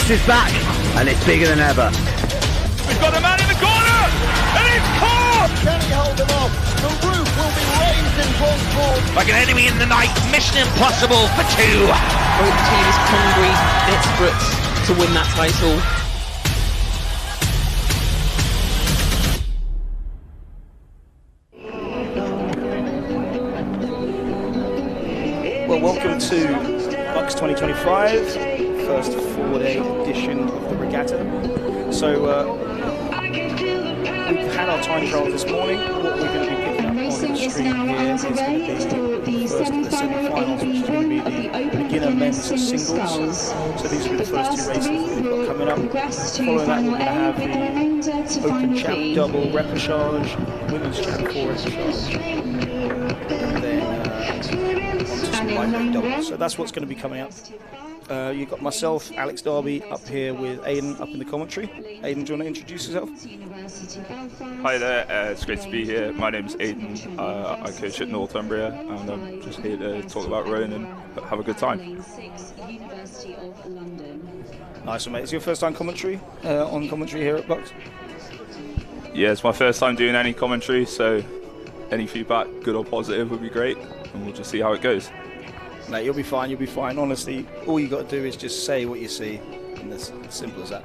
BUCS is back, and it's bigger than ever. We've got a man in the corner, and it's caught! Can he hold them off? The roof will be raised in Bronze. Like an enemy in the night, mission impossible for two. Both teams hungry, desperate to win that title. Well, welcome to BUCS 2025, first 4-day edition of the regatta. So we've had our time trials this morning. What we're going to be picking up on the stream here is going to be the first of the semi-finals, which is going to be the beginner men's singles. So these will be the first two races that we've got coming up. Following that, we're going to have the Open Champ double repechage, Women's Champ 4 repechage, and then double. So that's what's going to be coming up. You've got myself, Alex Darby, up here with Aidan up in the commentary. Aidan, do you want to introduce yourself? Hi there, it's great to be here. My name's Aidan. I coach at Northumbria, and I'm just here to talk about rowing and have a good time. Nice one, mate. Is your first time commentary on commentary here at BUCS? Yeah, it's my first time doing any commentary, so any feedback, good or positive, would be great, and we'll just see how it goes. Mate, you'll be fine, you'll be fine. Honestly, all you got to do is just say what you see, and it's as simple as that.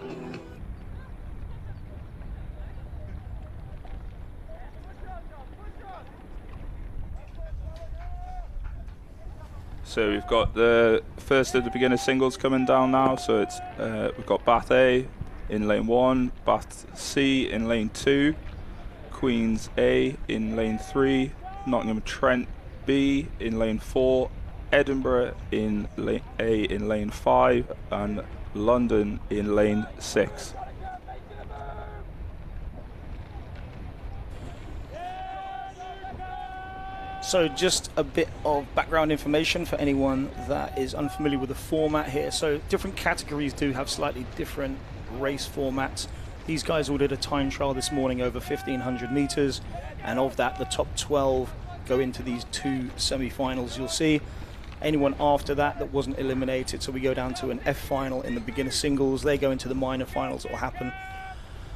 So we've got the first of the beginner singles coming down now. So it's we've got Bath A in lane 1, Bath C in lane 2, Queens A in lane 3, Nottingham Trent B in lane 4, Edinburgh in lane A in lane 5, and London in lane 6. So just a bit of background information for anyone that is unfamiliar with the format here. So different categories do have slightly different race formats. These guys all did a time trial this morning over 1,500 meters, and of that the top 12 go into these two semi-finals. You'll see anyone after that wasn't eliminated, so we go down to an F final in the beginner singles. They go into the minor finals that will happen.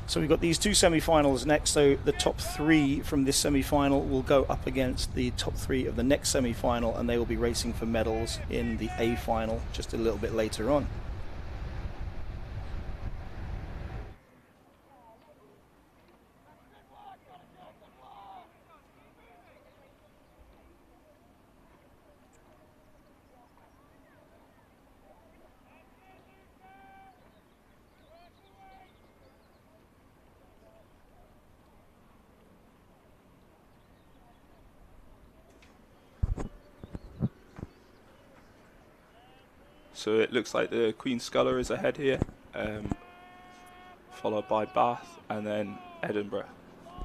So we've got these two semi-finals next, so the top 3 from this semi-final will go up against the top 3 of the next semi-final, and they will be racing for medals in the A final just a little bit later on. So it looks like the Queen Sculler is ahead here, followed by Bath and then Edinburgh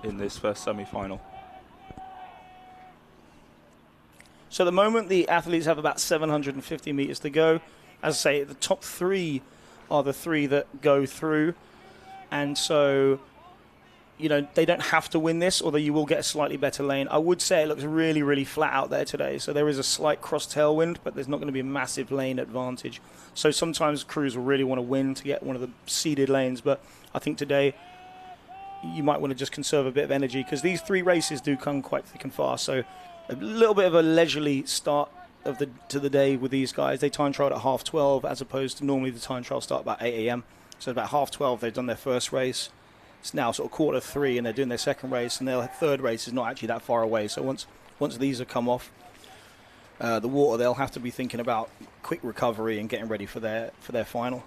in this first semi-final. So at the moment the athletes have about 750 meters to go. As I say, the top 3 are the 3 that go through, and so you know, they don't have to win this, although you will get a slightly better lane. I would say it looks really, really flat out there today. So there is a slight cross tailwind, but there's not going to be a massive lane advantage. So sometimes crews will really want to win to get one of the seeded lanes. But I think today you might want to just conserve a bit of energy, because these 3 races do come quite thick and fast. So a little bit of a leisurely start to the day with these guys. They time trialed at 12:30 as opposed to normally the time trial start about 8 a.m. So about 12:30 they've done their first race. It's now sort of 2:45 and they're doing their second race, and their third race is not actually that far away. So once these have come off the water, they'll have to be thinking about quick recovery and getting ready for their final.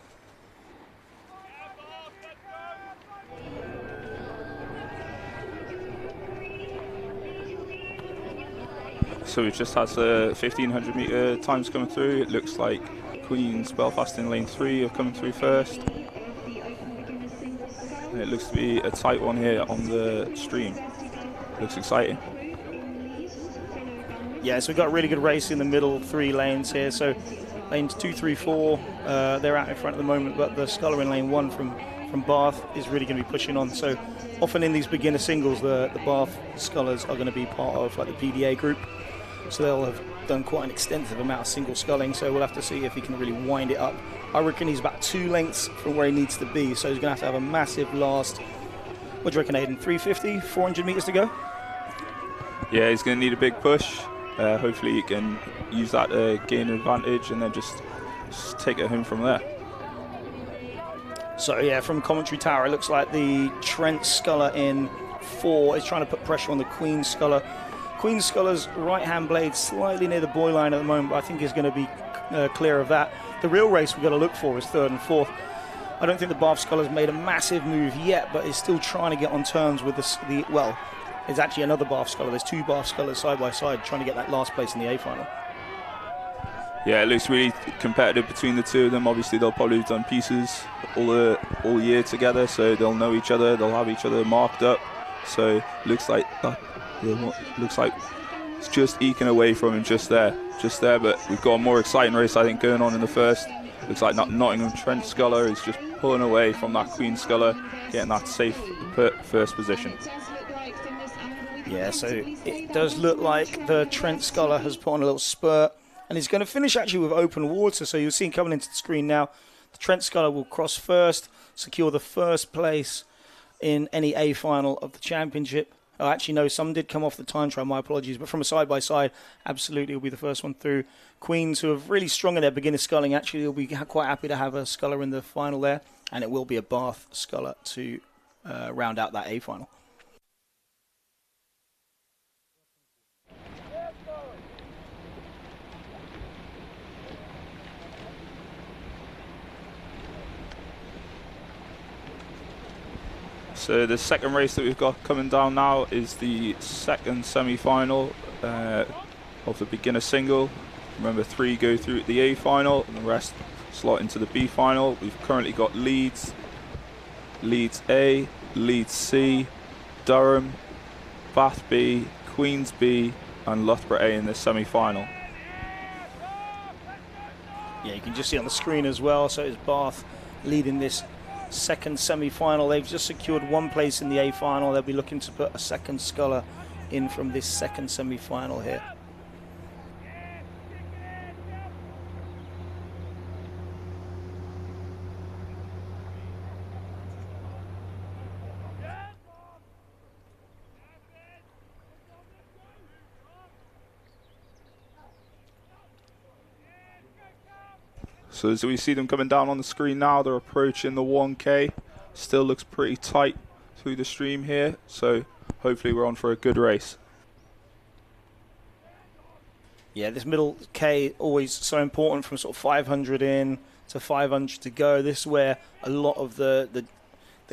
So we've just had the 1,500 metre times coming through. It looks like Queen's Belfast in lane 3 are coming through first. And it looks to be a tight one here on the stream. Looks exciting. Yeah, so we've got a really good race in the middle 3 lanes here. So lanes 2, 3, 4, they're out in front at the moment, but the Sculler in lane 1 from Bath is really going to be pushing on. So often in these beginner singles, the Bath Scullers are going to be part of like the PDA group. So they'll have done quite an extensive amount of single sculling, so we'll have to see if he can really wind it up. I reckon he's about 2 lengths from where he needs to be, so he's going to have a massive last. What do you reckon, Aidan? 350, 400 metres to go? Yeah, he's going to need a big push. Hopefully he can use that to gain advantage and then just take it home from there. So yeah, from commentary tower, it looks like the Trent Sculler in 4 is trying to put pressure on the Queen Sculler. Queen Sculler's right-hand blade slightly near the buoy line at the moment, but I think he's going to be clear of that. The real race we've got to look for is 3rd and 4th. I don't think the Bath Sculler's made a massive move yet, but is still trying to get on terms with well, it's actually another Bath Sculler. There's 2 Bath Scullers side by side trying to get that last place in the A final. Yeah, it looks really competitive between the two of them. Obviously, they'll probably have done pieces all year together, so they'll know each other. They'll have each other marked up. So looks like it's just eking away from him just there. But we've got a more exciting race, I think, going on in the first. Looks like Nottingham Trent Sculler is just pulling away from that Queen Sculler, getting that safe first position. Yeah, so it does look like the Trent Sculler has put on a little spurt, and he's going to finish actually with open water. So you'll see him coming into the screen now. The Trent Sculler will cross first, secure the first place in any A final of the championship. Oh, actually, no, some did come off the time trial, my apologies. But from a side-by-side, absolutely will be the first one through. Queens, who are really strong in their beginner sculling, actually will be quite happy to have a sculler in the final there. And it will be a Bath sculler to round out that A final. So the second race that we've got coming down now is the second semi-final of the beginner single. Remember, 3 go through the A final and the rest slot into the B final. We've currently got Leeds A, Leeds C, Durham, Bath B, Queens B and Loughborough A in the semi-final. Yeah, you can just see on the screen as well, so it's Bath leading this second semi-final. They've just secured 1 place in the A final. They'll be looking to put a second sculler in from this second semi-final here. So as we see them coming down on the screen now, they're approaching the 1K. Still looks pretty tight through the stream here, so hopefully we're on for a good race. Yeah, this middle K always so important, from sort of 500 in to 500 to go. This is where a lot of the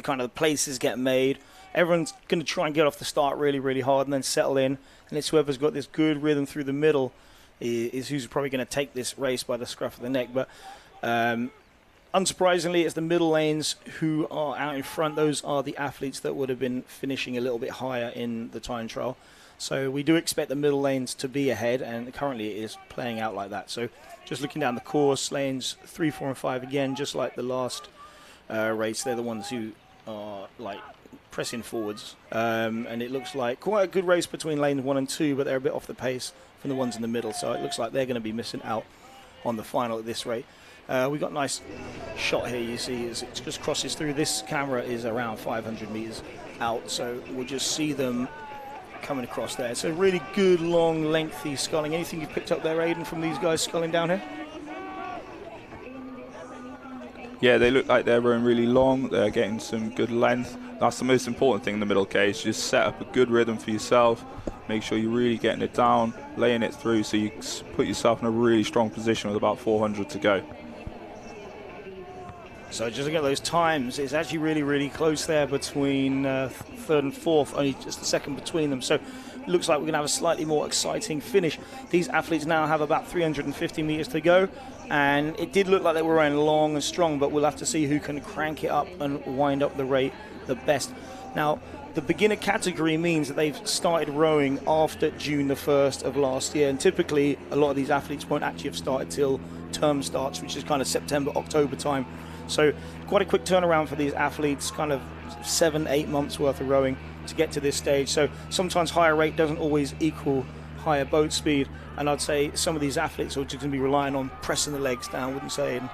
kind of places get made. Everyone's going to try and get off the start really, really hard and then settle in. And it's whoever's got this good rhythm through the middle is who's probably going to take this race by the scruff of the neck. But unsurprisingly, it's the middle lanes who are out in front. Those are the athletes that would have been finishing a little bit higher in the time trial. So we do expect the middle lanes to be ahead, and currently it is playing out like that. So just looking down the course, lanes 3, 4 and 5 again, just like the last race, they're the ones who are like pressing forwards. And it looks like quite a good race between lanes 1 and 2, but they're a bit off the pace from the ones in the middle. So it looks like they're going to be missing out on the final at this rate. We got a nice shot here, you see, as it just crosses through. This camera is around 500 meters out, so we'll just see them coming across there. So really good, long, lengthy sculling. Anything you've picked up there, Aidan, from these guys sculling down here? Yeah, they look like they're running really long. They're getting some good length. That's the most important thing in the middle case. Just set up a good rhythm for yourself. Make sure you're really getting it down, laying it through, so you put yourself in a really strong position with about 400 to go. So just look at those times. It's actually really, really close there between 3rd and 4th, only just a second between them. So it looks like we're going to have a slightly more exciting finish. These athletes now have about 350 meters to go, and it did look like they were running long and strong, but we'll have to see who can crank it up and wind up the rate the best. Now, the beginner category means that they've started rowing after June the 1st of last year, and typically a lot of these athletes won't actually have started till term starts, which is kind of September, October time. So quite a quick turnaround for these athletes, kind of 7-8 months worth of rowing to get to this stage. So sometimes higher rate doesn't always equal higher boat speed. And I'd say some of these athletes are just going to be relying on pressing the legs down, wouldn't you say, Aidan?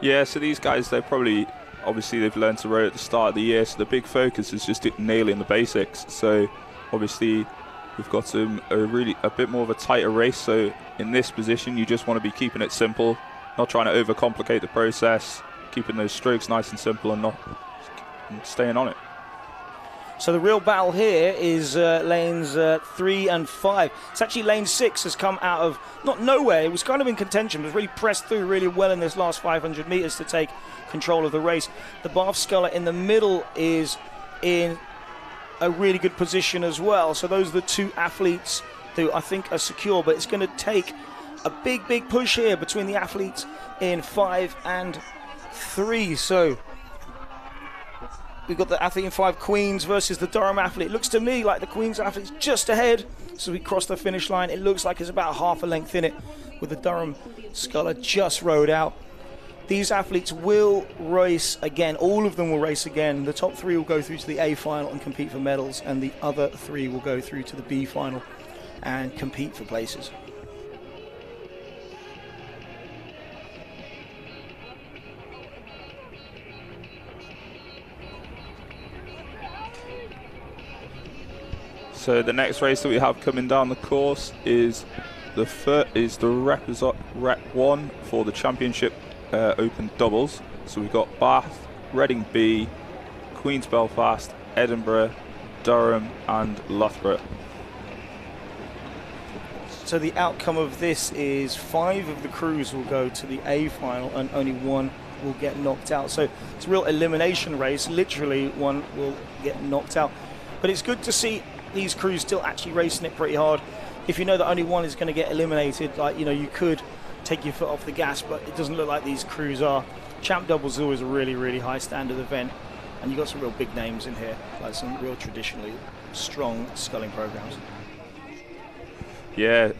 Yeah, so these guys, they're probably, obviously they've learned to row at the start of the year, so the big focus is just nailing the basics. So obviously we've got a bit more of a tighter race, so in this position you just want to be keeping it simple, not trying to overcomplicate the process, keeping those strokes nice and simple and staying on it. So the real battle here is lanes 3 and 5. It's actually lane 6 has come out of, not nowhere, it was kind of in contention, but really pressed through really well in this last 500 metres to take control of the race. The Bath Sculler in the middle is in a really good position as well. So those are the two athletes who I think are secure, but it's going to take a big push here between the athletes in 5 and 3. So we've got the athlete in 5, Queens, versus the Durham athlete. It looks to me like the Queens athlete's just ahead. So we cross the finish line. It looks like it's about half a length in it, with the Durham Sculler just rode out. These athletes will race again. All of them will race again. The top 3 will go through to the A final and compete for medals, and the other 3 will go through to the B final and compete for places. So the next race that we have coming down the course is the Rep 1 for the Championship Open doubles. So we've got Bath, Reading B, Queen's Belfast, Edinburgh, Durham and Loughborough. So the outcome of this is 5 of the crews will go to the A final and only 1 will get knocked out. So it's a real elimination race. Literally 1 will get knocked out. But it's good to see these crews still actually racing it pretty hard. If you know that only 1 is going to get eliminated, like, you know, you could take your foot off the gas, but it doesn't look like these crews are. Champ doubles is always a really high standard event, and you've got some real big names in here, like some real traditionally strong sculling programs. Yeah,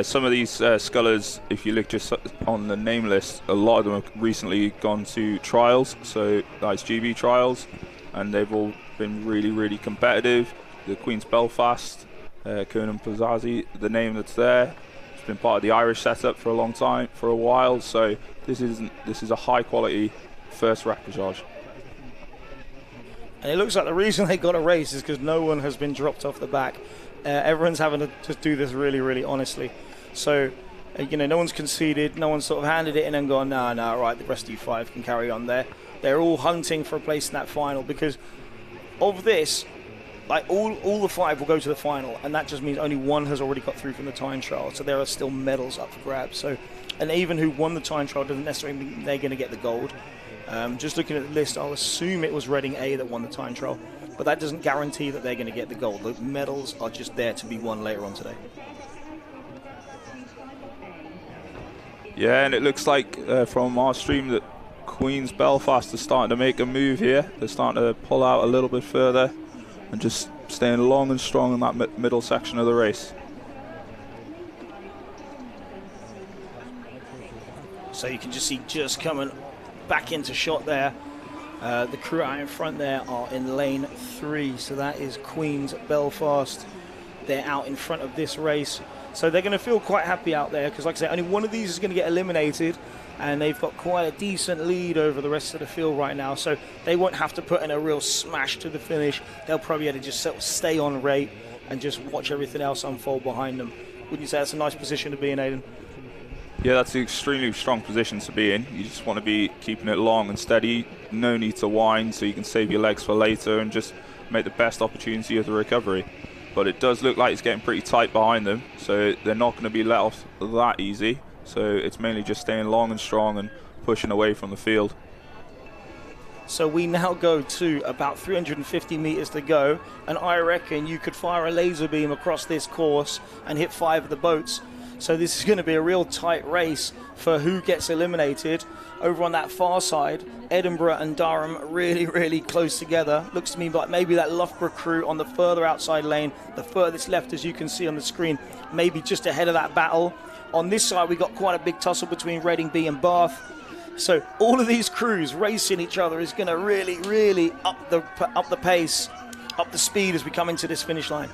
some of these scullers, if you look just on the name list, a lot of them have recently gone to trials, so that's GB trials, and they've all been really competitive. The Queen's Belfast, Conan Pazazzi, the name that's there, it's been part of the Irish setup for a long time, for a while, so this is a high quality first repechage. And it looks like the reason they got a race is because no one has been dropped off the back. Everyone's having to just do this really honestly. So, you know, no one's conceded, no one's sort of handed it in and gone, no, right, the rest of you 5 can carry on there. They're all hunting for a place in that final because of this. Like all the 5 will go to the final, and that just means only 1 has already got through from the time trial. So there are still medals up for grabs. So, and even who won the time trial doesn't necessarily mean they're going to get the gold. Just looking at the list, I'll assume it was Reading A that won the time trial, but that doesn't guarantee that they're going to get the gold. The medals are just there to be won later on today. Yeah, and it looks like from our stream that Queen's Belfast is starting to make a move here. They're starting to pull out a little bit further and just staying long and strong in that middle section of the race. So you can just see just coming back into shot there. The crew out in front there are in lane 3, so that is Queen's Belfast. They're out in front of this race, so they're going to feel quite happy out there because, like I say, only 1 of these is going to get eliminated, and they've got quite a decent lead over the rest of the field right now, so they won't have to put in a real smash to the finish. They'll probably have to just sort of stay on rate and just watch everything else unfold behind them. Wouldn't you say that's a nice position to be in, Aidan? Yeah, that's an extremely strong position to be in. You just want to be keeping it long and steady, no need to whine, so you can save your legs for later and just make the best opportunity of the recovery. But it does look like it's getting pretty tight behind them, so they're not going to be let off that easy. So it's mainly just staying long and strong and pushing away from the field. So we now go to about 350 meters to go, and I reckon you could fire a laser beam across this course and hit 5 of the boats. So this is going to be a real tight race for who gets eliminated. Over on that far side, Edinburgh and Durham really close together. Looks to me like maybe that Loughborough crew on the further outside lane, the furthest left as you can see on the screen, maybe just ahead of that battle. On this side we got quite a big tussle between Reading B and Bath. So all of these crews racing each other is going to really up the pace, up the speed as we come into this finish line.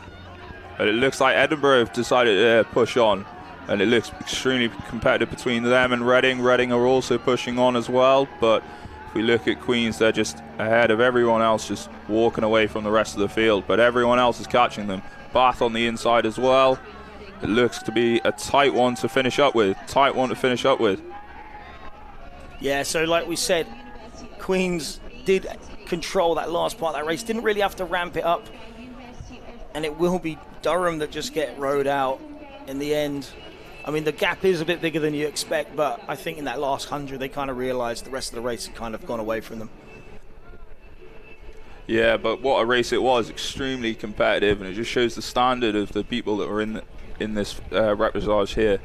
But it looks like Edinburgh have decided to push on, and it looks extremely competitive between them and Reading. Reading are also pushing on as well, but if we look at Queens, they're just ahead of everyone else, just walking away from the rest of the field, but everyone else is catching them. Bath on the inside as well. It looks to be a tight one to finish up with. Yeah, so like we said, Queens did control that last part of that race, didn't really have to ramp it up, and it will be Durham that just get rode out in the end. I mean, the gap is a bit bigger than you expect, but I think in that last 100 they kind of realised the rest of the race had kind of gone away from them. Yeah, but what a race it was, extremely competitive, and it just shows the standard of the people that were in this repechage here.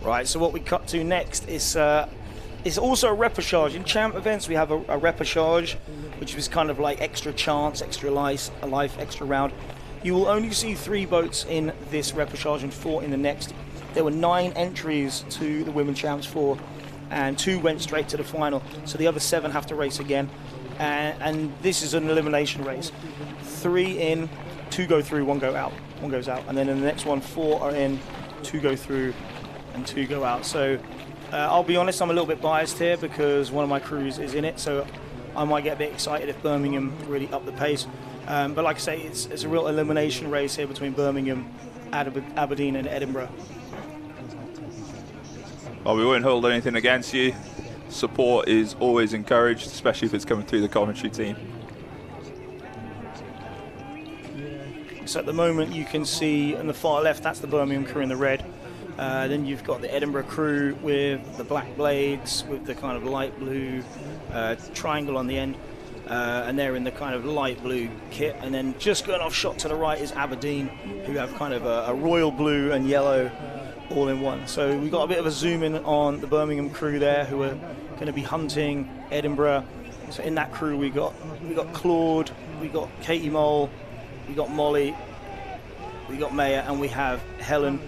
Right, so what we cut to next is it's also a repechage. In champ events we have a repechage, which is kind of like extra chance, extra life, extra round. You will only see 3 boats in this repechage and 4 in the next. There were 9 entries to the Women Champs 4, and 2 went straight to the final, so the other 7 have to race again. And this is an elimination race. 3 in, 2 go through, 1 go out, 1 goes out, and then in the next one 4 are in, 2 go through, and 2 go out. So I'll be honest, I'm a little bit biased here because one of my crews is in it, so I might get a bit excited if Birmingham really up the pace. But like I say, it's a real elimination race here between Birmingham, Aberdeen and Edinburgh. Well, we won't hold anything against you. Support is always encouraged, especially if it's coming through the commentary team. So at the moment you can see on the far left, that's the Birmingham crew in the red. Then you've got the Edinburgh crew with the black blades, with the kind of light blue triangle on the end. And they're in the kind of light blue kit, and then just going off shot to the right is Aberdeen, who have kind of a royal blue and yellow all in one. So we've got a bit of a zoom in on the Birmingham crew there, who are going to be hunting Edinburgh. So in that crew we got Claude, we got Katie Mole, we got Molly, we got Maya, and we have Helen.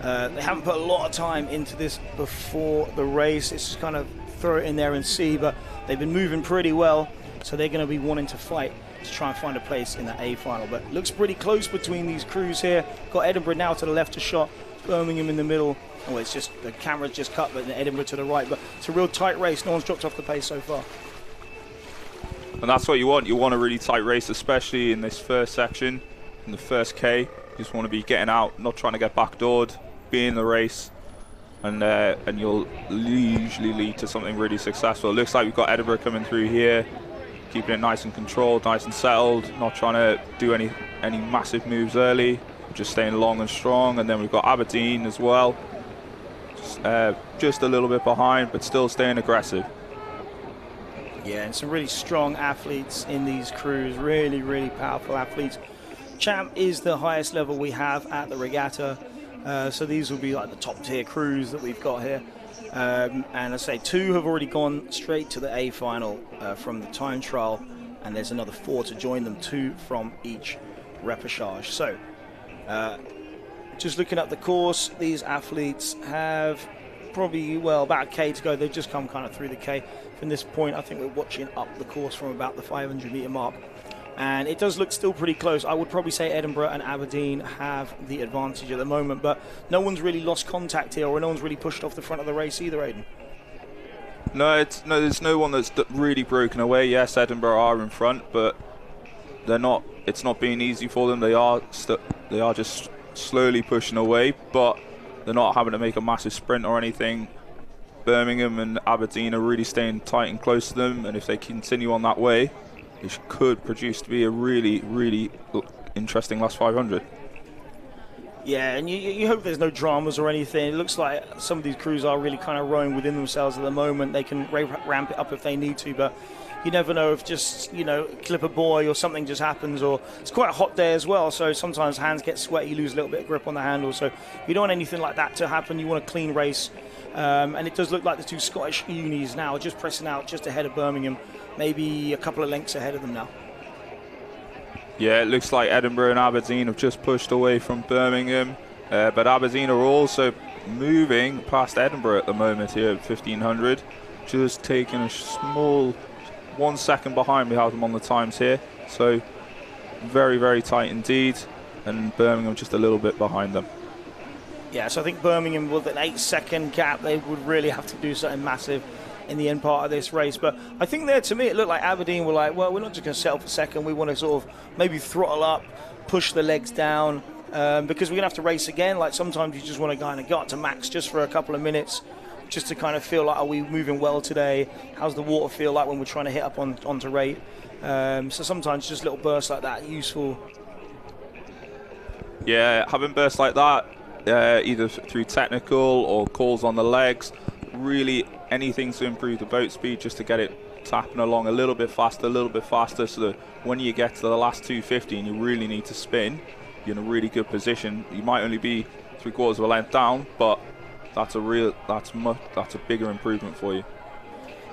They haven't put a lot of time into this before the race. It's just kind of throw it in there and see, but they've been moving pretty well. So they're going to be wanting to fight to try and find a place in the A final. But it looks pretty close between these crews here. Got Edinburgh now to the left a shot, Birmingham in the middle. Oh, it's just the camera's just cut, but Edinburgh to the right. But it's a real tight race. No one's dropped off the pace so far. And that's what you want. You want a really tight race, especially in this first section, in the first K. You just want to be getting out, not trying to get backdoored, be in the race, and you'll usually lead to something really successful. It looks like we've got Edinburgh coming through here, keeping it nice and controlled, nice and settled, not trying to do any massive moves early, just staying long and strong. And then we've got Aberdeen as well, just a little bit behind, but still staying aggressive. Yeah, and some really strong athletes in these crews, really, really powerful athletes. Champ is the highest level we have at the regatta, so these will be like the top tier crews that we've got here. And I say 2 have already gone straight to the A final from the time trial, and there's another 4 to join them, 2 from each repechage. So just looking at the course, these athletes have probably, well, about a K to go. They've just come kind of through the K. From this point, I think we're watching up the course from about the 500 meter mark, and it does look still pretty close. I would probably say Edinburgh and Aberdeen have the advantage at the moment, but no one's really lost contact here, or no one's really pushed off the front of the race either, Aidan. No, there's no one that's really broken away. Yes, Edinburgh are in front, but they're not. It's not being easy for them. They are just slowly pushing away, but they're not having to make a massive sprint or anything. Birmingham and Aberdeen are really staying tight and close to them, and if they continue on that way, it could produce to be a really, really interesting last 500. Yeah, and you hope there's no dramas or anything. It looks like some of these crews are really kind of rowing within themselves at the moment. They can ramp it up if they need to, but you never know if just, clip a buoy or something just happens, or it's quite a hot day as well, so sometimes hands get sweaty, you lose a little bit of grip on the handle, so you don't want anything like that to happen. You want a clean race, and it does look like the 2 Scottish unis now are just pressing out just ahead of Birmingham, maybe a couple of lengths ahead of them now. Yeah, it looks like Edinburgh and Aberdeen have just pushed away from Birmingham, but Aberdeen are also moving past Edinburgh at the moment here at 1500, just taking a small 1 second behind. We have them on the times here, so very, very tight indeed, and Birmingham just a little bit behind them. Yeah, so I think Birmingham, with an 8-second gap, they would really have to do something massive in the end part of this race. But I think there, to me, it looked like Aberdeen were like, well, we're not just going to settle for second. We want to sort of maybe throttle up, push the legs down, because we're going to have to race again. Like, sometimes you just want to kind of go up to max just for a couple of minutes, just to kind of feel like, are we moving well today? How's the water feel like when we're trying to hit up onto rate? So sometimes just little bursts like that are useful. Yeah, having bursts like that, either through technical or calls on the legs, really anything to improve the boat speed, just to get it tapping along a little bit faster, so that when you get to the last 250 and you really need to spin, you're in a really good position. You might only be 3/4 of a length down, but that's a bigger improvement for you.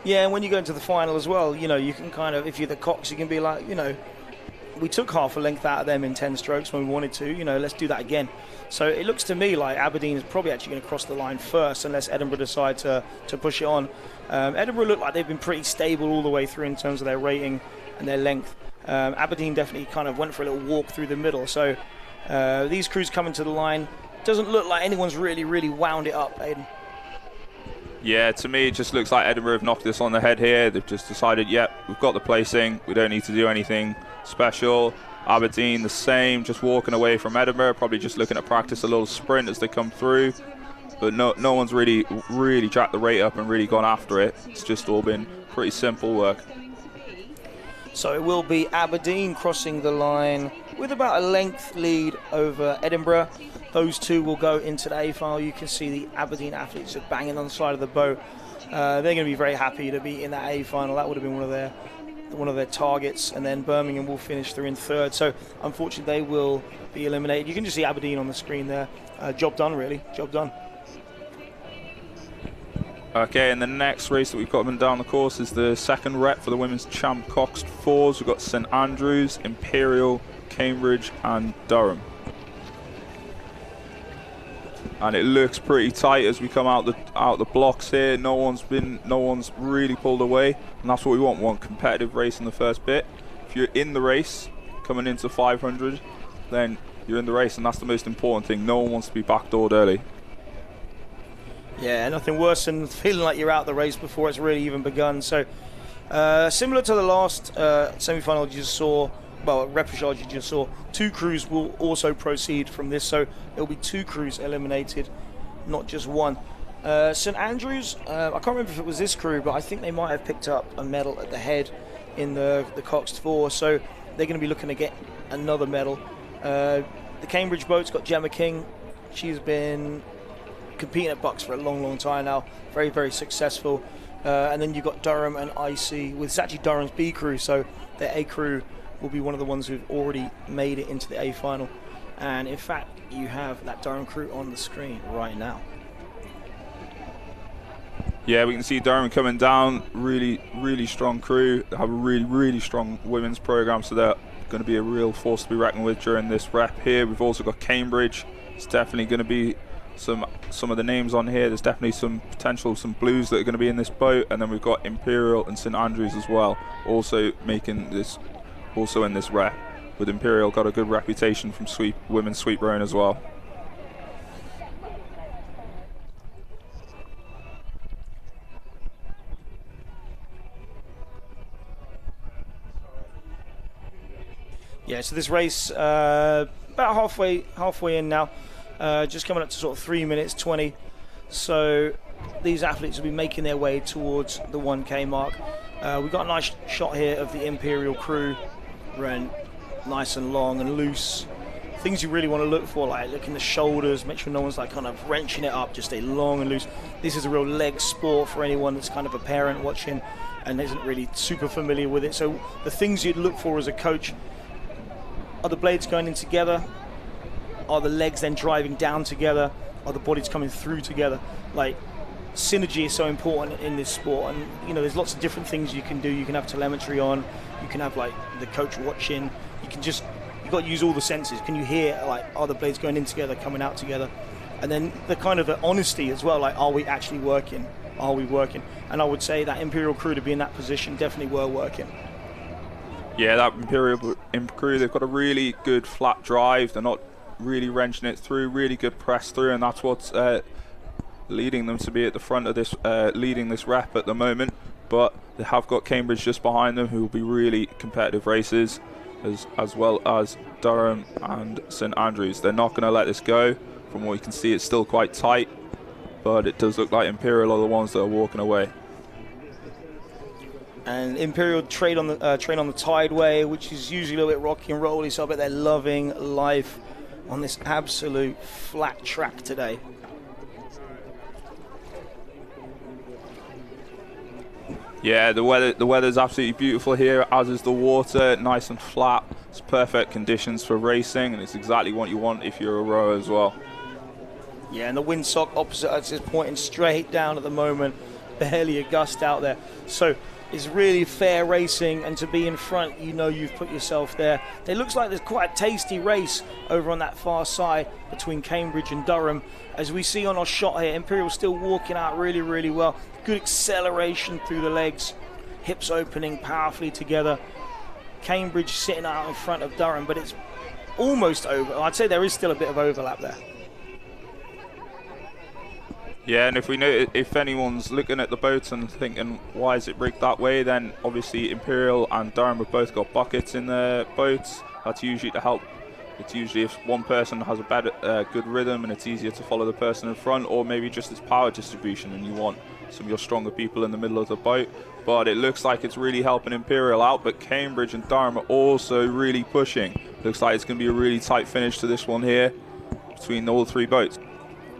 Yeah, and when you go into the final as well, you know, you can kind of, if you're the Cox, you can be like, you know, we took half a length out of them in 10 strokes when we wanted to, you know, let's do that again. So it looks to me like Aberdeen is probably actually going to cross the line first, unless Edinburgh decide to push it on. Edinburgh look like they've been pretty stable all the way through in terms of their rating and their length. Aberdeen definitely kind of went for a little walk through the middle. So these crews coming to the line, doesn't look like anyone's really wound it up, Aidan. Yeah, to me it just looks like Edinburgh have knocked this on the head here. They've just decided, yep, we've got the placing, we don't need to do anything special. Aberdeen the same, just walking away from Edinburgh, probably just looking to practice a little sprint as they come through. But no one's really jacked the rate up and really gone after it. It's just all been pretty simple work. So it will be Aberdeen crossing the line with about a length lead over Edinburgh. Those two will go into the A final. You can see the Aberdeen athletes are banging on the side of the boat. They're going to be very happy to be in that A final. That would have been one of their targets. And then Birmingham will finish through in third. So unfortunately, they will be eliminated. You can just see Aberdeen on the screen there. Job done, really. Job done. Okay, and the next race that we've got coming down the course is the second rep for the women's champ coxed fours. We've got St Andrews, Imperial, Cambridge, and Durham. And it looks pretty tight as we come out the blocks here. No one's really pulled away, and that's what we want. We want competitive race in the first bit. If you're in the race coming into 500, then you're in the race, and that's the most important thing. No one wants to be backdoored early. Yeah, nothing worse than feeling like you're out the race before it's really even begun. So similar to the last semi-final you just saw, well, repechage you just saw, two crews will also proceed from this. So it'll be two crews eliminated, not just one. St Andrews, I can't remember if it was this crew, but I think they might have picked up a medal at the head in the coxed four. So they're going to be looking to get another medal. The Cambridge boat's got Gemma King. She's been competing at BUCS for a long time now, very successful. And then you've got Durham and IC, with it's actually Durham's B crew, so their A crew will be one of the ones who've already made it into the A final. And in fact, you have that Durham crew on the screen right now. Yeah, we can see Durham coming down, really strong crew. They have a really strong women's program, so they're going to be a real force to be reckoned with during this rep here. We've also got Cambridge. It's definitely going to be some of the names on here. There's definitely some potential, some blues that are going to be in this boat, and then we've got Imperial and St Andrews as well, also making this, also in this rep. With Imperial got a good reputation from women's sweep rowing as well. Yeah, so this race about halfway in now. Just coming up to sort of 3 minutes 20. So these athletes will be making their way towards the 1K mark. We've got a nice shot here of the Imperial crew, running nice and long and loose. Things you really want to look for, like look in the shoulders, make sure no one's like kind of wrenching it up, just stay long and loose. This is a real leg sport for anyone that's kind of a parent watching and isn't really super familiar with it. So the things you'd look for as a coach: are the blades going in together? Are the legs then driving down together? Are the bodies coming through together? Like, synergy is so important in this sport, and you know there's lots of different things you can do. You can have telemetry on, you can have like the coach watching, you've got to use all the senses. Can you hear, like, are the blades going in together, coming out together? And then the kind of the honesty as well, like, are we actually working? Are we working? And I would say that Imperial crew, to be in that position, definitely were working. Yeah, that Imperial crew, they've got a really good flat drive. They're not really wrenching it through, really good press through, and that's what's leading them to be at the front of this, leading this rep at the moment. But they have got Cambridge just behind them, who will be really competitive races, as well as Durham and St Andrews. They're not going to let this go. From what you can see, it's still quite tight, but it does look like Imperial are the ones that are walking away. And Imperial train on the Tideway, which is usually a little bit rocky and rolly, so I bet they're loving life on this absolute flat track today. Yeah, the weather's absolutely beautiful here, as is the water, nice and flat. It's perfect conditions for racing, and it's exactly what you want if you're a rower as well. Yeah, and the windsock opposite us is pointing straight down at the moment, barely a gust out there. So it's really fair racing, and to be in front, you know you've put yourself there. It looks like there's quite a tasty race over on that far side between Cambridge and Durham. As we see on our shot here, Imperial still walking out really, really well. Good acceleration through the legs, hips opening powerfully together. Cambridge sitting out in front of Durham, but it's almost over. I'd say there is still a bit of overlap there. Yeah, and if anyone's looking at the boats and thinking, why is it rigged that way, then obviously Imperial and Durham have both got buckets in their boats. That's usually to help. It's usually if one person has a better, good rhythm, and it's easier to follow the person in front, or maybe just its power distribution and you want some of your stronger people in the middle of the boat. But it looks like it's really helping Imperial out, but Cambridge and Durham are also really pushing. Looks like it's going to be a really tight finish to this one here between all three boats.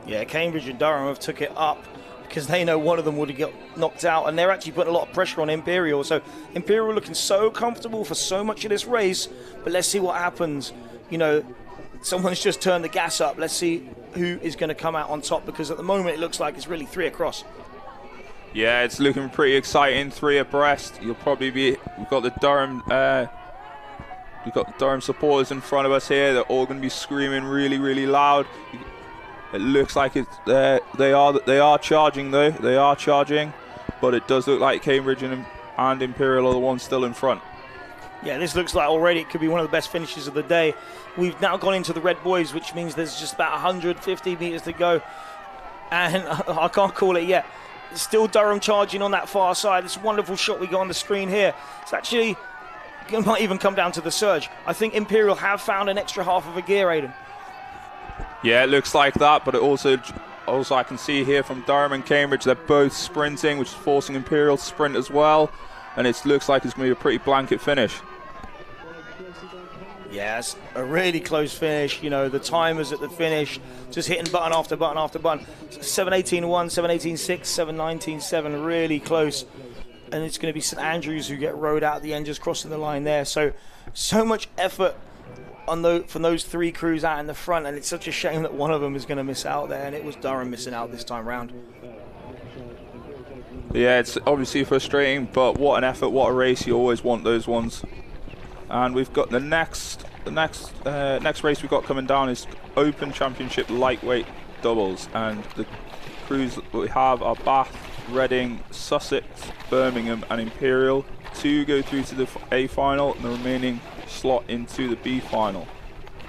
Yeah, Cambridge and Durham have took it up because they know one of them would get knocked out, and they're actually putting a lot of pressure on Imperial. So Imperial looking so comfortable for so much of this race, but let's see what happens. You know, someone's just turned the gas up. Let's see who is going to come out on top, because at the moment it looks like it's really three across. Yeah, it's looking pretty exciting. Three abreast. You'll probably be. We've got the Durham. We've got the Durham supporters in front of us here. They're all going to be screaming really, really loud. It looks like it's. They are charging though. They are charging, but it does look like Cambridge and Imperial are the ones still in front. Yeah, this looks like already it could be one of the best finishes of the day. We've now gone into the red boys, which means there's just about 150 meters to go, and I can't call it yet. Still Durham charging on that far side. This wonderful shot we got on the screen here. It's actually, it might even come down to the surge. I think Imperial have found an extra half of a gear, Aidan. Yeah, it looks like that, but it also I can see here from Durham and Cambridge, they're both sprinting, which is forcing Imperial to sprint as well, and it looks like it's going to be a pretty blanket finish. Yes, a really close finish. You know, the timers at the finish just hitting button after button after button. 7:18.1, 7:18.6, 7:19.7, really close. And it's going to be St Andrews who get rowed out at the end, just crossing the line there. So much effort from those three crews out in the front, and it's such a shame that one of them is going to miss out there, and it was Durham missing out this time round. Yeah, it's obviously frustrating, but what an effort, what a race. You always want those ones. And we've got the next race we've got coming down is Open Championship lightweight doubles, and the crews that we have are Bath, Reading, Sussex, Birmingham and Imperial. Two go through to the A final and the remaining slot into the B final.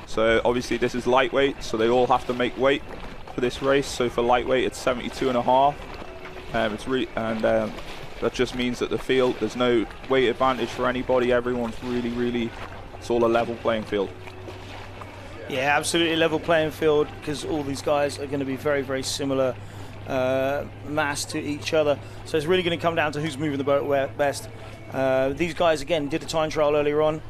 So obviously this is lightweight, so they all have to make weight for this race. So for lightweight it's 72.5. That just means that the field, there's no weight advantage for anybody. Everyone's really, it's all a level playing field. Yeah, absolutely level playing field, because all these guys are going to be very, very similar mass to each other. So it's really going to come down to who's moving the boat best. These guys, again, did a time trial earlier on.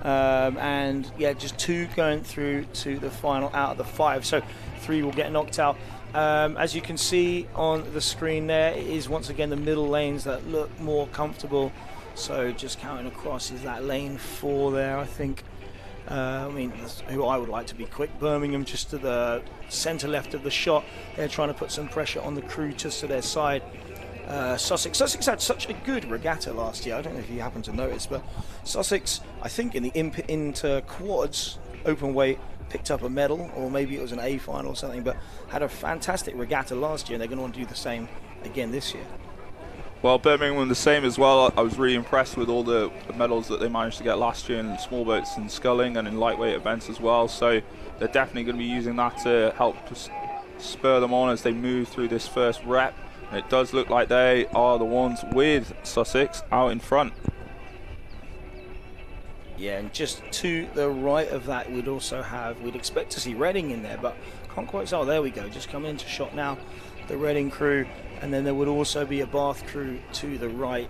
And yeah, just two going through to the final out of the five. So three will get knocked out. As you can see on the screen there, it is once again the middle lanes that look more comfortable. So just counting across is that lane 4 there, I think. I mean, that's who I would like to be quick. Birmingham just to the centre left of the shot. They're trying to put some pressure on the crew just to their side. Sussex had such a good regatta last year. I don't know if you happen to notice, but Sussex, I think in the inter quads open weight, picked up a medal, or maybe it was an A final or something, but had a fantastic regatta last year, and they're going to want to do the same again this year. Well, Birmingham were the same as well. I was really impressed with all the medals that they managed to get last year in small boats and sculling and in lightweight events as well. So they're definitely going to be using that to help spur them on as they move through this first rep. And it does look like they are the ones with Sussex out in front. Yeah, and just to the right of that, we'd expect to see Reading in there, but can't quite tell. There we go, just coming into shot now, the Reading crew, and then there would also be a Bath crew to the right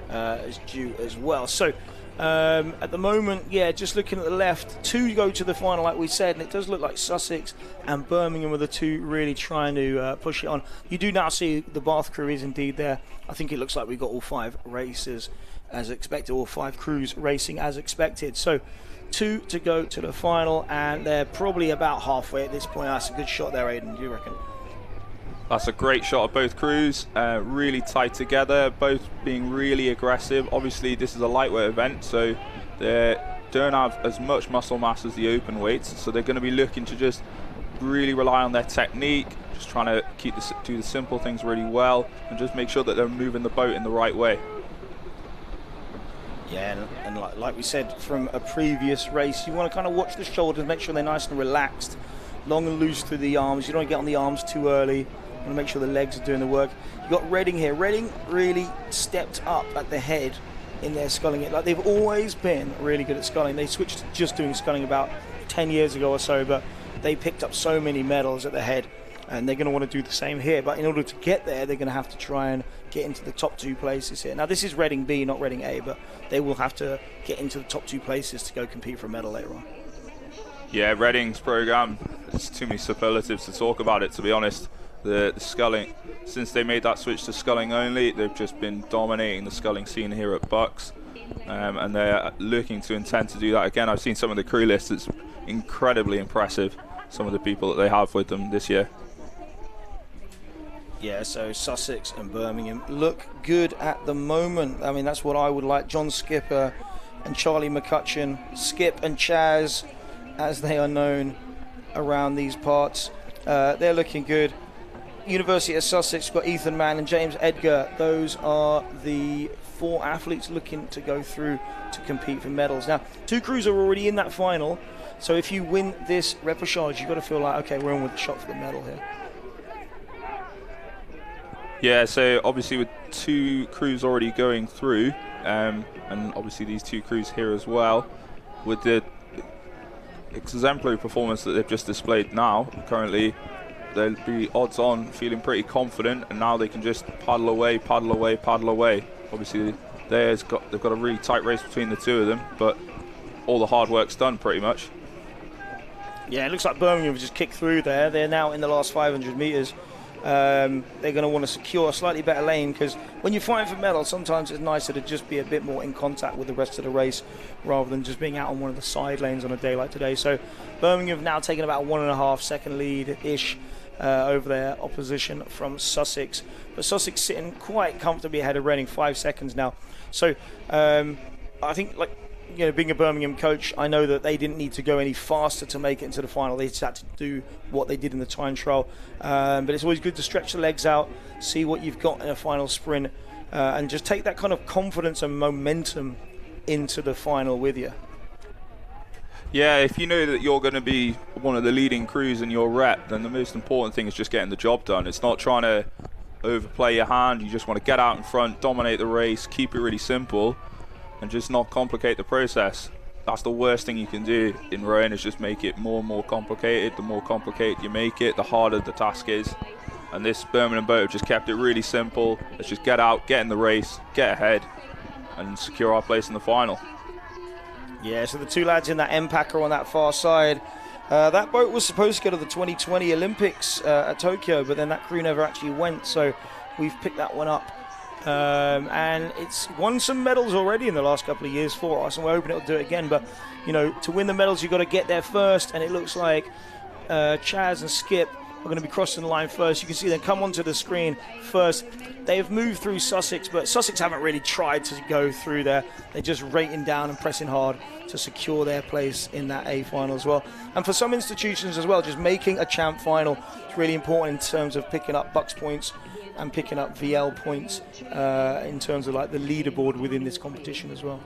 as due as well. So at the moment, yeah, just looking at the left, 2 go to the final, like we said, and it does look like Sussex and Birmingham are the 2 really trying to push it on. You do now see the Bath crew is indeed there. I think it looks like we've got all 5 races as expected, all 5 crews racing as expected. So 2 to go to the final, and they're probably about halfway at this point. That's a good shot there, Aidan, do you reckon? That's a great shot of both crews, really tight together, both being really aggressive. Obviously this is a lightweight event, so they don't have as much muscle mass as the open weights, so they're going to be looking to just really rely on their technique, just trying to do the simple things really well and just make sure that they're moving the boat in the right way. Yeah, and like we said from a previous race, you want to kind of watch the shoulders, make sure they're nice and relaxed, long and loose through the arms. You don't want to get on the arms too early. You want to make sure the legs are doing the work. You've got Reading here. Reading really stepped up at the head in their sculling. Like they've always been really good at sculling. They switched to just doing sculling about 10 years ago or so, but they picked up so many medals at the head, and they're going to want to do the same here. But in order to get there, they're going to have to try and get into the top 2 places here. Now, this is Reading B, not Reading A, but they will have to get into the top 2 places to go compete for a medal later on. Yeah, Reading's program, there's too many superlatives to talk about it, to be honest. The sculling, since they made that switch to sculling only, they've just been dominating the sculling scene here at BUCS, and they're looking to intend to do that again. I've seen some of the crew lists. It's incredibly impressive, some of the people that they have with them this year. Yeah, so Sussex and Birmingham look good at the moment. I mean, that's what I would like. John Skipper and Charlie McCutcheon, Skip and Chaz, as they are known around these parts. They're looking good. University of Sussex got Ethan Mann and James Edgar. Those are the 4 athletes looking to go through to compete for medals. Now, 2 crews are already in that final, so if you win this repechage, you've got to feel like, okay, we're in with a shot for the medal here. Yeah, so obviously with 2 crews already going through, and obviously these 2 crews here as well, with the exemplary performance that they've just displayed now, currently they'll be odds on feeling pretty confident, and now they can just paddle away, paddle away, paddle away. Obviously they've got a really tight race between the 2 of them, but all the hard work's done pretty much. Yeah, it looks like Birmingham have just kicked through there. They're now in the last 500 metres. They're going to want to secure a slightly better lane, because when you're fighting for medals, sometimes it's nicer to just be a bit more in contact with the rest of the race rather than just being out on one of the side lanes on a day like today. So Birmingham have now taken about 1.5 second lead-ish over their opposition from Sussex. But Sussex sitting quite comfortably ahead of Reading, 5 seconds now. So I think, like, you know, being a Birmingham coach, I know that they didn't need to go any faster to make it into the final. They just had to do what they did in the time trial. But it's always good to stretch the legs out, see what you've got in a final sprint, and just take that kind of confidence and momentum into the final with you. Yeah, if you know that you're going to be one of the leading crews in your rep, then the most important thing is just getting the job done. It's not trying to overplay your hand. You just want to get out in front, dominate the race, keep it really simple, and just not complicate the process. That's the worst thing you can do in rowing, is just make it more and more complicated. The more complicated you make it, the harder the task is. And this Birmingham boat have just kept it really simple. Let's just get out, get in the race, get ahead, and secure our place in the final. Yeah, so the 2 lads in that M-Packer on that far side. That boat was supposed to go to the 2020 Olympics at Tokyo, but then that crew never actually went, so we've picked that one up. And it's won some medals already in the last couple of years for us, and we're hoping it'll do it again. But, you know, to win the medals, you've got to get there first, and it looks like Chaz and Skip are going to be crossing the line first. You can see them come onto the screen first. They've moved through Sussex, but Sussex haven't really tried to go through there. They're just rating down and pressing hard to secure their place in that A final as well. And for some institutions as well, just making a champ final is really important in terms of picking up BUCS points and picking up VL points in terms of like the leaderboard within this competition as well.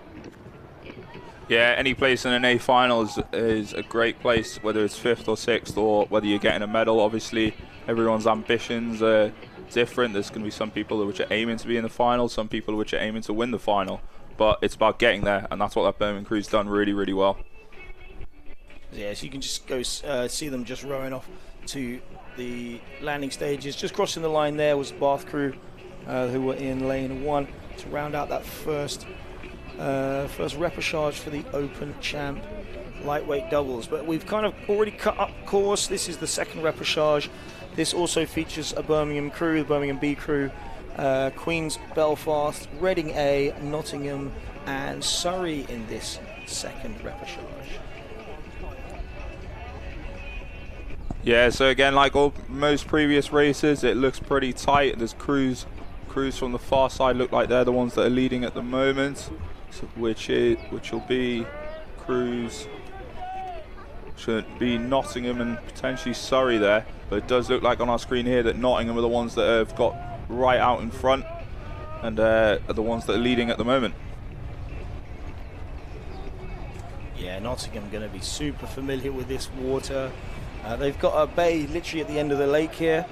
Yeah, any place in an A final is a great place, whether it's 5th or 6th or whether you're getting a medal. Obviously, everyone's ambitions are different. There's going to be some people which are aiming to be in the final, some people which are aiming to win the final. But it's about getting there, and that's what that Birmingham crew's done really, really well. Yeah, so you can just go see them just rowing off to the landing stages. Just crossing the line there was the Bath crew who were in lane 1 to round out that first repechage for the Open Champ lightweight doubles. But we've kind of already cut up course. This is the second repechage. This also features a Birmingham crew, the Birmingham B crew, Queen's, Belfast, Reading A, Nottingham and Surrey in this second repechage. Yeah, so again, like most previous races, it looks pretty tight. There's crews from the far side look like they're the ones that are leading at the moment, so which will be crews, should be Nottingham and potentially Surrey there, but it does look like on our screen here that Nottingham are the ones that have got right out in front and are the ones that are leading at the moment. Yeah, Nottingham going to be super familiar with this water. They've got a bay literally at the end of the lake here.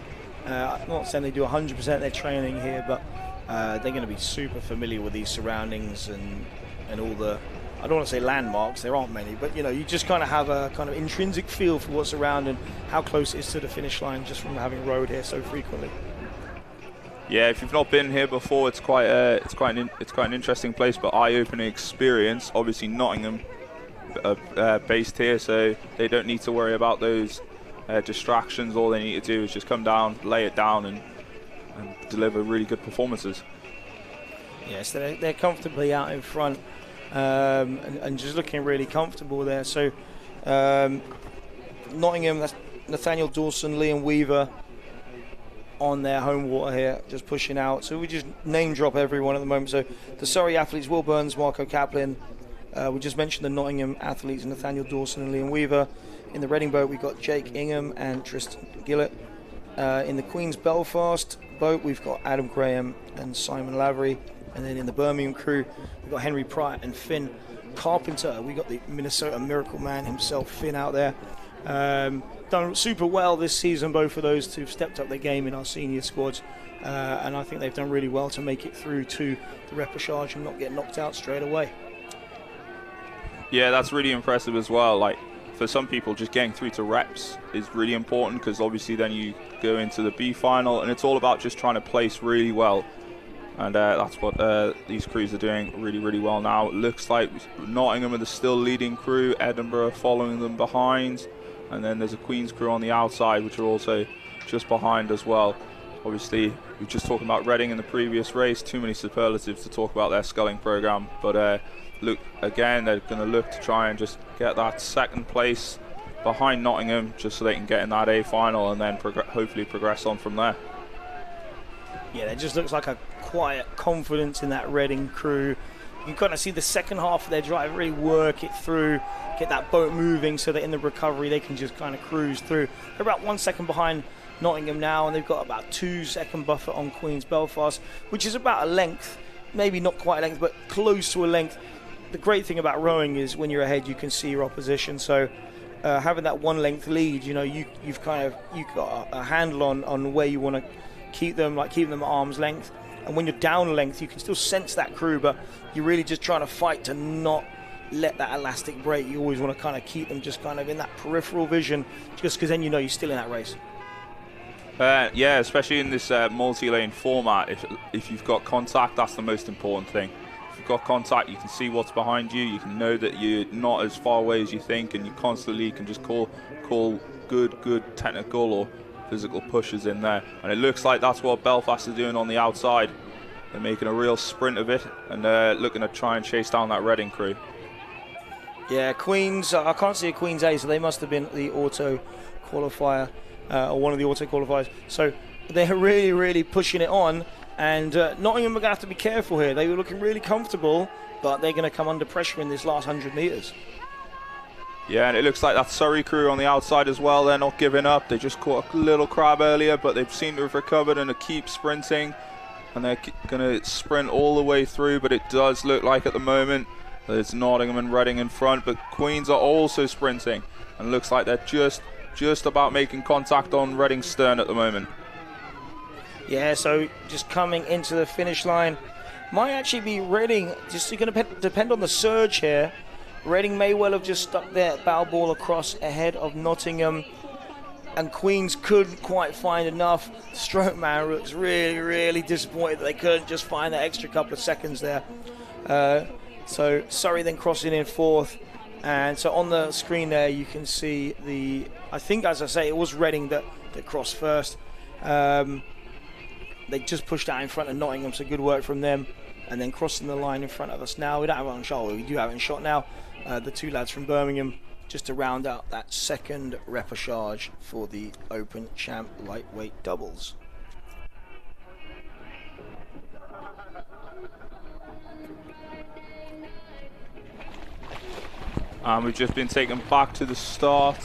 I'm not saying they do 100% of their training here, but they're going to be super familiar with these surroundings and all the, I don't want to say landmarks, there aren't many, but you know, you just kind of have a kind of intrinsic feel for what's around and how close it is to the finish line just from having rowed here so frequently. Yeah, if you've not been here before, it's quite an interesting place, but eye-opening experience. Obviously, Nottingham based here, so they don't need to worry about those distractions. All they need to do is just come down, lay it down, and deliver really good performances. Yes, they're comfortably out in front and just looking really comfortable there. So Nottingham, that's Nathaniel Dawson, Liam Weaver on their home water here, just pushing out. So we just name drop everyone at the moment. So the Surrey athletes, Will Burns, Marco Kaplan. We just mentioned the Nottingham athletes, Nathaniel Dawson and Liam Weaver. In the Reading boat, we've got Jake Ingham and Tristan Gillett. In the Queen's Belfast boat, we've got Adam Graham and Simon Lavery. And then in the Birmingham crew, we've got Henry Pratt and Finn Carpenter. We've got the Minnesota Miracle Man himself, Finn, out there. Done super well this season, both of those two have stepped up their game in our senior squads. And I think they've done really well to make it through to the repechage and not get knocked out straight away. Yeah, that's really impressive as well. Like, for some people, just getting through to reps is really important, because obviously then you go into the B final and it's all about just trying to place really well. And that's what these crews are doing really, really well now. It looks like Nottingham are the still leading crew, Edinburgh following them behind, and then there's a Queen's crew on the outside, which are also just behind as well. Obviously, we were just talking about Reading in the previous race. Too many superlatives to talk about their sculling program, but look, again, they're going to look to try and just get that second place behind Nottingham, just so they can get in that A final and then hopefully progress on from there. Yeah, it just looks like a quiet confidence in that Reading crew. You can kind of see the second half of their drive really work it through, get that boat moving so that in the recovery they can just kind of cruise through. They're about 1 second behind Nottingham now, and they've got about 2 second buffer on Queen's Belfast, which is about a length, maybe not quite a length, but close to a length. The great thing about rowing is when you're ahead, you can see your opposition. So having that 1 length lead, you know, you've got a handle on where you want to keep them, like keeping them at arm's length. And when you're down a length, you can still sense that crew, but you're really just trying to fight to not let that elastic break. You always want to kind of keep them just kind of in that peripheral vision, just because then you know you're still in that race. Yeah, especially in this multi-lane format, if you've got contact, that's the most important thing. If you've got contact, you can see what's behind you, you can know that you're not as far away as you think, and you constantly can just call good technical or physical pushes in there. And it looks like that's what Belfast are doing on the outside. They're making a real sprint of it and looking to try and chase down that Reading crew. Yeah, Queens, I can't see a Queen's A, so they must have been the auto qualifier, or one of the auto qualifiers. So they're really, really pushing it on, and Nottingham are going to have to be careful here. They were looking really comfortable, but they're going to come under pressure in this last 100 metres. Yeah, and it looks like that Surrey crew on the outside as well. They're not giving up. They just caught a little crab earlier, but they've seemed to have recovered and to keep sprinting. And they're going to sprint all the way through, but it does look like at the moment there's Nottingham and Reading in front, but Queens are also sprinting. And looks like they're just about making contact on Reading's stern at the moment. Yeah, so just coming into the finish line. Might actually be Reading, just going to depend on the surge here. Reading may well have just stuck their bow ball across ahead of Nottingham, and Queens couldn't quite find enough. Stroke man looks really, really disappointed that they couldn't just find that extra couple of seconds there. So Surrey then crossing in fourth, and so on the screen there you can see I think, as I say, it was Reading that crossed first. They just pushed out in front of Nottingham, so good work from them. And then crossing the line in front of us now. We don't have it on shot, we do have it in shot now. The two lads from Birmingham, just to round out that second repechage for the Open Champ lightweight doubles. And we've just been taken back to the start.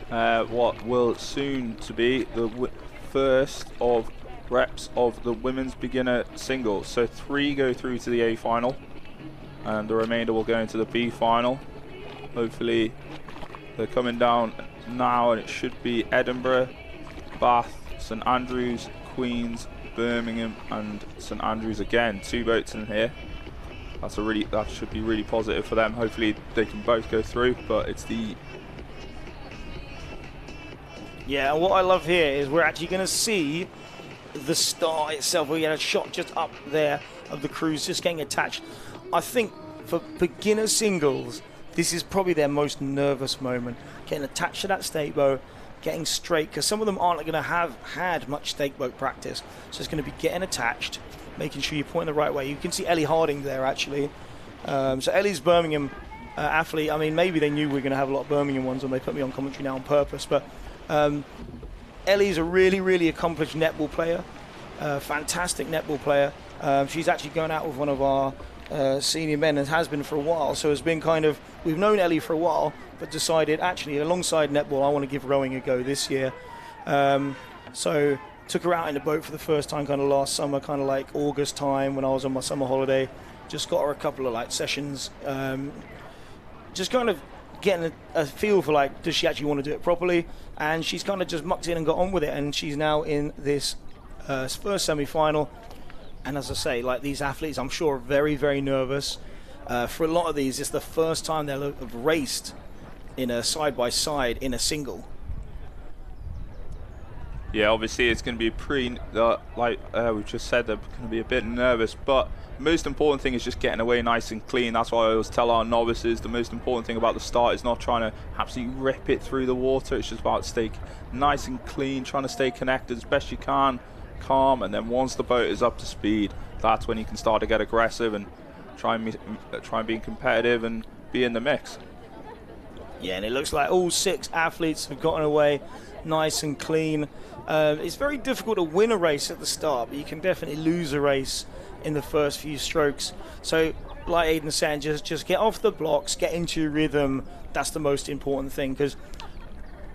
What will soon to be the first of reps of the women's beginner singles. So 3 go through to the A final, and the remainder will go into the B final. Hopefully they're coming down now, and it should be Edinburgh, Bath, St Andrews, Queens, Birmingham and St Andrews again. 2 boats in here. That should be really positive for them. Hopefully they can both go through, but it's the... Yeah, and what I love here is we're actually going to see the star itself. We had a shot just up there of the crews just getting attached. I think for beginner singles, this is probably their most nervous moment, getting attached to that stake boat, getting straight, because some of them aren't going to have had much stake boat practice, so it's going to be getting attached, making sure you're pointing the right way. You can see Ellie Harding there actually. So Ellie's Birmingham athlete. I mean, maybe they knew we were going to have a lot of Birmingham ones and they put me on commentary now on purpose, but Ellie's a really, really accomplished netball player, fantastic netball player. She's actually going out with one of our senior men and has been for a while, so it's been kind of, we've known Ellie for a while, but decided actually alongside netball I want to give rowing a go this year. So took her out in the boat for the first time kind of last summer, kind of like August time when I was on my summer holiday. Just got her a couple of like sessions, just kind of getting a feel for like, does she actually want to do it properly? And she's kind of just mucked in and got on with it, and she's now in this first semi-final. And as I say, like, these athletes I'm sure are very, very nervous. For a lot of these, it's the first time they'll have raced in a side-by-side in a single. Yeah, obviously it's going to be we've just said, they're going to be a bit nervous, but the most important thing is just getting away nice and clean. That's why I always tell our novices the most important thing about the start is not trying to absolutely rip it through the water. It's just about stay nice and clean, trying to stay connected as best you can, calm, and then once the boat is up to speed, that's when you can start to get aggressive and try and be competitive and be in the mix. Yeah, and it looks like all 6 athletes have gotten away nice and clean. It's very difficult to win a race at the start, but you can definitely lose a race in the first few strokes. So like Aiden's saying, just get off the blocks, get into your rhythm. That's the most important thing, because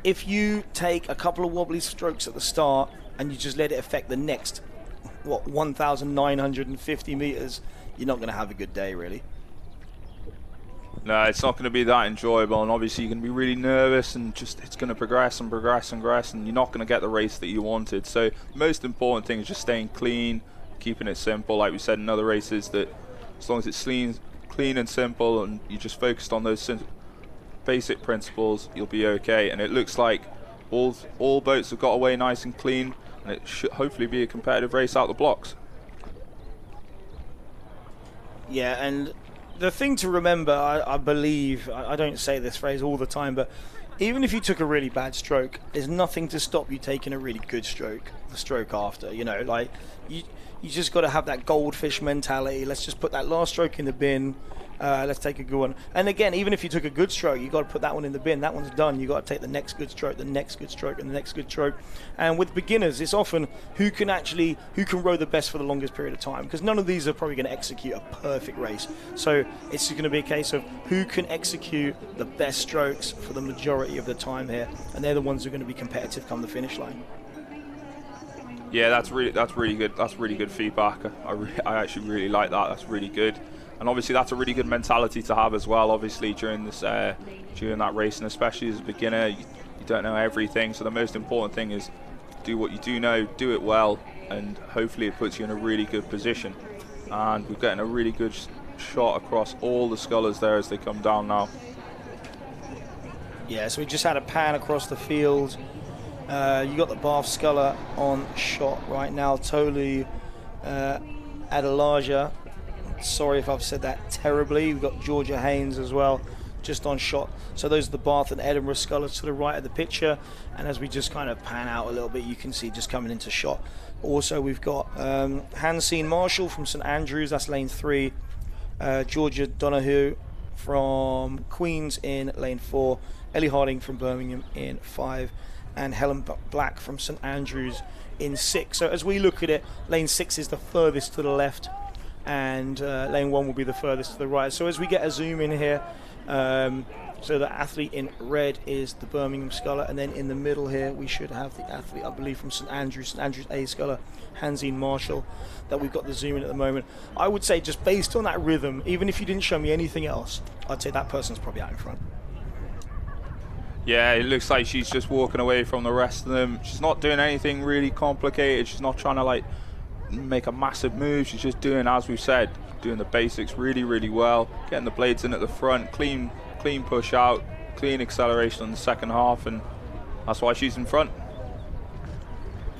if you take a couple of wobbly strokes at the start and you just let it affect the next 1,950 meters, you're not going to have a good day really. No, it's not going to be that enjoyable, and obviously you're going to be really nervous, and just it's going to progress and progress and progress, and you're not going to get the race that you wanted. So the most important thing is just staying clean, keeping it simple. Like we said in other races, that as long as it's clean and simple, and you just focused on those basic principles, you'll be okay. And it looks like all boats have got away nice and clean, and it should hopefully be a competitive race out the blocks. Yeah, and the thing to remember, I believe, I don't say this phrase all the time, but even if you took a really bad stroke, there's nothing to stop you taking a really good stroke the stroke after. You know, like you just got to have that goldfish mentality. Let's just put that last stroke in the bin, Let's take a good one. And again, even if you took a good stroke, you got to put that one in the bin. That one's done. You got to take the next good stroke, the next good stroke, and the next good stroke. And with beginners, it's often who can row the best for the longest period of time, because none of these are probably going to execute a perfect race. So it's going to be a case of who can execute the best strokes for the majority of the time here, and they're the ones who are going to be competitive come the finish line. Yeah, that's really good. That's really good feedback. I actually really like that. That's really good. And obviously that's a really good mentality to have as well, obviously, during this during that race, and especially as a beginner, you don't know everything. So the most important thing is do what you do know, do it well, and hopefully it puts you in a really good position. And we're getting a really good shot across all the scullers there as they come down now. Yeah, so we just had a pan across the field. You got the Bath sculler on shot right now. Tolu Adelaja. Sorry if I've said that terribly. We've got Georgia Haynes as well, just on shot. So those are the Bath and Edinburgh scullers to the right of the picture. And as we just kind of pan out a little bit, you can see just coming into shot. Also, we've got Hansine Marshall from St Andrews, that's lane 3. Georgia Donahue from Queens in lane 4. Ellie Harding from Birmingham in 5. And Helen Black from St Andrews in 6. So as we look at it, lane 6 is the furthest to the left, and lane 1 will be the furthest to the right. So as we get a zoom in here, so the athlete in red is the Birmingham sculler, and then in the middle here we should have the athlete, I believe, from St Andrews A sculler, Hansine Marshall, that we've got the zoom in at the moment. I would say, just based on that rhythm, even if you didn't show me anything else, I'd say that person's probably out in front. Yeah, it looks like she's just walking away from the rest of them. She's not doing anything really complicated. She's not trying to like make a massive move. She's just doing, as we've said, doing the basics really, really well. Getting the blades in at the front, clean push out, clean acceleration on the second half, and that's why she's in front.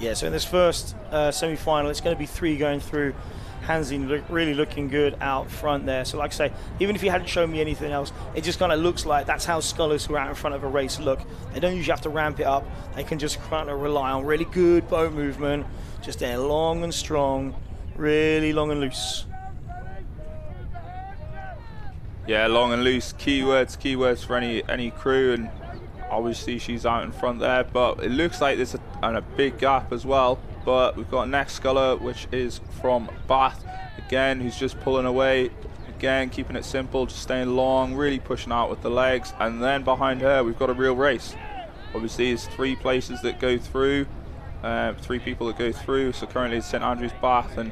Yeah, so in this first semi-final, it's going to be 3 going through. Hansine really looking good out front there. So like I say, even if you hadn't shown me anything else, it just kind of looks like that's how scullers who are out in front of a race look. They don't usually have to ramp it up. They can just kind of rely on really good boat movement, just there long and strong, really long and loose. Yeah, long and loose, keywords for any crew, and obviously she's out in front there, but it looks like there's a big gap as well. But we've got next sculler, which is from Bath, again, who's just pulling away, again, keeping it simple, just staying long, really pushing out with the legs. And then behind her, we've got a real race. Obviously, there's 3 places that go through, 3 people that go through. So currently it's St Andrews, Bath, and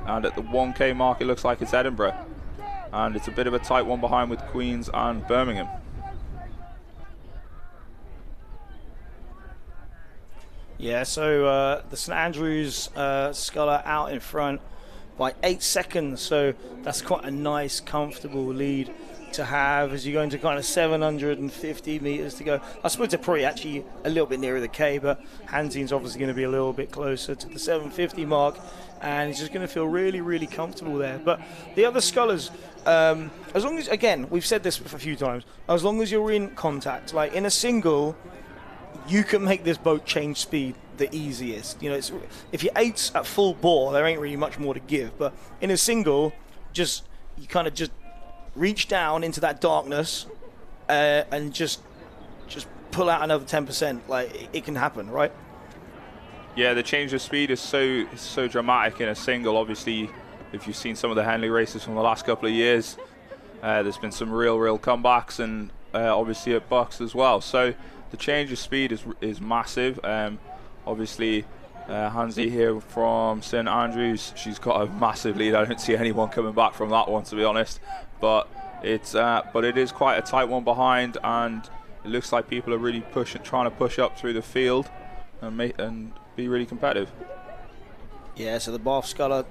at the 1K mark, it looks like it's Edinburgh. And it's a bit of a tight one behind with Queens and Birmingham. Yeah, so the St Andrews sculler out in front by 8 seconds, so that's quite a nice, comfortable lead to have as you go into kind of 750 meters to go. I suppose they're probably actually a little bit nearer the K, but Hansine's obviously going to be a little bit closer to the 750 mark, and he's just going to feel really, really comfortable there. But the other scullers, as long as, again, we've said this a few times, as long as you're in contact, like in a single, you can make this boat change speed the easiest. You know, if you're 8s at full bore, there ain't really much more to give. But in a single, you kind of just reach down into that darkness and just pull out another 10%. Like, it can happen, right? Yeah, the change of speed is so dramatic in a single. Obviously, if you've seen some of the Henley races from the last couple of years, there's been some real comebacks, and obviously at BUCS as well. So the change of speed is massive. Obviously, Hansi here from St Andrews, she's got a massive lead. I don't see anyone coming back from that one, to be honest. But it is quite a tight one behind, and it looks like people are really trying to push up through the field and be really competitive. Yeah, so the Bath sculler,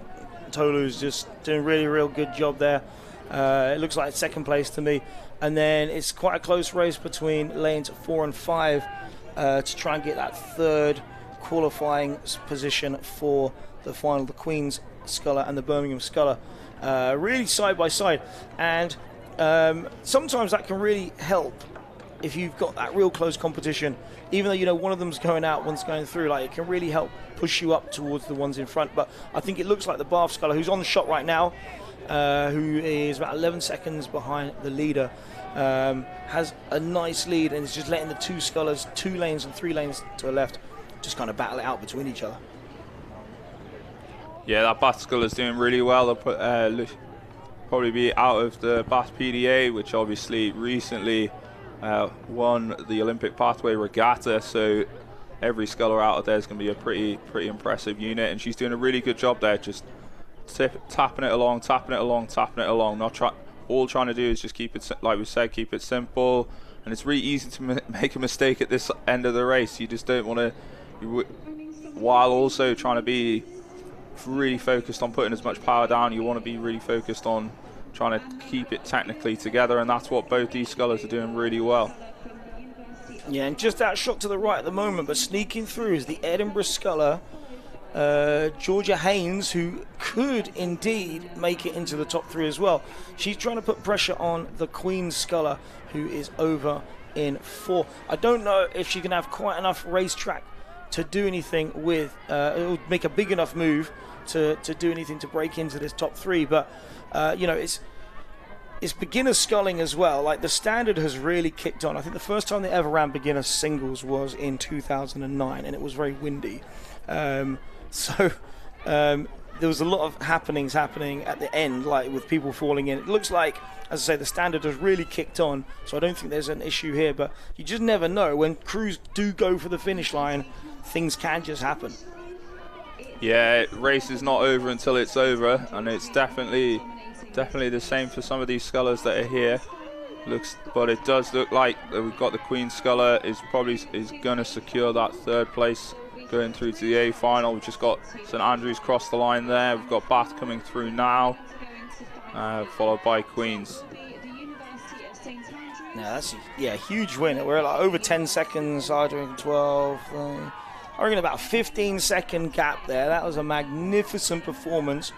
Tolu's just doing a real good job there. It looks like second place to me. And then it's quite a close race between lanes 4 and 5 to try and get that third qualifying position for the final, the Queen's sculler and the Birmingham sculler. Really side by side. And sometimes that can really help if you've got that real close competition. Even though, you know, one of them's going out, one's going through, like, it can really help push you up towards the ones in front. But I think it looks like the Bath sculler, who's on the shot right now, who is about 11 seconds behind the leader, has a nice lead and is just letting the two scullers, 2 lanes and 3 lanes to the left, just kind of battle it out between each other. Yeah, that Bath sculler's doing really well. They'll probably be out of the Bath PDA, which obviously recently won the Olympic Pathway Regatta, so every sculler out of there is going to be a pretty impressive unit, and she's doing a really good job there, just tapping it along, all trying to do is just keep it, like we said, keep it simple. And it's really easy to make a mistake at this end of the race. You just don't want to, while also trying to be really focused on putting as much power down, you want to be really focused on trying to keep it technically together, and that's what both these scullers are doing really well. Yeah, and just that shot to the right at the moment, but sneaking through is the Edinburgh sculler, Georgia Haynes, who could indeed make it into the top 3 as well. She's trying to put pressure on the Queen sculler, who is over in 4. I don't know if she can have quite enough racetrack to do anything with, it would make a big enough move to do anything to break into this top 3, but you know, it's beginner sculling as well. Like, the standard has really kicked on. I think the first time they ever ran beginner singles was in 2009, and it was very windy. So there was a lot of happenings happening at the end, like with people falling in. It looks like, as I say, the standard has really kicked on, so I don't think there's an issue here, but you just never know. When crews do go for the finish line, things can just happen. Yeah, race is not over until it's over, and it's definitely the same for some of these scullers that are here. But it does look like we've got the Queen sculler is going to secure that 3rd place going through to the A final. We've just got St Andrews cross the line there. We've got Bath coming through now, followed by Queens. Now that's a huge win. We're like over 10 seconds. I reckon 12. I reckon about 15-second gap there. That was a magnificent performance.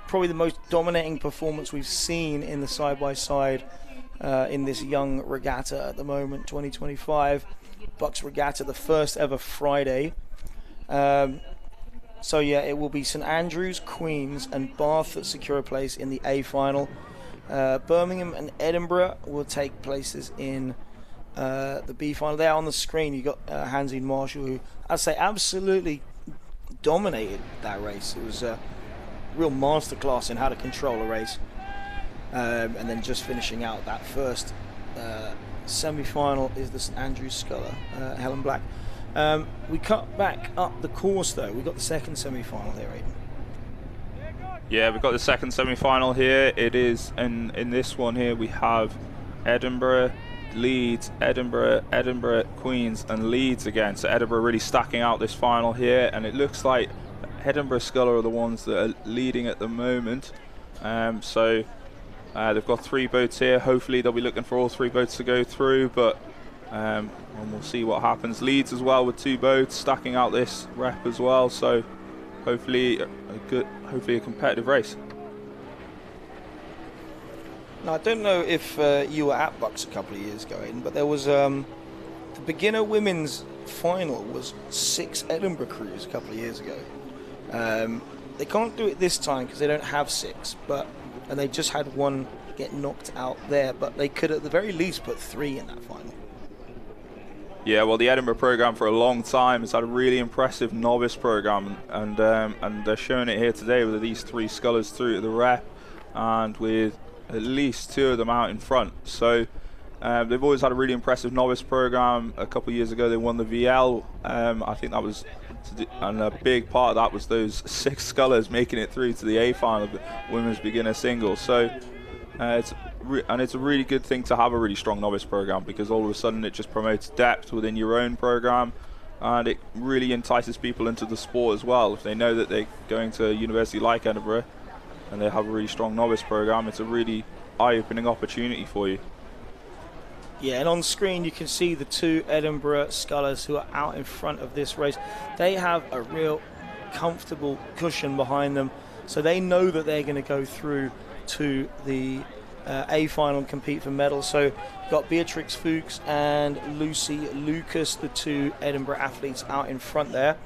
Probably the most dominating performance we've seen in the side-by-side in this young regatta at the moment, 2025. BUCS Regatta, the first ever Friday. So yeah, it will be St Andrews, Queens and Bath that secure a place in the A final. Birmingham and Edinburgh will take places in the B final. There on the screen you got Hansine Marshall, who I'd say absolutely dominated that race. It was a real masterclass in how to control a race. And then just finishing out that first semi-final is the St Andrews sculler, Helen Black. We cut back up the course though. We got the second semi-final here, Aidan. Yeah, we've got the second semi-final here. It is in this one here we have Edinburgh, Leeds, Edinburgh, Queens and Leeds again. So Edinburgh really stacking out this final here, and it looks like Edinburgh sculler are the ones that are leading at the moment. So they've got 3 boats here. Hopefully they'll be looking for all 3 boats to go through, but and we'll see what happens. Leeds as well with 2 boats stacking out this rep as well. So hopefully a competitive race. Now I don't know if you were at BUCS a couple of years ago, Aidan, but there was the beginner women's final was 6 Edinburgh crews a couple of years ago. They can't do it this time because they don't have 6, and they just had 1 get knocked out there, but they could at the very least put 3 in that final. Yeah, well, the Edinburgh program for a long time has had a really impressive novice program, and they're showing it here today with these 3 scullers through to the rep, and with at least 2 of them out in front. So they've always had a really impressive novice program. A couple of years ago they won the VL. I think that was, and a big part of that was those 6 scullers making it through to the A final of the women's beginner singles. So it's a really good thing to have a really strong novice program, because all of a sudden it just promotes depth within your own program, and it really entices people into the sport as well. If they know that they're going to a university like Edinburgh and they have a really strong novice program, it's a really eye-opening opportunity for you. Yeah, and on screen you can see the 2 Edinburgh scullers who are out in front of this race. They have a real comfortable cushion behind them, so they know that they're going to go through to the A final and compete for medals. So you've got Beatrix Fuchs and Lucy Lucas, the 2 Edinburgh athletes out in front there.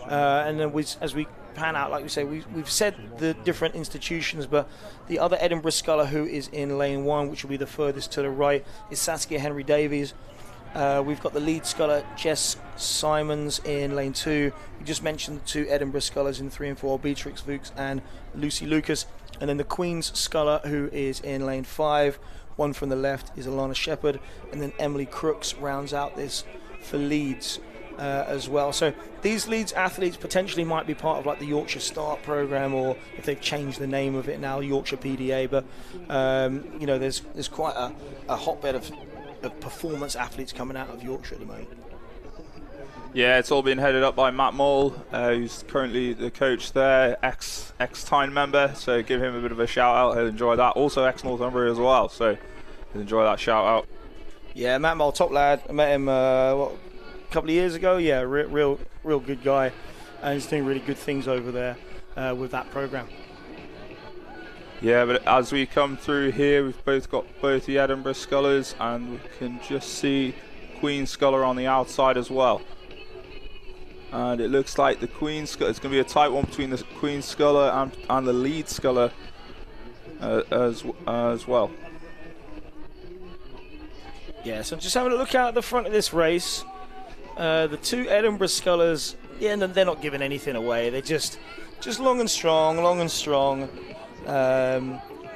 And then as we pan out, like we say, we've said the different institutions, but the other Edinburgh sculler who is in lane 1, which will be the furthest to the right, is Saskia Henry Davies. We've got the lead sculler, Jess Simons, in lane 2. We just mentioned the 2 Edinburgh scullers in 3 and 4, Beatrix Fuchs and Lucy Lucas. And then the Queen's sculler, who is in lane 5. One from the left is Alana Shepherd. And then Emily Crooks rounds out this for Leeds as well. So these Leeds athletes potentially might be part of like the Yorkshire Start programme, or if they've changed the name of it now, Yorkshire PDA. But, you know, there's quite a hotbed of performance athletes coming out of Yorkshire at the moment. Yeah, it's all been headed up by Matt Mole, who's currently the coach there, ex-Tyne member, so give him a bit of a shout out. He'll enjoy that. Also ex-Northumbria as well, so he'll enjoy that shout out. Yeah, Matt Mole, top lad. I met him a couple of years ago. Yeah, real good guy, and he's doing really good things over there with that program. Yeah, but as we come through here, we've both got both the Edinburgh scullers, and we can just see Queen sculler on the outside as well. And it looks like the Queen sculler, it's going to be a tight one between the Queen sculler and the lead sculler as well. Yeah, so just having a look out at the front of this race. The 2 Edinburgh scullers, yeah, they're not giving anything away. They're just long and strong.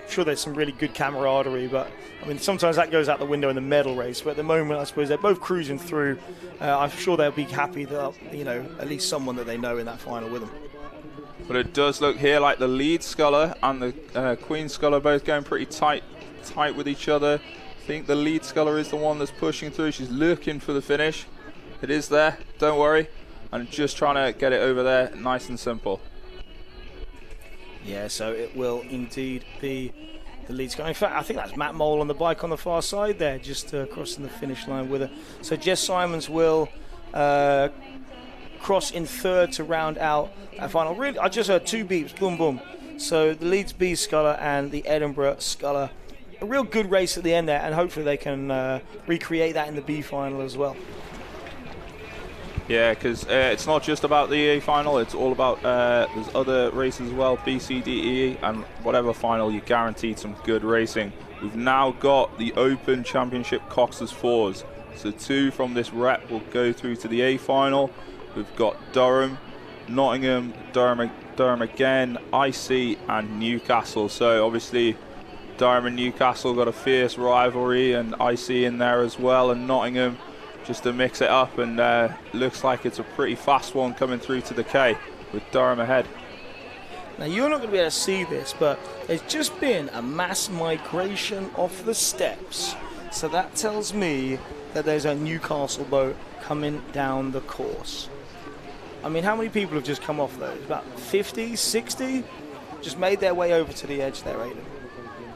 Sure, there's some really good camaraderie, but I mean, sometimes that goes out the window in the medal race. But at the moment, I suppose they're both cruising through. I'm sure they'll be happy that, you know, at least someone that they know in that final with them. But it does look here like the lead sculler and the Queen sculler both going pretty tight with each other. I think the lead sculler is the one that's pushing through. She's looking for the finish. It is there, don't worry. And just trying to get it over there, nice and simple. Yeah, so it will indeed be the lead sculler. In fact, I think that's Matt Mole on the bike on the far side there, just crossing the finish line with her. So Jess Simons will cross in 3rd to round out that final. Really, I just heard 2 beeps, boom, boom. So the Leeds B sculler and the Edinburgh sculler. A real good race at the end there, and hopefully they can recreate that in the B final as well. Yeah, because it's not just about the EA final, it's all about, there's other races as well, B, C, D, E, and whatever final, you're guaranteed some good racing. We've now got the Open Championship Cox's 4s. So 2 from this rep will go through to the A final. We've got Durham, Nottingham, Durham again, IC, and Newcastle. So obviously Durham and Newcastle got a fierce rivalry, and IC in there as well, and Nottingham, just to mix it up, and looks like it's a pretty fast one coming through to the K with Durham ahead. Now you're not going to be able to see this, but there's just been a mass migration off the steps. So that tells me that there's a Newcastle boat coming down the course. I mean, how many people have just come off those? About 50, 60? Just made their way over to the edge there, Aidan.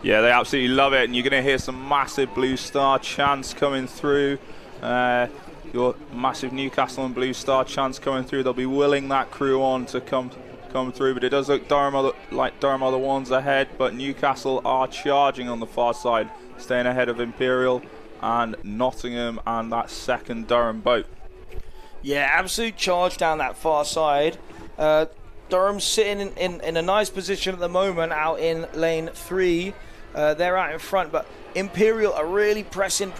Yeah, they absolutely love it, and you're going to hear some massive Blue Star chants coming through. Your massive Newcastle and Blue Star chants coming through. They'll be willing that crew on to come through, but it does look Durham are the ones ahead, but Newcastle are charging on the far side, staying ahead of Imperial and Nottingham and that second Durham boat. Yeah, absolute charge down that far side. Durham's sitting in a nice position at the moment out in lane 3. They're out in front, but Imperial are really pressing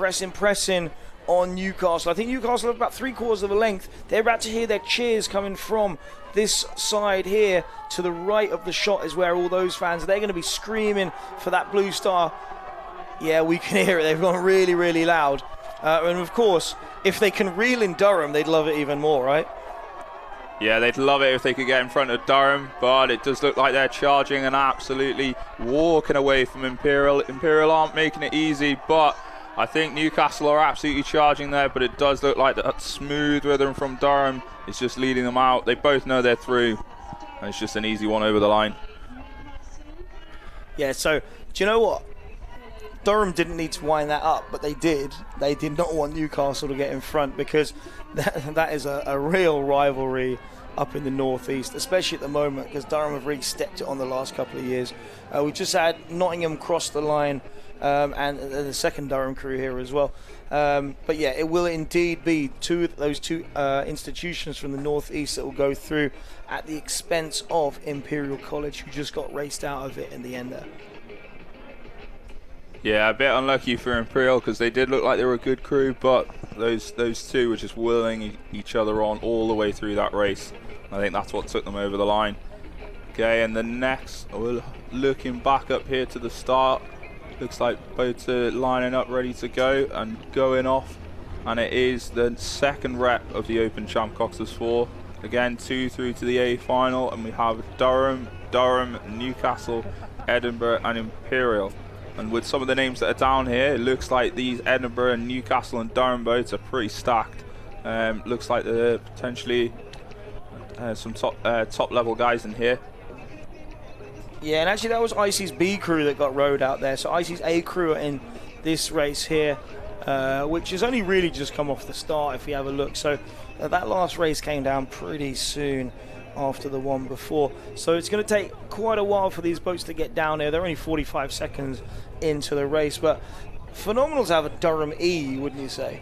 on Newcastle. I think Newcastle have about 3/4 of a length. They're about to hear their cheers coming from this side here. To the right of the shot is where all those fans, they're going to be screaming for that Blue Star. Yeah, we can hear it. They've gone really, really loud. And of course, if they can reel in Durham, they'd love it even more, right? Yeah, they'd love it if they could get in front of Durham, but it does look like they're charging and absolutely walking away from Imperial. Imperial aren't making it easy, but I think Newcastle are absolutely charging there, but it does look like that smooth rhythm from Durham is just leading them out. They both know they're through, and it's just an easy one over the line. Yeah, so do you know what? Durham didn't need to wind that up, but they did. They did not want Newcastle to get in front, because that is a real rivalry up in the northeast, especially at the moment, because Durham have really stepped it on the last couple of years. We just had Nottingham cross the line and the second Durham crew here as well. But yeah, it will indeed be those two institutions from the northeast that will go through at the expense of Imperial College, who just got raced out of it in the end there. Yeah, a bit unlucky for Imperial, because they did look like they were a good crew, but those two were just willing each other on all the way through that race. I think that's what took them over the line. Okay, and the next, we're looking back up here to the start. Looks like boats are lining up ready to go and going off, and it is the second rep of the Open Champ Coxless 4. Again, 2 through to the A final, and we have Durham, Newcastle, Edinburgh and Imperial. And with some of the names that are down here, it looks like these Edinburgh and Newcastle and Durham boats are pretty stacked. Looks like there are potentially some top level guys in here. Yeah, and actually that was IC's B crew that got rowed out there. So IC's A crew are in this race here, which has only really just come off the start if you have a look. So that last race came down pretty soon after the one before. So it's going to take quite a while for these boats to get down there. They're only 45 seconds into the race, but phenomenal to have a Durham E, wouldn't you say?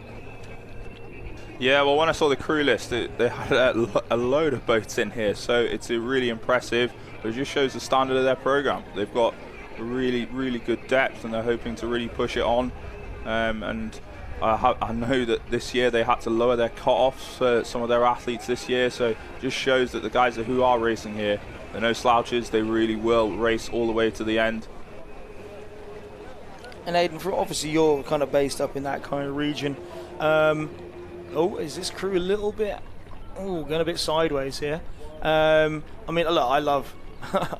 Yeah, well, when I saw the crew list, they had a load of boats in here, so it's really impressive. But it just shows the standard of their program. They've got really, really good depth, and they're hoping to really push it on. And I know that this year they had to lower their cut-offs for some of their athletes this year, so it just shows that the guys who are racing here, they're no slouches. They really will race all the way to the end. And Aidan, obviously you're kind of based up in that kind of region. Oh, is this crew a little bit going a bit sideways here? I mean, look, I love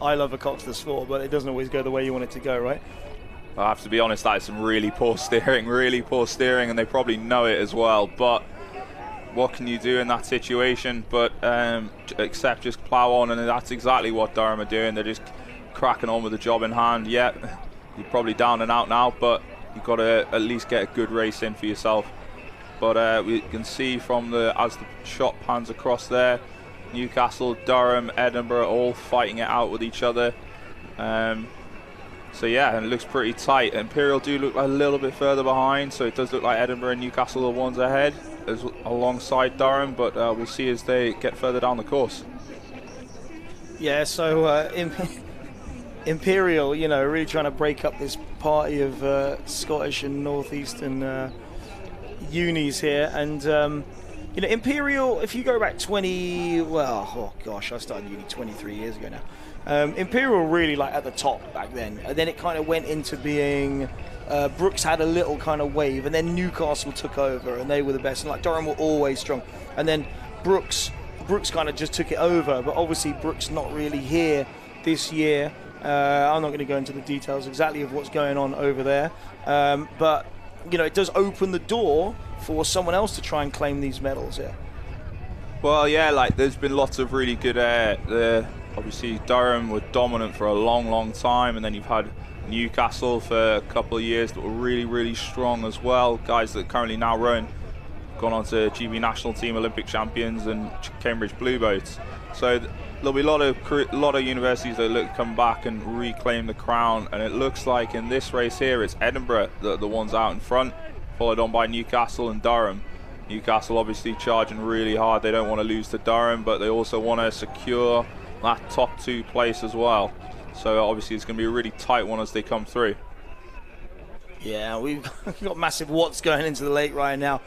I love a coxless 4, but it doesn't always go the way you want it to go, right? I have to be honest, that is some really poor steering, and they probably know it as well. But what can you do in that situation? But except just plough on, and that's exactly what Durham are doing. They're just cracking on with the job in hand. Yeah, you're probably down and out now, but you've got to at least get a good race in for yourself. But we can see from as the shot pans across there, Newcastle, Durham, Edinburgh all fighting it out with each other. So yeah, and it looks pretty tight. Imperial do look a little bit further behind, so it does look like Edinburgh and Newcastle are the ones ahead alongside Durham, but we'll see as they get further down the course. Yeah, so Imperial, you know, really trying to break up this party of Scottish and northeastern unis here, and you know, Imperial, if you go back 20, well, oh gosh, I started uni 23 years ago now. Imperial really like at the top back then, and then it kind of went into being BUCS had a little kind of wave, and then Newcastle took over, and they were the best, and like Durham were always strong, and then BUCS kind of just took it over, but obviously BUCS not really here this year. I'm not going to go into the details exactly of what's going on over there, but you know, it does open the door for someone else to try and claim these medals here. Well, yeah, like there's been lots of really good obviously Durham were dominant for a long time, and then you've had Newcastle for a couple of years that were really strong as well. Guys that currently now rowing, gone on to GB national team, Olympic champions, and Cambridge Blue Boats. So there'll be a lot of universities that look to come back and reclaim the crown, and it looks like in this race here it's Edinburgh that are the ones out in front, followed on by Newcastle and Durham. Newcastle obviously charging really hard. They don't want to lose to Durham, but they also want to secure that top 2 place as well. So obviously it's going to be a really tight one as they come through. Yeah, we've got massive watts going into the lake right now.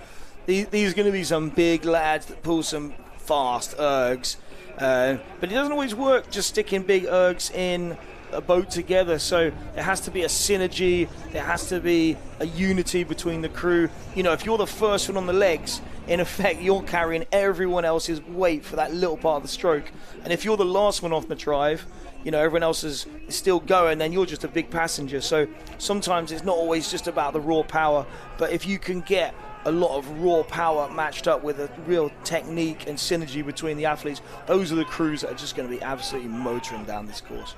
These are going to be some big lads that pull some fast ergs. But it doesn't always work just sticking big ergs in a boat together, so there has to be a synergy, there has to be a unity between the crew. You know, if you're the first one on the legs, in effect you're carrying everyone else's weight for that little part of the stroke, and if you're the last one off the drive, you know, everyone else is still going, then you're just a big passenger. So sometimes it's not always just about the raw power, but if you can get a lot of raw power matched up with a real technique and synergy between the athletes, those are the crews that are just going to be absolutely motoring down this course.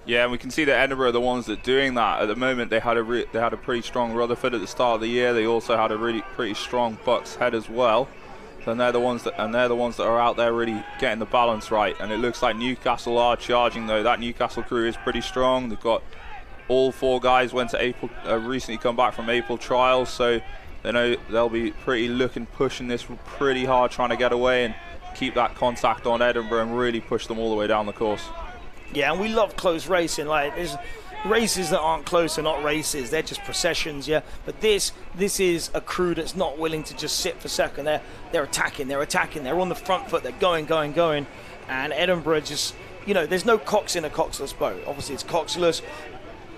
Yeah, and we can see that Edinburgh are the ones that are doing that at the moment. They had a pretty strong Rutherford at the start of the year. They also had a pretty strong BUCS head as well. And they're the ones that are out there really getting the balance right. And it looks like Newcastle are charging though. That Newcastle crew is pretty strong. They've got All 4 guys went to April, recently come back from April trials, so they know they'll be pushing this pretty hard, trying to get away and keep that contact on Edinburgh and really push them all the way down the course. Yeah, and we love close racing. Like, there's races that aren't close are not races, they're just processions, yeah. But this is a crew that's not willing to just sit for second. They're attacking, they're on the front foot, they're going. And Edinburgh just, you know, there's no cox in a coxless boat. Obviously it's coxless,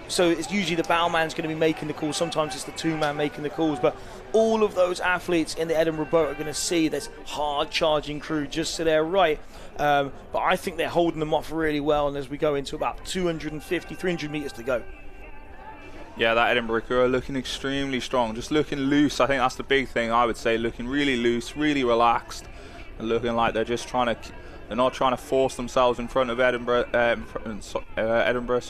so it's usually the bowman's going to be making the calls. Sometimes it's the 2-man making the calls, but all of those athletes in the Edinburgh boat are going to see this hard charging crew just to their right. But I think they're holding them off really well, and as we go into about 250, 300 metres to go. Yeah, that Edinburgh crew are looking extremely strong, just looking loose. I think that's the big thing, I would say, looking really loose, really relaxed, and looking like they're just trying to, they're not trying to force themselves in front of Edinburgh, Edinburgh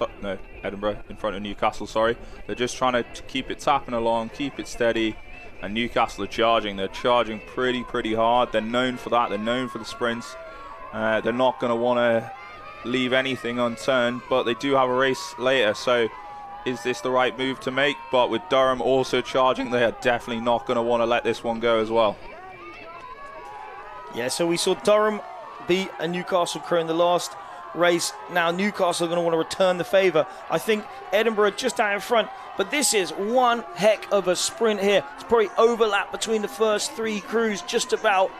in front of Newcastle, sorry. They're just trying to keep it tapping along, keep it steady, and Newcastle are charging. They're charging pretty hard. They're known for that, they're known for the sprints. They're not going to want to leave anything unturned, but they do have a race later, so is this the right move to make? But with Durham also charging, they are definitely not going to want to let this one go as well. Yeah, so we saw Durham beat a Newcastle crew in the last race. Now Newcastle are going to want to return the favour. I think Edinburgh just out in front, but this is one heck of a sprint here. It's probably overlap between the first 3 crews, just about.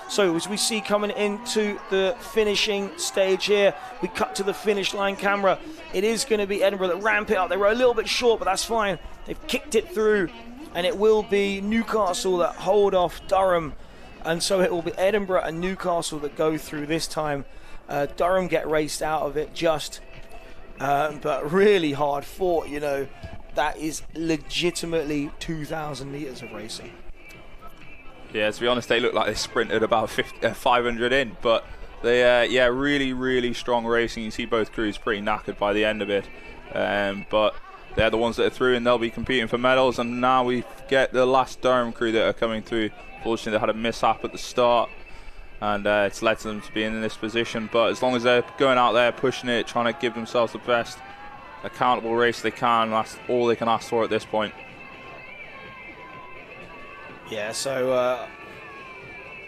So as we see coming into the finishing stage here, we cut to the finish line camera. It is going to be Edinburgh that ramp it up. They were a little bit short, but that's fine. They've kicked it through, and it will be Newcastle that hold off Durham. And so it will be Edinburgh and Newcastle that go through this time. Durham get raced out of it just, but really hard fought, you know. That is legitimately 2,000 metres of racing. Yeah, to be honest, they look like they sprinted about 500 in, but they, yeah, really strong racing. You see both crews pretty knackered by the end of it, but they're the ones that are through, and they'll be competing for medals. And now we get the last Durham crew that are coming through. Fortunately, they had a mishap at the start, and it's led to them to be in this position. But as long as they're going out there, pushing it, trying to give themselves the best accountable race they can, that's all they can ask for at this point. Yeah, so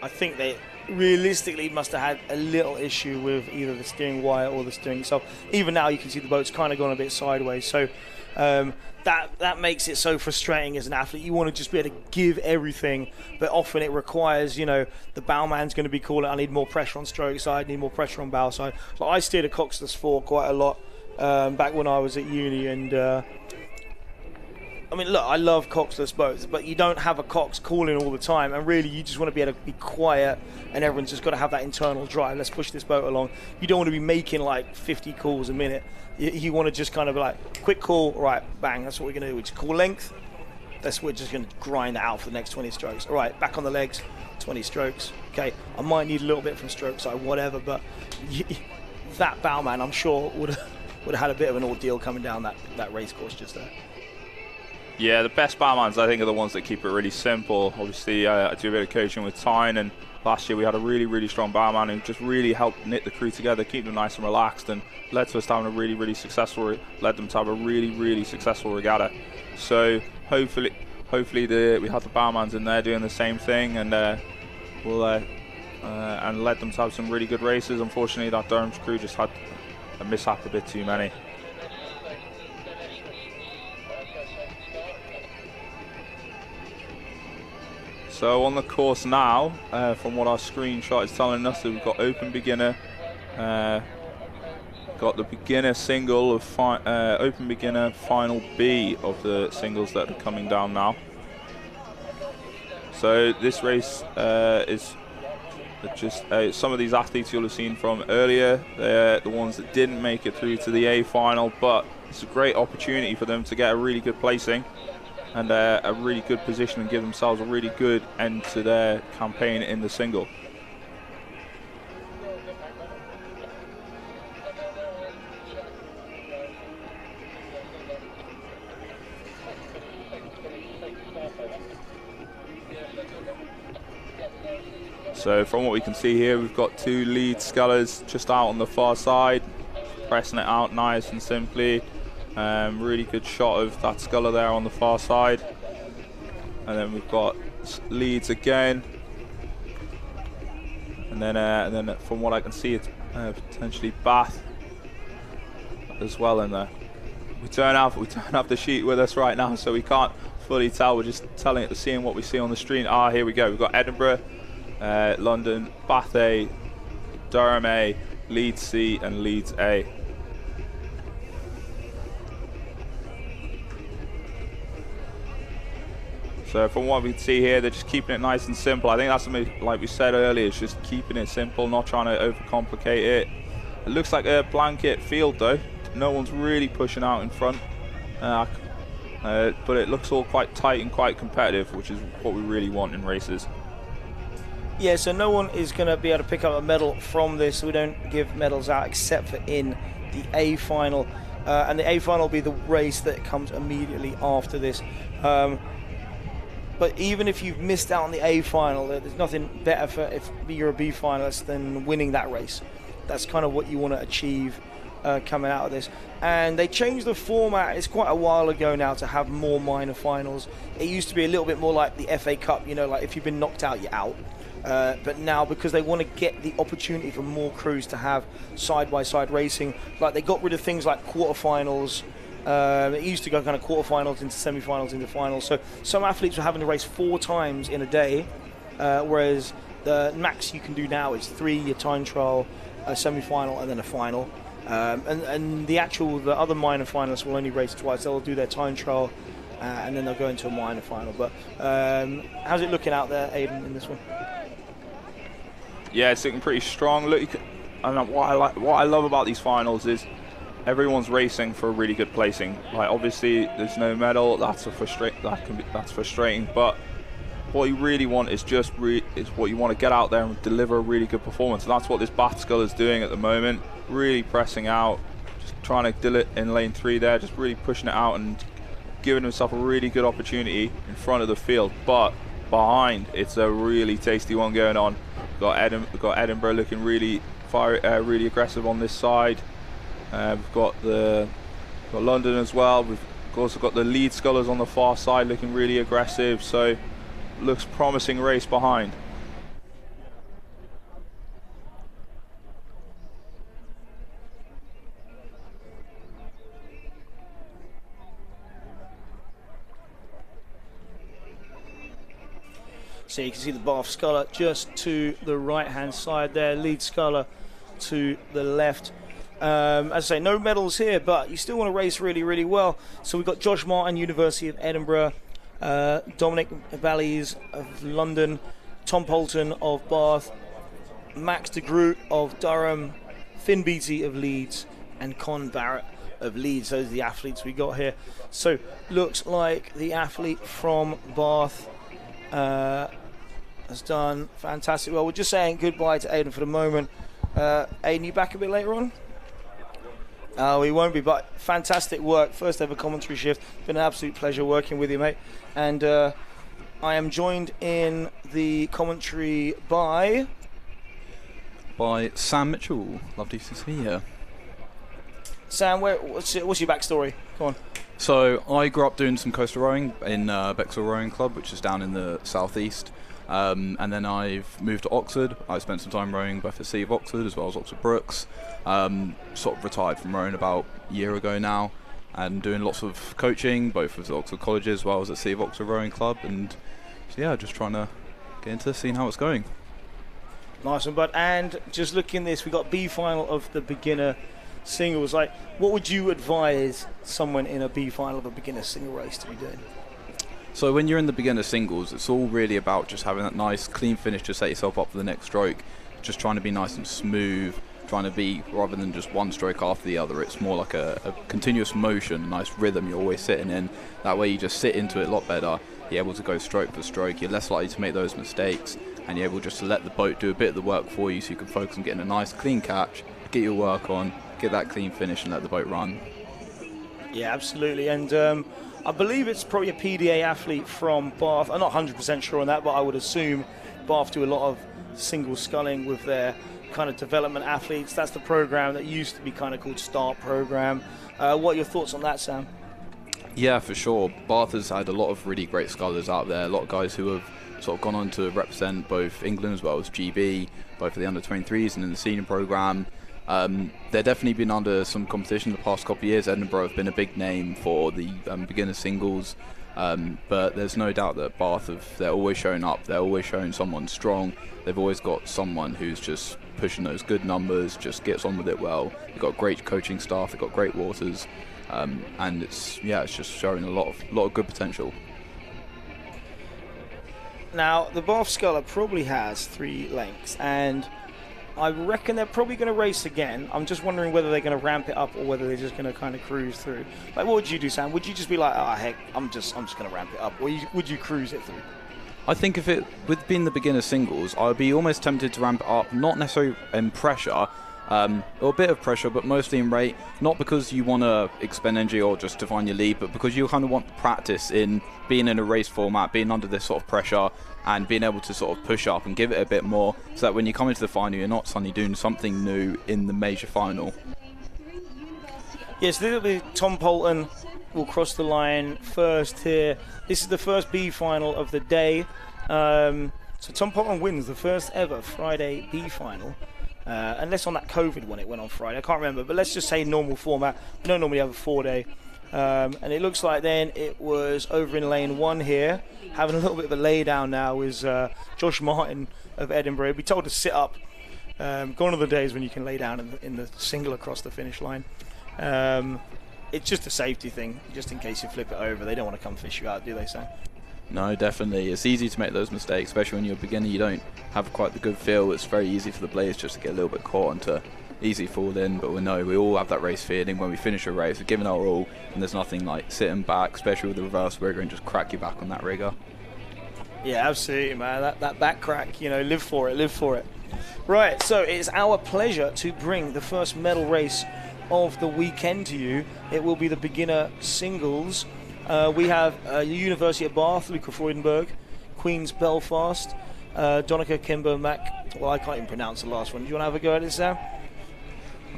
I think they realistically must have had a little issue with either the steering wire or the steering itself. Even now you can see the boat's kind of gone a bit sideways, so that makes it so frustrating as an athlete. You want to just be able to give everything, but often it requires, you know, the bowman's going to be calling, I need more pressure on stroke side, need more pressure on bow side. So I steered a coxless 4 quite a lot back when I was at uni, and I mean, look, I love coxless boats, but you don't have a cox calling all the time, and really you just want to be able to be quiet, and everyone's just got to have that internal drive. Let's push this boat along. You don't want to be making like 50 calls a minute. You want to just kind of like, quick call, right, bang, that's what we're going to do. We just call length. We're just going to grind that out for the next 20 strokes. All right, back on the legs, 20 strokes. Okay, I might need a little bit from stroke side, whatever, but that bowman, I'm sure, would have had a bit of an ordeal coming down that race course just there. Yeah, the best bowmans, I think, are the ones that keep it really simple. Obviously, I do a bit of coaching with Tyne, and last year we had a really strong bowman who just really helped knit the crew together, keep them nice and relaxed, and led to us having a really successful, led them to have a really successful regatta. So hopefully we have the bowmans in there doing the same thing, and and led them to have some really good races. Unfortunately, that Durham's crew just had a mishap, a bit too many. So on the course now, from what our screenshot is telling us, we've got open beginner, got the beginner single of open beginner final B of the singles that are coming down now. So this race is just some of these athletes you'll have seen from earlier. They're the ones that didn't make it through to the A final, but it's a great opportunity for them to get a really good placing and a really good position and give themselves a really good end to their campaign in the single. So from what we can see here, we've got 2 lead scullers just out on the far side, pressing it out nice and simply. Really good shot of that sculler there on the far side. And then we've got Leeds again. And then from what I can see, it's potentially Bath as well in there. We don't have the sheet with us right now, so we can't fully tell. We're just seeing what we see on the screen. Here we go. We've got Edinburgh, London, Bath A, Durham A, Leeds C, and Leeds A. So from what we can see here, they're just keeping it nice and simple. I think that's something, like we said earlier, it's just keeping it simple, not trying to overcomplicate it. It looks like a blanket field though. No one's really pushing out in front. But it looks all quite tight and quite competitive, which is what we really want in races. Yeah, so no one is going to be able to pick up a medal from this. We don't give medals out except for in the A final. And the A final will be the race that comes immediately after this. But even if you've missed out on the A final, there's nothing better for if you're a B finalist than winning that race. That's kind of what you want to achieve coming out of this. And they changed the format, it's quite a while ago now, to have more minor finals. It used to be a little bit more like the FA Cup, you know, like if you've been knocked out, you're out. But now, because they want to get the opportunity for more crews to have side-by-side racing, like they got rid of things like quarterfinals. It used to go kind of quarterfinals into semi-finals into finals. So some athletes were having to race 4 times in a day, whereas the max you can do now is 3, a time trial, a semi-final, and then a final. And the other minor finalists will only race twice. They'll do their time trial, and then they'll go into a minor final. But how's it looking out there, Aidan, in this one? Yeah, it's looking pretty strong. Look, and what I love about these finals is everyone's racing for a really good placing. Like, obviously, there's no medal. That's frustrating. But what you really want is what you want to get out there and deliver a really good performance. And that's what this Bath Skull is doing at the moment. Really pressing out, just trying to do it in lane 3 there, just really pushing it out and giving himself a really good opportunity in front of the field. But behind, it's a really tasty one going on. We've got Edinburgh looking really aggressive on this side. We've got London as well. We've also got the Leeds Scullers on the far side looking really aggressive. So looks promising race behind. So you can see the Bath Sculler just to the right-hand side there, Leeds Sculler to the left. As I say, no medals here, but you still want to race really, really well. So we've got Josh Martin, University of Edinburgh, Dominic Valleys of London, Tom Poulton of Bath, Max de Groot of Durham, Finn Beattie of Leeds, and Con Barrett of Leeds. Those are the athletes we got here. So looks like the athlete from Bath has done fantastic well. We're just saying goodbye to Aidan for the moment. Aidan, you back a bit later on? We won't be, but fantastic work. First ever commentary shift. Been an absolute pleasure working with you, mate. And I am joined in the commentary by Sam Mitchell. Lovely to see you. Sam, what's your backstory? Come on. So I grew up doing some coastal rowing in Bexhill Rowing Club, which is down in the southeast. And then I've moved to Oxford. I spent some time rowing both at Sea of Oxford as well as Oxford Brooks. Sort of retired from rowing about a year ago now, and doing lots of coaching both with Oxford College as well as at Sea of Oxford Rowing Club. And so, yeah, just trying to get into this, seeing how it's going. Nice one, bud. And just looking this, we got B final of the beginner singles. Like, what would you advise someone in a B final of a beginner single race to be doing? So when you're in the beginner singles, it's all really about just having that nice clean finish to set yourself up for the next stroke. Just trying to be nice and smooth, trying to be, rather than just one stroke after the other, it's more like a continuous motion, a nice rhythm you're always sitting in. That way you just sit into it a lot better. You're able to go stroke for stroke. You're less likely to make those mistakes, and you're able just to let the boat do a bit of the work for you, so you can focus on getting a nice clean catch, get your work on, get that clean finish and let the boat run. Yeah, absolutely. And I believe it's probably a PDA athlete from Bath. I'm not 100% sure on that, but I would assume Bath do a lot of single sculling with their kind of development athletes. That's the program that used to be kind of called Start Program. What are your thoughts on that, Sam? Yeah, for sure. Bath has had a lot of really great scholars out there, a lot of guys who have sort of gone on to represent both England as well as GB, both for the under-23s and in the senior program. They've definitely been under some competition the past couple of years. Edinburgh have been a big name for the beginner singles, but there's no doubt that Bath they're always showing up, they're always showing someone strong. They've always got someone who's just pushing those good numbers, just gets on with it well. They've got great coaching staff, they've got great waters, and it's just showing a lot of good potential. Now, the Bath Sculler probably has 3 lengths, and I reckon they're probably going to race again. I'm just wondering whether they're going to ramp it up or whether they're just going to kind of cruise through. Like, what would you do, Sam? Would you just be like, oh, heck, I'm just going to ramp it up, or would you cruise it through? I think if it, with being the beginner singles, I would be almost tempted to ramp it up, not necessarily in pressure, or a bit of pressure, but mostly in rate, not because you want to expend energy or just to find your lead, but because you kind of want practice in being in a race format, being under this sort of pressure, and being able to sort of push up and give it a bit more, so that when you come into the final, you're not suddenly doing something new in the major final. Yes, this will be Tom Poulton will cross the line first here. This is the first B final of the day. So Tom Poulton wins the first ever Friday B final. Unless on that COVID one it went on Friday, I can't remember, but let's just say normal format. We don't normally have a 4-day. And it looks like then it was over in lane 1 here, having a little bit of a lay down now is Josh Martin of Edinburgh. He'll be told to sit up. Gone are the days when you can lay down in the single across the finish line. It's just a safety thing, just in case you flip it over. They don't want to come fish you out, do they, Sam? No, definitely. It's easy to make those mistakes, especially when you're a beginner. You don't have quite the good feel. It's very easy for the blades just to get a little bit caught and to easy fall in. But we all have that race feeling when we finish a race. We're giving our all, and there's nothing like sitting back, especially with the reverse rigger, and just crack you back on that rigger. Yeah, absolutely, man. That back crack, live for it, live for it. Right, so it's our pleasure to bring the first medal race of the weekend to you. It will be the beginner singles. We have University of Bath, Luca Freudenberg, Queen's Belfast, Donica Kimber Mac. Well, I can't even pronounce the last one. Do you want to have a go at it, Sam?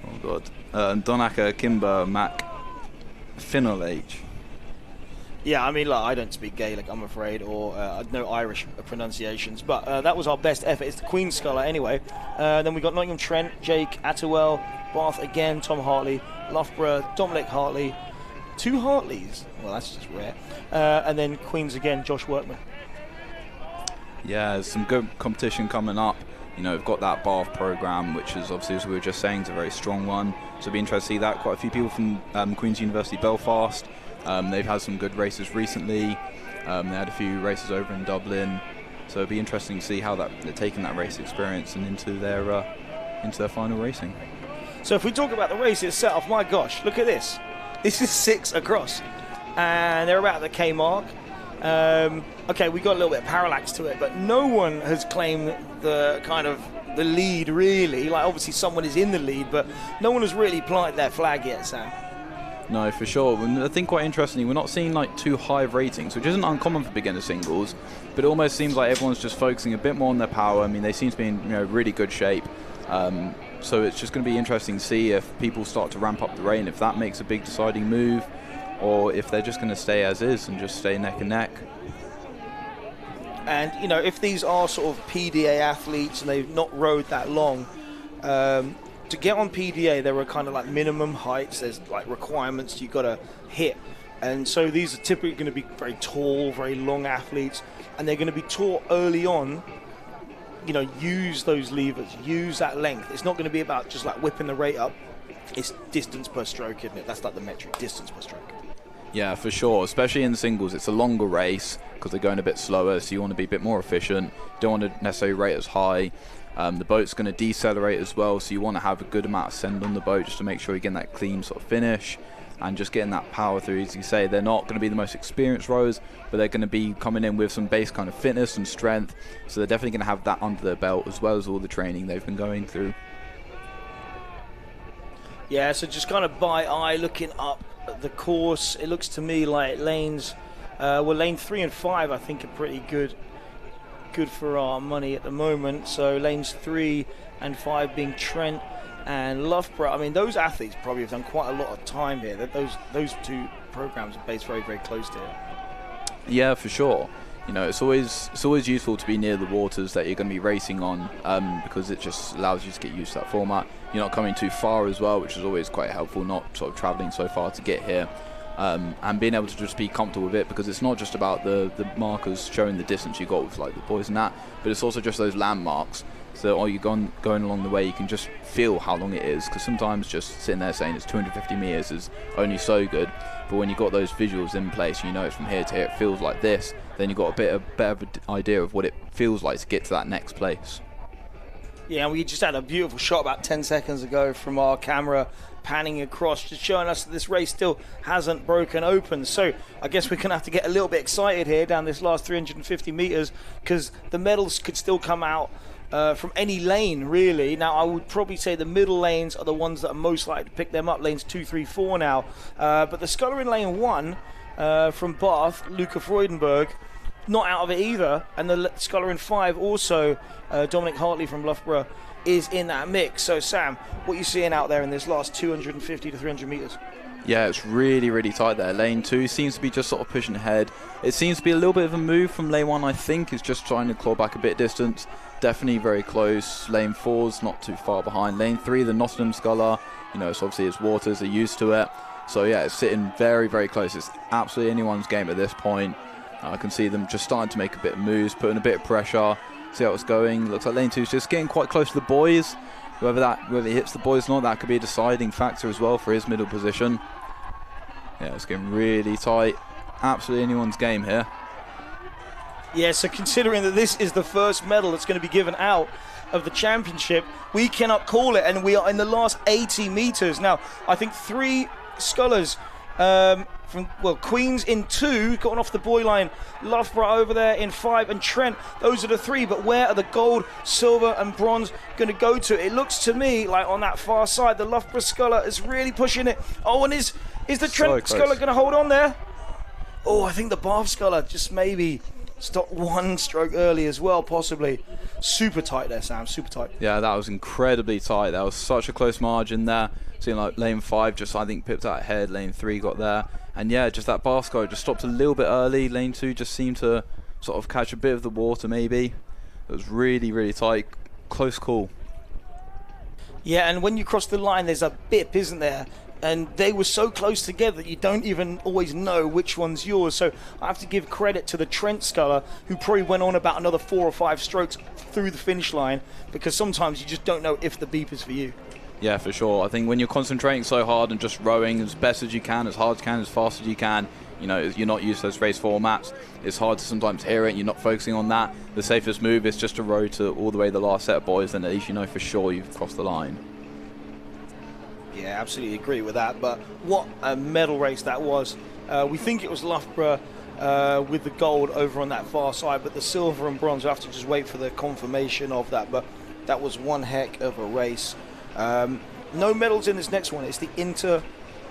Oh, God. Donica Kimber Mac Finolage. Yeah, I mean, look, I don't speak Gaelic, I'm afraid, or no Irish pronunciations, but that was our best effort. It's the Queen's Scholar anyway. Then we got Nottingham Trent, Jake Atterwell, Bath again, Tom Hartley, Loughborough, Dominic Hartley, 2 Hartleys. Well, that's just rare. And then Queen's again, Josh Workman. Yeah, there's some good competition coming up. We've got that Bath program, which is obviously, as we were just saying, is a very strong one. So it'll be interesting to see that. Quite a few people from Queen's University Belfast. They've had some good races recently. They had a few races over in Dublin. So it'll be interesting to see how they're taking that race experience and into their final racing. So if we talk about the race itself, my gosh, look at this. This is 6 across, and they're about the K mark. Okay, we got a little bit of parallax to it, but no one has claimed the lead really. Like, obviously someone is in the lead, but no one has really planted their flag yet, Sam. No, for sure. And I think quite interestingly, we're not seeing like too high ratings, which isn't uncommon for beginner singles, but it almost seems like everyone's just focusing a bit more on their power. I mean, they seem to be in really good shape. So it's just going to be interesting to see if people start to ramp up the rate, and if that makes a big deciding move, or if they're just going to stay as is and just stay neck and neck. And, if these are sort of PDA athletes and they've not rode that long, to get on PDA, there are kind of like minimum heights. There's like requirements you've got to hit. And so these are typically going to be very tall, very long athletes, and they're going to be taught early on, use those levers, use that length. It's not going to be about just like whipping the rate up. It's distance per stroke, isn't it? That's like the metric, distance per stroke. Yeah, for sure. Especially in the singles, it's a longer race because they're going a bit slower, so you want to be a bit more efficient. Don't want to necessarily rate as high. The boat's going to decelerate as well, so you want to have a good amount of send on the boat just to make sure you're getting that clean sort of finish and just getting that power through. As you say, they're not going to be the most experienced rowers, but they're going to be coming in with some base kind of fitness and strength, so they're definitely going to have that under their belt as well as all the training they've been going through. Yeah, so just kind of by eye looking up the course, it looks to me like lanes, lane 3 and 5 I think are pretty good good for our money at the moment. So lanes 3 and 5 being Trent and Loughborough. I mean, those athletes probably have done quite a lot of time here. That those two programs are based very, very close to here. Yeah, for sure. You know, it's always useful to be near the waters that you're going to be racing on, because it just allows you to get used to that format. You're not coming too far as well, which is always quite helpful, not sort of travelling so far to get here. And being able to just be comfortable with it, because it's not just about the markers showing the distance you got with like the boys and that, but it's also just those landmarks. So while you're going along the way, you can just feel how long it is, because sometimes just sitting there saying it's 250 metres is only so good. But when you've got those visuals in place, you know it's from here to here, it feels like this, then you've got a better idea of what it feels like to get to that next place. Yeah, we just had a beautiful shot about 10 seconds ago from our camera panning across, just showing us that this race still hasn't broken open. So I guess we're going to have to get a little bit excited here down this last 350 metres, because the medals could still come out from any lane, really. Now, I would probably say the middle lanes are the ones that are most likely to pick them up, lanes 2, 3, 4 now. But the sculler in lane 1 from Bath, Luca Freudenberg, not out of it either. And the sculler in 5 also, Dominic Hartley from Loughborough, is in that mix. So, Sam, what are you seeing out there in this last 250 to 300 metres? Yeah, it's really, really tight there. Lane 2 seems to be just sort of pushing ahead. It seems to be a little bit of a move from lane 1, I think, is just trying to claw back a bit of distance. Definitely very close. Lane 4's not too far behind. Lane 3, the Nottingham sculler, you know, it's obviously its waters, are used to it. So yeah, it's sitting very, very close. It's absolutely anyone's game at this point. I can see them just starting to make a bit of moves, putting a bit of pressure, see how it's going. Looks like lane 2's just getting quite close to the boys. Whether he hits the boys or not, that could be a deciding factor as well for his middle position. Yeah, it's getting really tight. Absolutely anyone's game here. Yeah, so considering that this is the first medal that's going to be given out of the championship, we cannot call it, and we are in the last 80 metres. Now, I think 3 scullers Queen's in 2, going off the boy line, Loughborough over there in 5, and Trent, those are the 3, but where are the gold, silver and bronze going to go to? It looks to me like on that far side, the Loughborough sculler is really pushing it. Oh, and is the Trent sculler going to hold on there? Oh, I think the Bath sculler just maybe stopped 1 stroke early as well, possibly. Super tight there, Sam, super tight. Yeah, that was incredibly tight. That was such a close margin there. Seeing like lane 5 just, I think, pipped out ahead. Lane 3 got there. And yeah, just that Bath sculler just stopped a little bit early. Lane 2 just seemed to sort of catch a bit of the water, maybe. It was really, really tight. Close call. Yeah, and when you cross the line, there's a bip, isn't there? And they were so close together that you don't even always know which one's yours. So I have to give credit to the Trent sculler, who probably went on about another 4 or 5 strokes through the finish line, because sometimes you just don't know if the beep is for you. Yeah, for sure. I think when you're concentrating so hard and just rowing as best as you can, as hard as you can, as fast as you can, you know, you're not used to those race formats. It's hard to sometimes hear it. You're not focusing on that. The safest move is just to row to all the way to the last set of boys, and at least you know for sure you've crossed the line. Yeah, absolutely agree with that. But what a medal race that was. We think it was Loughborough with the gold over on that far side, but the silver and bronze, we'll have to just wait for the confirmation of that. But that was one heck of a race. No medals in this next one. It's the Inter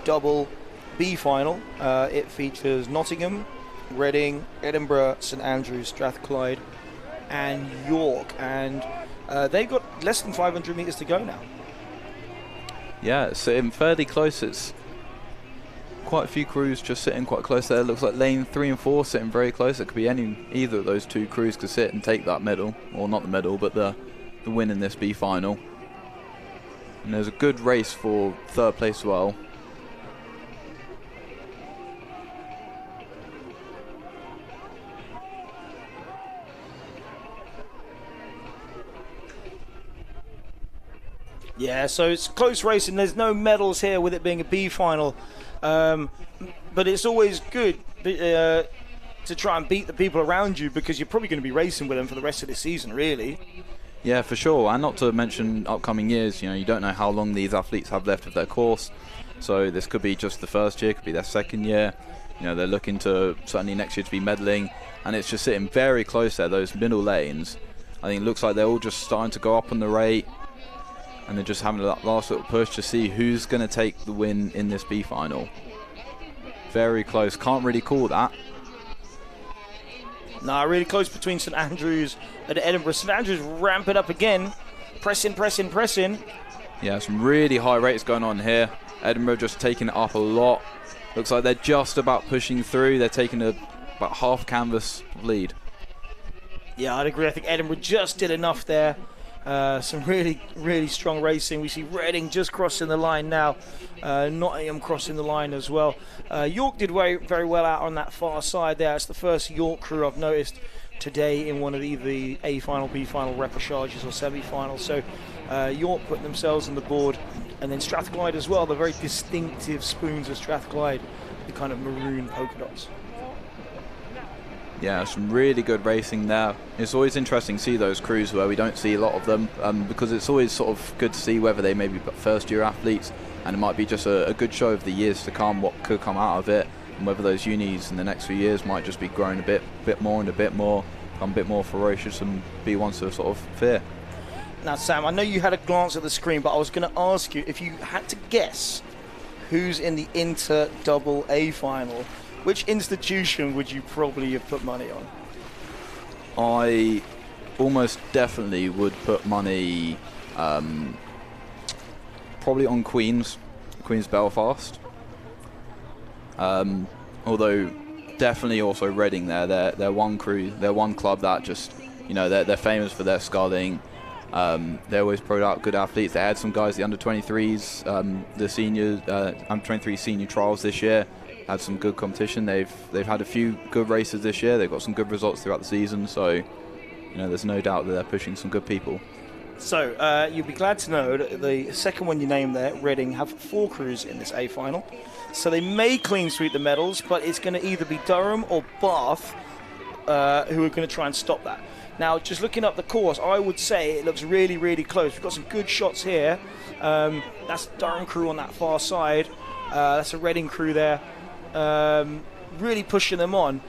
Double B final. It features Nottingham, Reading, Edinburgh, St Andrews, Strathclyde and York. And they've got less than 500 metres to go now. Yeah, it's sitting fairly close. It's quite a few crews just sitting quite close there. It looks like lane 3 and 4 sitting very close. It could be either of those 2 crews could sit and take that medal, or not the medal, but the win in this B final. And there's a good race for 3rd place as well. Yeah, so it's close racing. There's no medals here with it being a B final. But it's always good to try and beat the people around you, because you're probably going to be racing with them for the rest of the season, really. Yeah, for sure. And not to mention upcoming years, you know, you don't know how long these athletes have left of their course. So this could be just the first year, could be their 2nd year. You know, they're looking to certainly next year to be medaling. And it's just sitting very close there, those middle lanes. I think it looks like they're all just starting to go up on the rate. And they're just having that last little push to see who's going to take the win in this B final. Very close. Can't really call that. Nah, really close between St Andrews and Edinburgh. St Andrews ramp it up again. Pressing. Yeah, some really high rates going on here. Edinburgh just taking it up a lot. Looks like they're just about pushing through. They're taking about half canvas lead. Yeah, I'd agree. I think Edinburgh just did enough there. Some really, really strong racing. We see Reading just crossing the line now. Nottingham crossing the line as well. York did very, very well out on that far side there. It's the first York crew I've noticed today in one of either the A final, B final, repechages or semi-finals. So York putting themselves on the board. And then Strathclyde as well, the very distinctive spoons of Strathclyde, the kind of maroon polka dots. Yeah, some really good racing there. It's always interesting to see those crews where we don't see a lot of them, because it's always sort of good to see whether they may be first-year athletes, and it might be just a good show of the years to come, what could come out of it, and whether those unis in the next few years might just be growing a bit more, become a bit more ferocious and be ones to sort of fear. Now, Sam, I know you had a glance at the screen, but I was going to ask you, if you had to guess who's in the Inter Double A final, which institution would you probably have put money on? I almost definitely would put money probably on Queen's Belfast. Although definitely also Reading there. They're one crew, they're one club that just, you know, they're famous for their sculling. They always put out good athletes. They had some guys, the under-23s, the senior under-23 senior trials this year. Had some good competition. They've had a few good races this year. They've got some good results throughout the season. So, you know, there's no doubt that they're pushing some good people. So you'll be glad to know that the second one you named there, Reading, have 4 crews in this A final. So they may clean sweep the medals, but it's going to either be Durham or Bath who are going to try and stop that. Now, just looking up the course, I would say it looks really, really close. We've got some good shots here. That's Durham crew on that far side. That's a Reading crew there. Really pushing them on.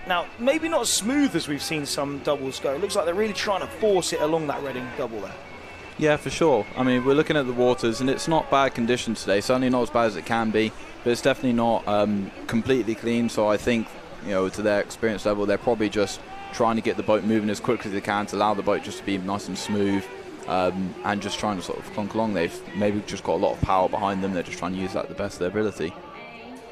Now, maybe not as smooth as we've seen some doubles go. It looks like they're really trying to force it along that Reading double there. Yeah, for sure. I mean, we're looking at the waters, and it's not bad conditions today. Certainly not as bad as it can be, but it's definitely not completely clean. So I think, you know, to their experience level, they're probably just trying to get the boat moving as quickly as they can to allow the boat just to be nice and smooth, and just trying to sort of clunk along. They've maybe just got a lot of power behind them. They're just trying to use that to the best of their ability.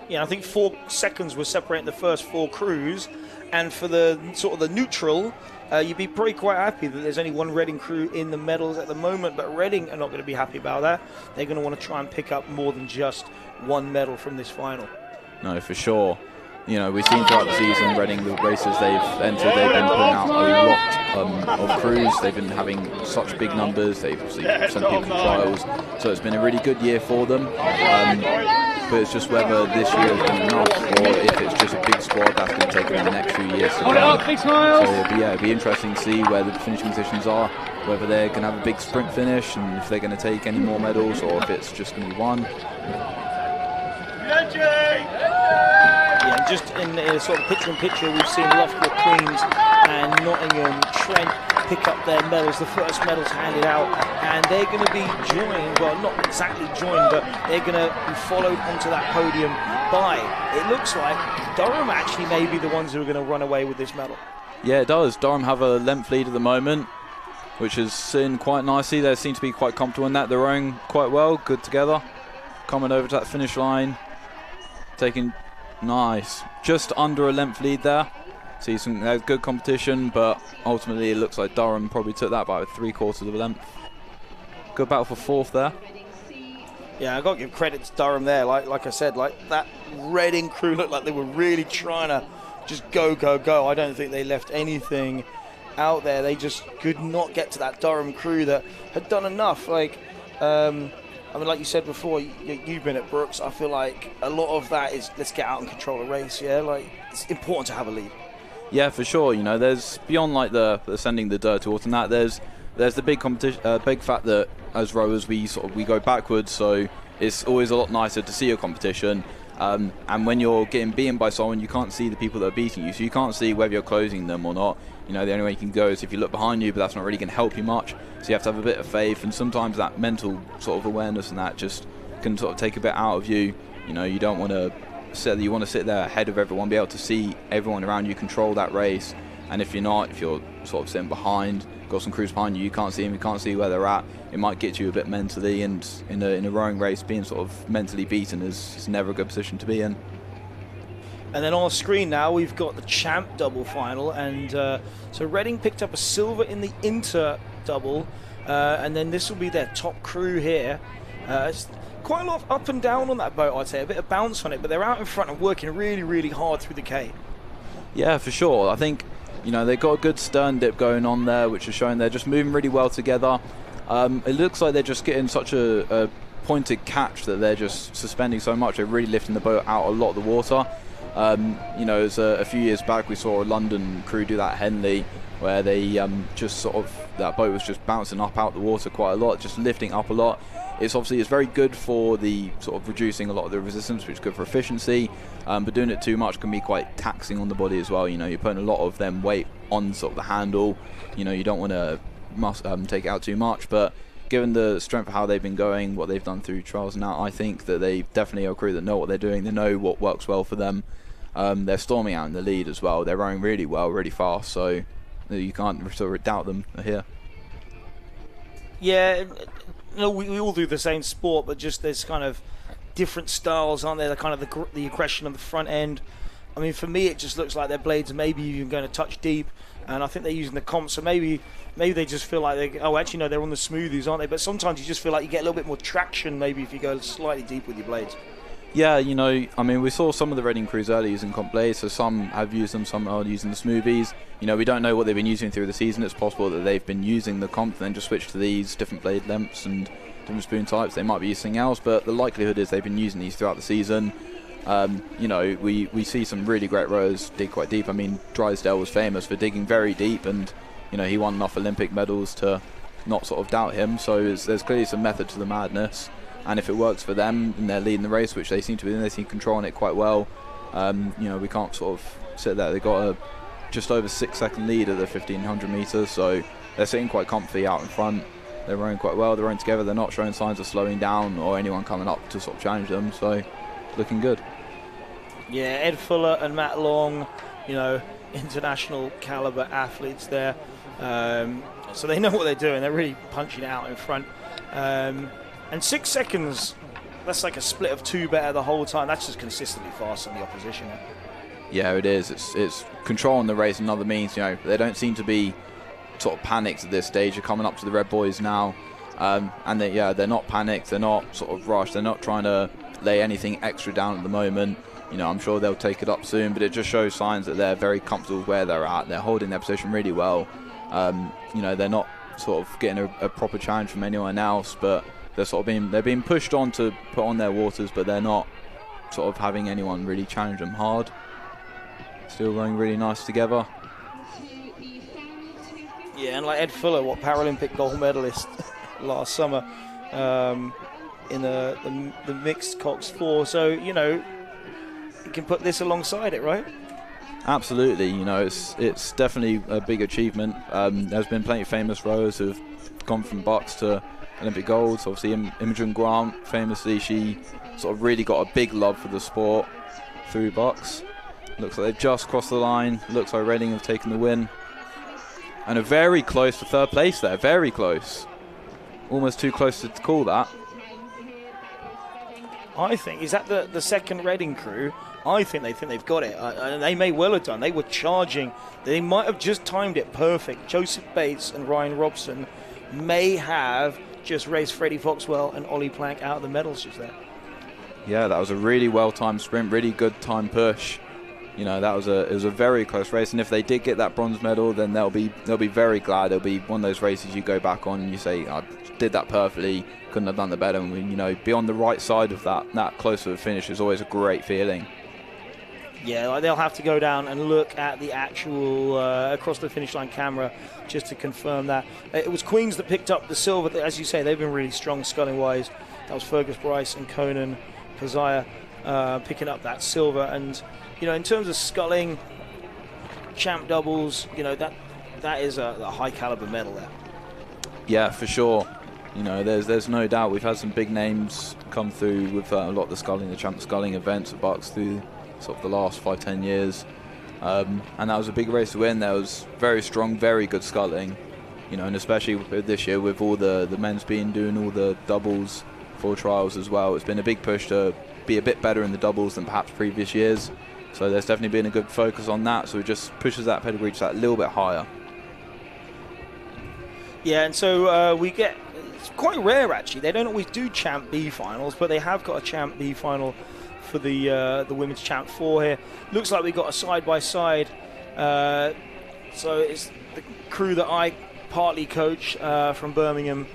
Yeah, I think 4 seconds were separating the first 4 crews, and for the sort of the neutral, you'd be probably quite happy that there's only one Reading crew in the medals at the moment, but Reading are not going to be happy about that. They're going to want to try and pick up more than just one medal from this final. No, for sure. You know, we've seen throughout the season, Reading, the races they've entered, they've been putting out a lot of crews. They've been having such big numbers. They've obviously sent people to trials. So it's been a really good year for them. But it's just whether this year has been enough, or if it's just a big squad that's going to take them the next few years to come. So it'll be interesting to see where the finishing positions are, whether they're going to have a big sprint finish, and if they're going to take any more medals, or if it's just going to be one. Yeah, just in a sort of picture-in-picture, we've seen Loughborough Queens and Nottingham Trent pick up their medals, the first medals handed out, and they're going to be joined, well, not exactly joined, but they're going to be followed onto that podium by, it looks like, Durham actually may be the ones who are going to run away with this medal. Yeah, it does. Durham have a length lead at the moment, which is sitting quite nicely. They seem to be quite comfortable in that. They're rowing quite well, good together. Coming over to that finish line, taking nice, just under a length lead there. See some good competition, but ultimately it looks like Durham probably took that by 3/4 of a length. Good battle for 4th there. Yeah, I got to give credit to Durham there. Like I said, like that Reading crew looked like they were really trying to just go. I don't think they left anything out there. They just could not get to that Durham crew that had done enough. Like, I mean, like you said before, you've been at BUCS. I feel like a lot of that is let's get out and control a race. Yeah, like it's important to have a lead. Yeah, for sure. You know, there's beyond like the sending the dirt towards and that. There's the big competition, big fact that as rowers we go backwards. So it's always a lot nicer to see a competition. And when you're getting beaten by someone, you can't see the people that are beating you, so you can't see whether you're closing them or not. You know, the only way you can go is if you look behind you, but that's not really going to help you much. So you have to have a bit of faith, and sometimes that mental sort of awareness and that just can sort of take a bit out of you. You know, you want to sit there ahead of everyone, be able to see everyone around you, control that race, And if you're not, if you're sort of sitting behind, got some crews behind you, you can't see them, you can't see where they're at, it might get you a bit mentally, and in a rowing race, being sort of mentally beaten is never a good position to be in. And then on the screen now, we've got the champ double final, and so Reading picked up a silver in the inter double, and then this will be their top crew here. It's quite a lot of up and down on that boat, I'd say, a bit of bounce on it, but they're out in front and working really, really hard through the K. Yeah, for sure. I think, you know, they've got a good stern dip going on there, which is showing they're just moving really well together. It looks like they're just getting such a pointed catch that they're just suspending so much. They're really lifting the boat out a lot of the water. You know, as a few years back, we saw a London crew do that at Henley, where they just sort of, that boat was just bouncing up out the water quite a lot, just lifting up a lot. It's very good for the sort of reducing a lot of the resistance, which is good for efficiency, but doing it too much can be quite taxing on the body as well. You know, you're putting a lot of them weight on sort of the handle. You know, you don't want to take it out too much, but given the strength of how they've been going, what they've done through trials now, I think that they definitely are a crew that know what they're doing. They know what works well for them. They're storming out in the lead as well. They're rowing really well, really fast, so you can't sort of doubt them here. Yeah, you know, we all do the same sport, but just there's kind of different styles, aren't there? The kind of the aggression on the front end. I mean, for me, it just looks like their blades are maybe even going to touch deep, and I think they're using the comp, so maybe they just feel like actually no, they're on the smoothies, aren't they? But sometimes you just feel like you get a little bit more traction maybe if you go slightly deep with your blades. Yeah, you know, I mean, we saw some of the Reading crews early using comp blades, so some have used them, some are using the smoothies. You know, we don't know what they've been using through the season. It's possible that they've been using the comp and then just switched to these different blade lengths and different spoon types. They might be using something else, but the likelihood is they've been using these throughout the season. You know, we see some really great rowers dig quite deep. I mean, Drysdale was famous for digging very deep, and, you know, he won enough Olympic medals to not sort of doubt him. So there's clearly some method to the madness. And if it works for them and they're leading the race, which they seem to be, they seem controlling it quite well. You know, we can't sort of sit there. They've got a just over 6-second lead at the 1500 metres, so they're sitting quite comfy out in front. They're rowing quite well. They're rowing together. They're not showing signs of slowing down or anyone coming up to sort of challenge them. So looking good. Yeah, Ed Fuller and Matt Long, you know, international caliber athletes there. So they know what they're doing. They're really punching it out in front. And 6 seconds, that's like a split of 2 better the whole time. That's just consistently faster than the opposition. Yeah, it is. It's controlling the race in other means. You know, they don't seem to be sort of panicked at this stage. They're coming up to the Red Boys now, and they're not panicked. They're not sort of rushed. They're not trying to lay anything extra down at the moment. You know, I'm sure they'll take it up soon, but it just shows signs that they're very comfortable where they're at. They're holding their position really well. You know, they're not sort of getting a proper challenge from anyone else, but they're being pushed on to put on their waters, but they're not sort of having anyone really challenge them hard. Still rowing really nice together. Yeah, and like Ed Fuller, Paralympic gold medalist last summer in the mixed Cox 4. So, you know, you can put this alongside it, right? Absolutely. You know, it's definitely a big achievement. There's been plenty of famous rowers who've gone from BUCS to Olympic golds. Obviously, Imogen Grant, famously, she sort of really got a big love for the sport through BUCS. Looks like they've just crossed the line. Looks like Reading have taken the win. And are very close to third place there. Very close. Almost too close to call that. I think, is that the second Reading crew? I think they've got it. And they may well have done. They were charging. They might have just timed it perfect. Joseph Bates and Ryan Robson may have just raced Freddie Foxwell and Ollie Plank out of the medals just there. Yeah, that was a really well-timed sprint, really good time push. You know, it was a very close race, and if they did get that bronze medal, then they'll be very glad. It'll be one of those races you go back on and you say, I did that perfectly, couldn't have done it better. And, you know, be on the right side of that close to a finish is always a great feeling. Yeah, like they'll have to go down and look at the actual across the finish line camera just to confirm that. It was Queens that picked up the silver. As you say, they've been really strong sculling-wise. That was Fergus Bryce and Conan Pazaya picking up that silver. And, you know, in terms of sculling, champ doubles, you know, that is a high-caliber medal there. Yeah, for sure. You know, there's no doubt. We've had some big names come through with a lot of the champ sculling events at BUCS through sort of the last 5-10 years. and that was a big race to win. There was very strong, very good sculling, you know, and especially with this year with all the men's doing all the doubles for trials as well. It's been a big push to be a bit better in the doubles than perhaps previous years. So there's definitely been a good focus on that. So it just pushes that pedigree just that little bit higher. Yeah, and so we get, it's quite rare actually. They don't always do Champ B finals, but they have got a Champ B final for the Women's Champ 4 here. Looks like we got a side-by-side. So it's the crew that I partly coach from Birmingham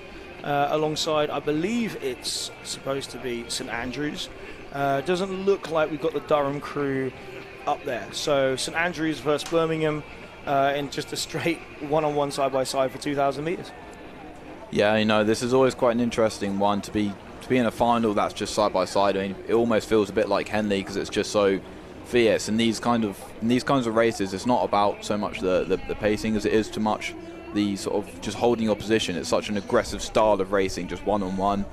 alongside, I believe it's supposed to be St Andrews. Doesn't look like we've got the Durham crew up there. So St Andrews versus Birmingham in just a straight one-on-one side-by-side for 2,000 metres. Yeah, you know, this is always quite an interesting one to be in a final that's just side-by-side. I mean, it almost feels a bit like Henley because it's just so fierce. And these kinds of races, it's not about so much the pacing as it is too much the sort of just holding your position. It's such an aggressive style of racing, just one-on-one.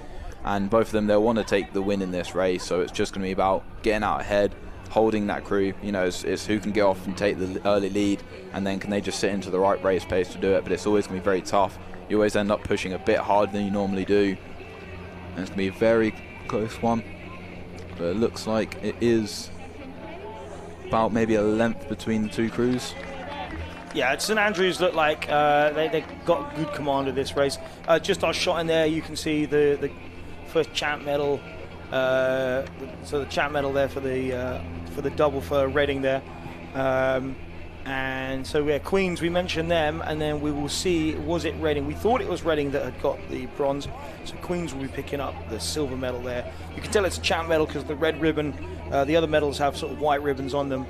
And both of them, they'll want to take the win in this race. So it's just going to be about getting out ahead, holding that crew. You know, it's who can get off and take the early lead, and then can they just sit into the right race pace to do it. But it's always going to be very tough. You always end up pushing a bit harder than you normally do. And it's going to be a very close one. But it looks like it is about maybe a length between the two crews. Yeah, St Andrews look like they got good command of this race. Just our shot in there, you can see the first champ medal. So the champ medal there for the double for Reading there. And so we had Queens, we mentioned them, and then we will see, was it Reading? We thought it was Reading that had got the bronze, so Queens will be picking up the silver medal there. You can tell it's a champ medal because the red ribbon, the other medals have sort of white ribbons on them.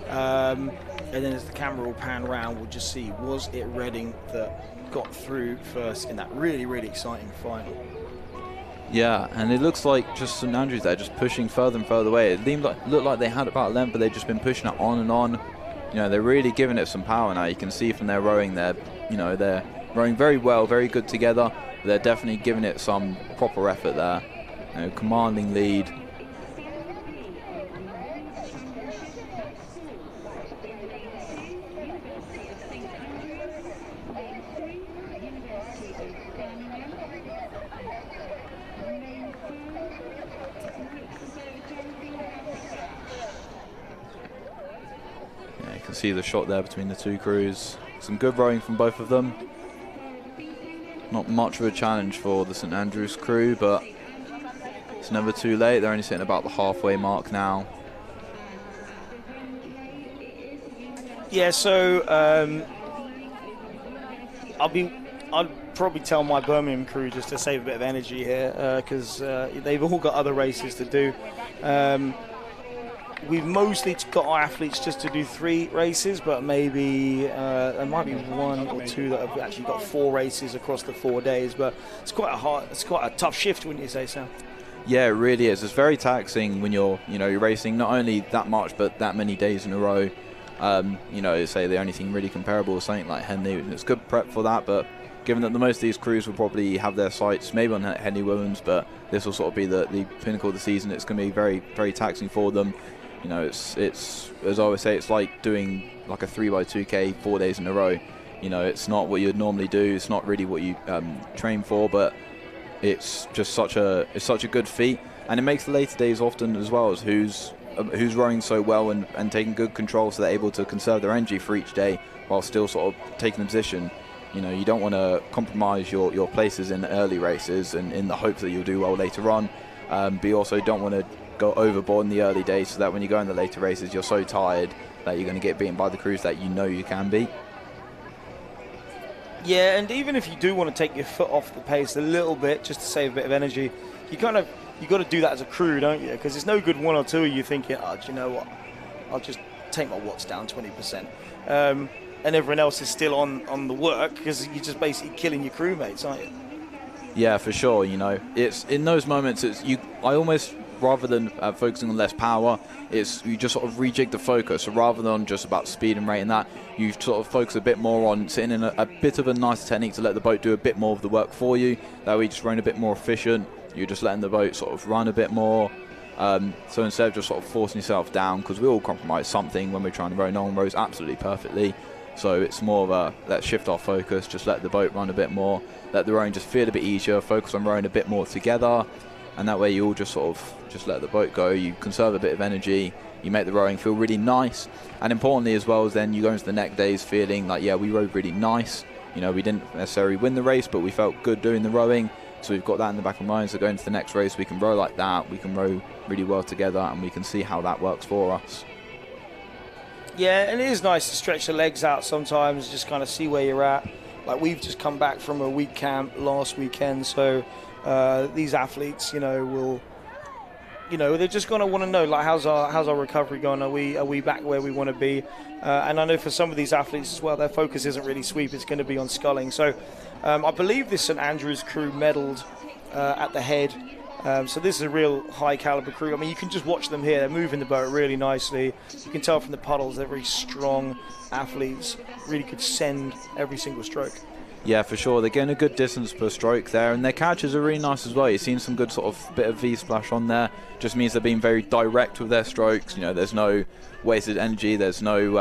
And then as the camera will pan around, we'll just see, was it Reading that got through first in that really, really exciting final? Yeah, and it looks like just St Andrews there, just pushing further and further away. It looked like they had about a length, but they've just been pushing it on and on. You know, they're really giving it some power now. You can see from their rowing there, you know, they're rowing very well, very good together. They're definitely giving it some proper effort there. You know, commanding lead. See the shot there between the two crews. Some good rowing from both of them. Not much of a challenge for the St Andrews crew, but it's never too late. They're only sitting about the halfway mark now. Yeah, so I'd probably tell my Birmingham crew just to save a bit of energy here because they've all got other races to do. We've mostly got our athletes just to do 3 races, but maybe there might be 1 or 2 that have actually got 4 races across the 4 days. But it's quite a tough shift, wouldn't you say, Sam? Yeah, it really is. It's very taxing when you're racing not only that much, but that many days in a row. You know, say the only thing really comparable is something like Henley. It's good prep for that, but given that the most of these crews will probably have their sights maybe on Henley Women's, but this will sort of be the pinnacle of the season. It's going to be very, very taxing for them. You know, it's as I always say, it's like doing like a 3x2K 4 days in a row. You know, it's not what you'd normally do. It's not really what you train for, but it's just such a good feat, and it makes the later days often as well as who's rowing so well and taking good control, so they're able to conserve their energy for each day while still sort of taking the position. You know, you don't want to compromise your places in early races and in the hope that you'll do well later on, but you also don't want to go overboard in the early days so that when you go in the later races you're so tired that you're going to get beaten by the crews that you know you can beat. Yeah, and even if you do want to take your foot off the pace a little bit just to save a bit of energy, you got to do that as a crew, don't you? Because it's no good 1 or 2 of you thinking, oh, do you know what, I'll just take my watts down 20%, and everyone else is still on the work because you're just basically killing your crewmates, aren't you? Yeah, for sure. You know, it's in those moments I almost, rather than focusing on less power, you just sort of rejig the focus. So rather than just about speed and rate and that, you sort of focus a bit more on sitting in a bit of a nice technique to let the boat do a bit more of the work for you. That way you're just running a bit more efficient. You're just letting the boat sort of run a bit more. So instead of just sort of forcing yourself down, because we all compromise something when we're trying to row, no one rows absolutely perfectly. So it's more of a, let's shift our focus, just let the boat run a bit more, let the rowing just feel a bit easier, focus on rowing a bit more together, and that way you all just sort of just let the boat go, you conserve a bit of energy, you make the rowing feel really nice, and importantly as well as then you go into the next days feeling like, yeah, we rowed really nice. You know, we didn't necessarily win the race, but we felt good doing the rowing, so we've got that in the back of mind. So going into the next race, we can row like that, we can row really well together, and we can see how that works for us. Yeah, and it is nice to stretch the legs out sometimes, just kind of see where you're at. Like, we've just come back from a week camp last weekend, so these athletes, you know, will, you know, they're just going to want to know, like, how's our recovery going? Are we back where we want to be? And I know for some of these athletes as well, their focus isn't really sweep; it's going to be on sculling. So I believe this St Andrews crew medalled at the head. So this is a real high caliber crew. I mean, you can just watch them here. They're moving the boat really nicely. You can tell from the puddles they're very strong athletes, really could send every single stroke. Yeah, for sure. They're getting a good distance per stroke there, and their catches are really nice as well. You've seen some good sort of bit of V-splash on there. Just means they're being very direct with their strokes. You know, there's no wasted energy. There's no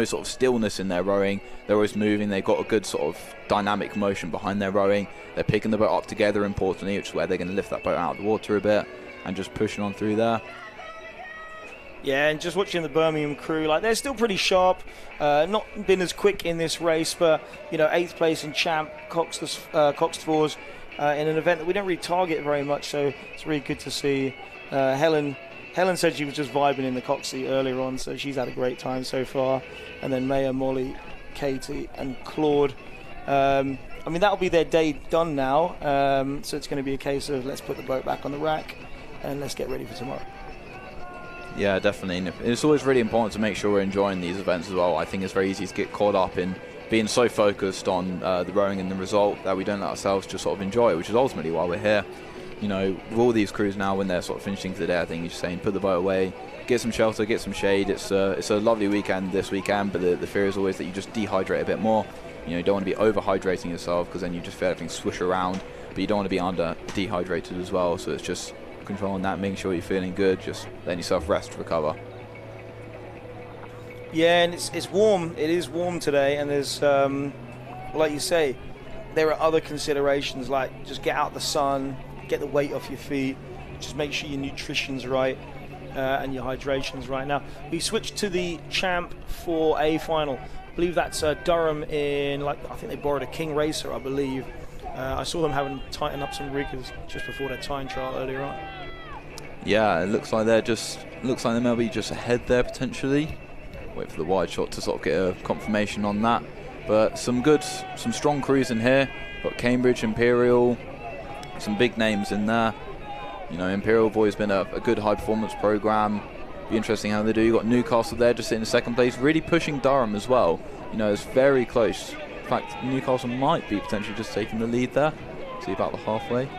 sort of stillness in their rowing. They're always moving. They've got a good sort of dynamic motion behind their rowing. They're picking the boat up together, importantly, which is where they're going to lift that boat out of the water a bit and just pushing on through there. Yeah, and just watching the Birmingham crew, like, they're still pretty sharp. Not been as quick in this race, but, you know, 8th place in champ, coxed fours, in an event that we don't really target very much, so it's really good to see. Helen said she was just vibing in the coxie earlier on, so she's had a great time so far. And then Maya, Molly, Katie, and Claude. I mean, that'll be their day done now, so it's going to be a case of let's put the boat back on the rack and let's get ready for tomorrow. Yeah, definitely. And it's always really important to make sure we're enjoying these events as well. I think it's very easy to get caught up in being so focused on the rowing and the result that we don't let ourselves just sort of enjoy it, which is ultimately why we're here. You know, with all these crews now, when they're sort of finishing for the day, I think you're just saying put the boat away, get some shelter, get some shade. It's a lovely weekend this weekend, but the fear is always that you just dehydrate a bit more. You know, you don't want to be overhydrating yourself because then you just feel everything swish around, but you don't want to be under dehydrated as well. So it's just controlling that, making sure you're feeling good, just letting yourself rest, recover. Yeah, and it's warm. It is warm today, and there's, like you say, there are other considerations, like just get out the sun, get the weight off your feet, just make sure your nutrition's right and your hydration's right. Now, we switched to the champ for a final. I believe that's Durham in, like, I think they borrowed a King Racer, I believe. I saw them having to tighten up some riggers just before their time trial earlier on. Yeah, it looks like they may be just ahead there potentially. Wait for the wide shot to sort of get a confirmation on that. But some strong crews in here. Got Cambridge, Imperial, some big names in there. You know, Imperial have always been a good high performance program. Be interesting how they do. You got Newcastle there just sitting in second place, really pushing Durham as well. You know, it's very close. In fact, Newcastle might be potentially just taking the lead there. See about the halfway.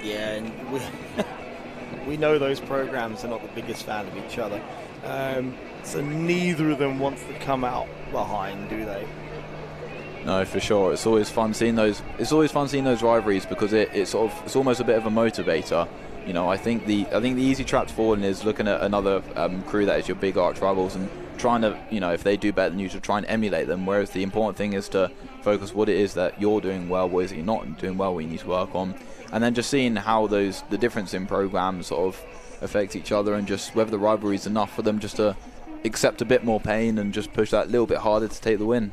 Yeah, and we know those programs are not the biggest fan of each other. So neither of them wants to come out behind, do they? No, for sure. It's always fun seeing those. It's always fun seeing those rivalries because it's almost a bit of a motivator. You know, I think the easy trap to fall in is looking at another crew that is your big arch rivals and trying to, you know, if they do better than you, to try and emulate them. Whereas the important thing is to focus what it is that you're doing well, what is it you're not doing well, what you need to work on, and then just seeing how the difference in programs sort of affect each other, and just whether the rivalry is enough for them just to accept a bit more pain and just push that little bit harder to take the win.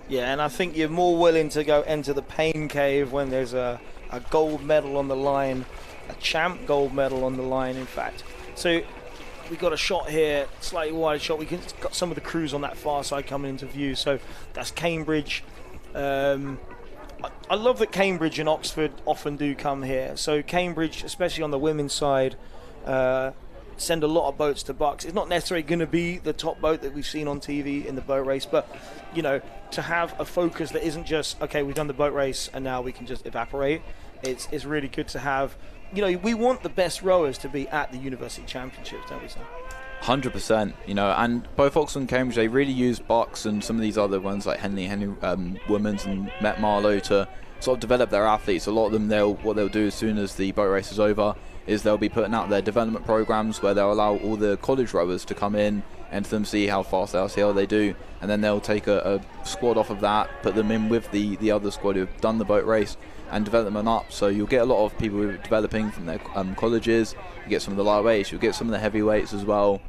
Yeah, and I think you're more willing to go enter the pain cave when there's a gold medal on the line, a champ gold medal on the line, in fact. So we got a shot here, slightly wider shot. We got some of the crews on that far side coming into view. So that's Cambridge. I love that Cambridge and Oxford often do come here. So Cambridge, especially on the women's side, send a lot of boats to BUCS. It's not necessarily going to be the top boat that we've seen on TV in the boat race, but, you know, to have a focus that isn't just, okay, we've done the boat race and now we can just evaporate. It's really good to have, you know, we want the best rowers to be at the University Championships, don't we, Sam? 100%, you know, and both Oxford and Cambridge, they really use BUCS and some of these other ones like Henley Women's and Met Marlow to sort of develop their athletes. A lot of them, what they'll do as soon as the boat race is over is they'll be putting out their development programs where they'll allow all the college rowers to come in, enter them, see how fast they are, see how they do, and then they'll take a squad off of that, put them in with the other squad who've done the boat race and develop them up. So you'll get a lot of people who are developing from their colleges. You get some of the lightweights, you'll get some of the heavyweights as well.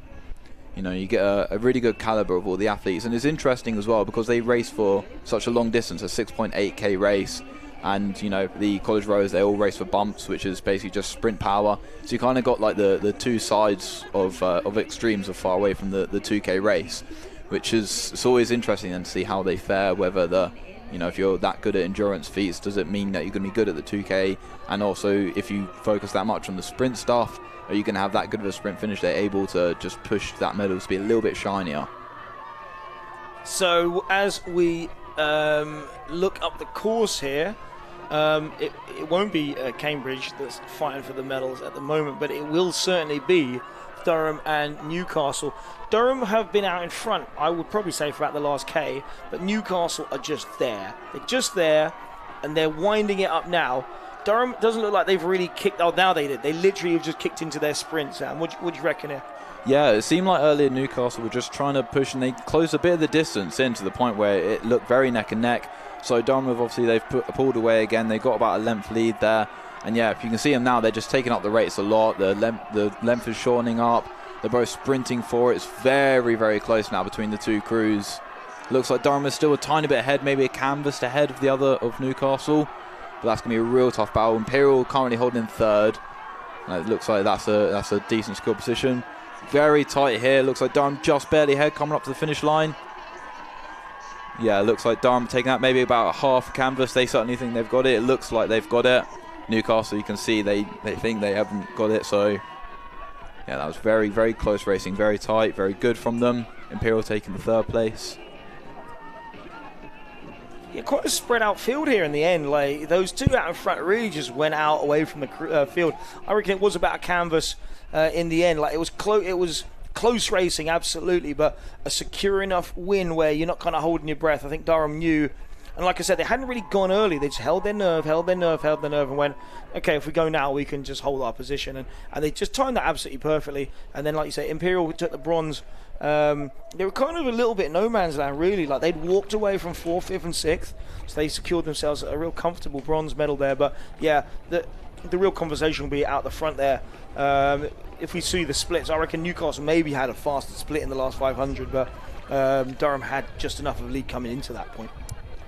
You know, you get a really good caliber of all the athletes, and it's interesting as well because they race for such a long distance, a 6.8k race, and you know the college rowers, they all race for bumps, which is basically just sprint power. So you kind of got like the two sides of extremes of far away from the 2k race, which is, it's always interesting then to see how they fare, whether if you're that good at endurance feats, does it mean that you're going to be good at the 2k, and also if you focus that much on the sprint stuff, are you going to have that good of a sprint finish, they're able to just push that medal to be a little bit shinier. So as we look up the course here, it won't be Cambridge that's fighting for the medals at the moment, but it will certainly be Durham and Newcastle. Durham have been out in front, I would probably say, for about the last K, but Newcastle are just there. They're just there, and they're winding it up now. Durham doesn't look like they've really kicked. Oh, now they did. They literally have just kicked into their sprint, Sam. What do you reckon here? Yeah, it seemed like earlier Newcastle were just trying to push, and they closed a bit of the distance in to the point where it looked very neck and neck. So Durham have obviously pulled away again. They got about a length lead there, and yeah, if you can see them now, they're just taking up the rates a lot. The length is shortening up. They're both sprinting for it. It's very, very close now between the two crews. Looks like Durham is still a tiny bit ahead, maybe a canvas ahead of the other of Newcastle. But that's going to be a real tough battle. Imperial currently holding in third. And it looks like that's a decent skill position. Very tight here. Looks like Durham just barely ahead, coming up to the finish line. Yeah, it looks like Durham taking out maybe about a half canvas. They certainly think they've got it. It looks like they've got it. Newcastle, you can see they think they haven't got it. So yeah, that was very, very close racing. Very tight, very good from them. Imperial taking the third place. Yeah, quite a spread out field here in the end. Like those two out in front really just went out away from the field. I reckon it was about a canvas in the end. Like it was close racing, absolutely, but a secure enough win where you're not kind of holding your breath. I think Durham knew, and like I said, they hadn't really gone early. They just held their nerve, and went, okay, if we go now, we can just hold our position, and they just timed that absolutely perfectly. And then, like you say, Imperial took the bronze. They were kind of a little bit no man's land, really. Like they'd walked away from 4th, 5th, and 6th, so they secured themselves a real comfortable bronze medal there. But yeah, the real conversation will be out the front there. If we see the splits, I reckon Newcastle maybe had a faster split in the last 500, but Durham had just enough of a lead coming into that point.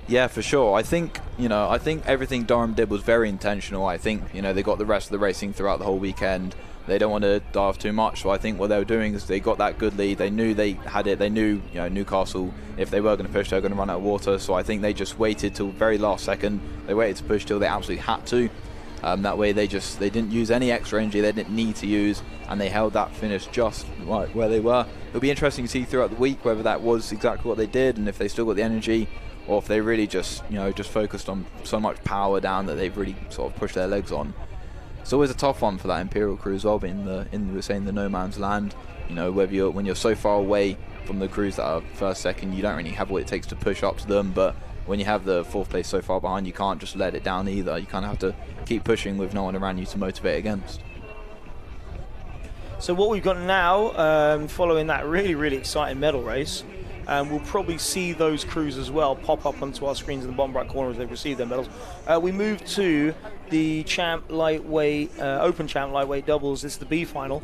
Yeah, for sure. I think everything Durham did was very intentional. I think they got the rest of the racing throughout the whole weekend. They don't want to die off too much, so I think what they were doing is they got that good lead. They knew they had it. They knew Newcastle, if they were going to push, they were going to run out of water. So I think they just waited till very last second. They waited to push till they absolutely had to. That way they didn't use any extra energy they didn't need to use, and they held that finish just right where they were. It'll be interesting to see throughout the week whether that was exactly what they did, and if they still got the energy, or if they really just focused on so much power down that they've really sort of pushed their legs on. It's always a tough one for that Imperial crew as well, being the no man's land. When you're so far away from the crews that are first, second, you don't really have what it takes to push up to them. But when you have the 4th place so far behind, you can't just let it down either. You kind of have to keep pushing with no one around you to motivate against. So what we've got now, following that really, really exciting medal race, we'll probably see those crews as well pop up onto our screens in the bottom right corner as they receive their medals. We move to the champ lightweight, open champ lightweight doubles. This is the B final,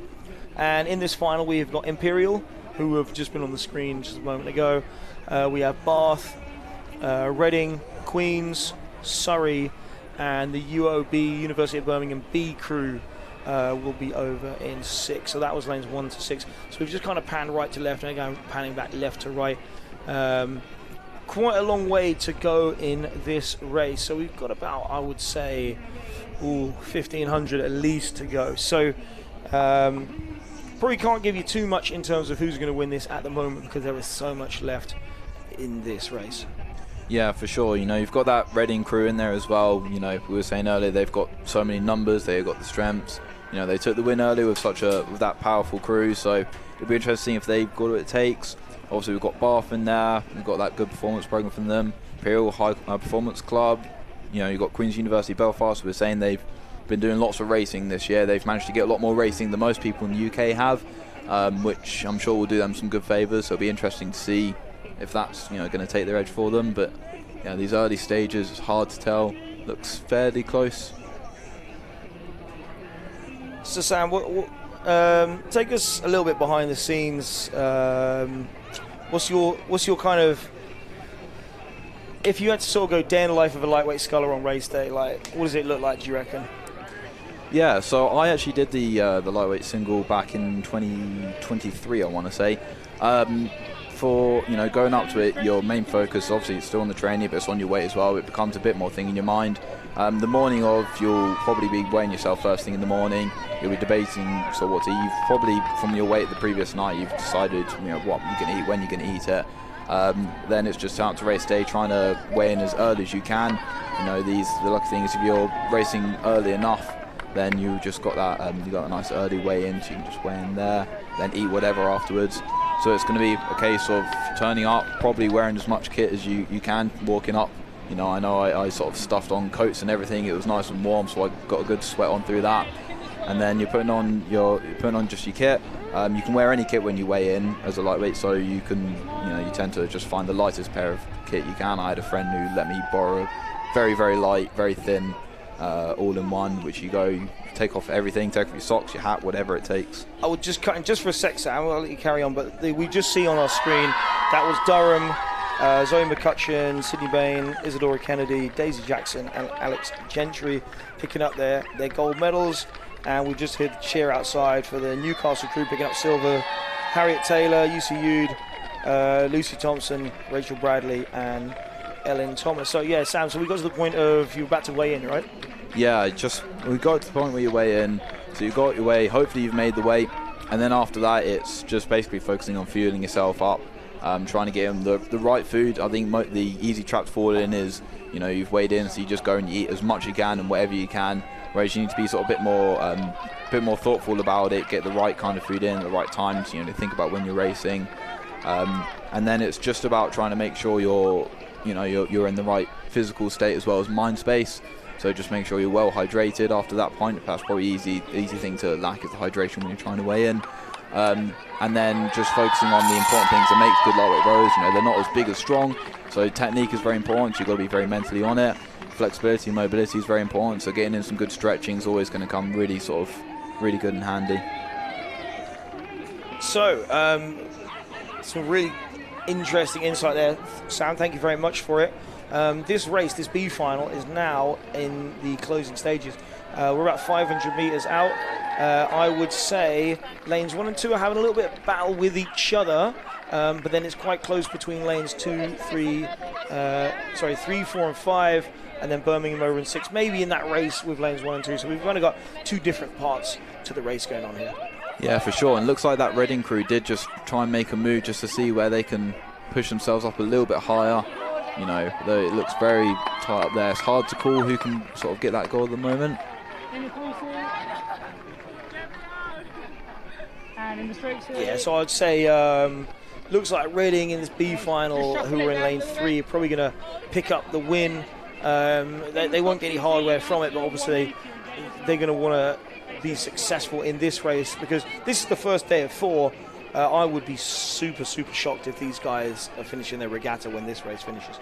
and in this final we have got Imperial, who have just been on the screen just a moment ago. We have Bath, Reading, Queens, Surrey, and the UOB University of Birmingham B crew will be over in 6. So that was lanes 1 to 6. So we've just kind of panned right to left and again panning back left to right. Quite a long way to go in this race. So we've got about, I would say, 1,500 at least to go. So probably can't give you too much in terms of who's going to win this at the moment, because there is so much left in this race. Yeah, for sure. You've got that Reading crew in there as well. We were saying earlier, they've got so many numbers, they've got the strengths. They took the win early with that powerful crew, so it'll be interesting if they've got what it takes. Obviously, we've got Bath in there. We've got that good performance program from them. Imperial High Performance Club. You know, you've got Queen's University Belfast, who are saying they've been doing lots of racing this year. They've managed to get a lot more racing than most people in the UK have, which I'm sure will do them some good favours. So it'll be interesting to see if that's, you know, going to take their edge for them. But yeah, these early stages, it's hard to tell. Looks fairly close. So Sam, take us a little bit behind the scenes. What's your kind of, if you had to sort of go day in the life of a lightweight sculler on race day, like what does it look like, do you reckon? Yeah, so I actually did the lightweight single back in 2023, I want to say. For, you know, going up to it, your main focus, obviously it's still on the training, but it's on your weight as well. It becomes a bit more thing in your mind. The morning of, you'll probably be weighing yourself first thing in the morning. You'll be debating sort of what to eat. You've probably, from your weight the previous night, you've decided, you know, what you're going to eat, when you're going to eat it. Then it's just out to race day, trying to weigh in as early as you can. You know, the lucky thing is if you're racing early enough, then you just got that, you got a nice early weigh in, so you can just weigh in there, then eat whatever afterwards. So it's going to be a case of turning up, probably wearing as much kit as you can, walking up. You know I sort of stuffed on coats and everything. It was nice and warm, so I got a good sweat on through that. And then you're putting on just your kit. You can wear any kit when you weigh in as a lightweight, so you can, you know, you tend to just find the lightest pair of kit you can. I had a friend who let me borrow very, very light, very thin, all-in-one, which you take off everything, take off your socks, your hat, whatever it takes. I would just cut in just for a sec, Sam. I'll let you carry on, but we just see on our screen that was Durham, Zoe McCutcheon, Sydney Bain, Isadora Kennedy, Daisy Jackson, and Alex Gentry picking up their gold medals. And we just heard the cheer outside for the Newcastle crew picking up silver. Harriet Taylor, UC Ude, Lucy Thompson, Rachel Bradley, and Ellen Thomas. So yeah, Sam, so we got to the point of you're about to weigh in, right? Yeah, we got to the point where you weigh in. So you got your weigh, hopefully you've made the weight, and then after that it's just basically focusing on fueling yourself up, trying to get in the right food. I think the easy trap to fall in is, you know, you've weighed in, so you just go and you eat as much as you can and whatever you can, whereas you need to be sort of a bit more thoughtful about it, get the right kind of food in at the right times, you know, think about when you're racing, and then it's just about trying to make sure you're in the right physical state as well as mind space. So just make sure you're well hydrated after that point. That's probably easy thing to lack is the hydration when you're trying to weigh in. And then just focusing on the important things that makes good lightweight rows. You know, they're not as big as strong, so technique is very important. So you've got to be very mentally on it. Flexibility and mobility is very important. So getting in some good stretching is always going to come really good and handy. So some really interesting insight there, Sam. Thank you very much for it. This race, this B final, is now in the closing stages. We're about 500 metres out. I would say lanes 1 and 2 are having a little bit of battle with each other, but then it's quite close between lanes 3, 4 and 5, and then Birmingham over in 6, maybe in that race with lanes 1 and 2. So we've kind of got two different parts to the race going on here. Yeah, for sure. And looks like that Reading crew did just try and make a move just to see where they can push themselves up a little bit higher. You know, though it looks very tight up there. It's hard to call who can sort of get that goal at the moment. Yeah, so I'd say looks like Reading in this B final, who are in lane 3, are probably going to pick up the win. They won't get any hardware from it, but obviously they're going to want to be successful in this race because this is the first day of 4. I would be super shocked if these guys are finishing their regatta when this race finishes.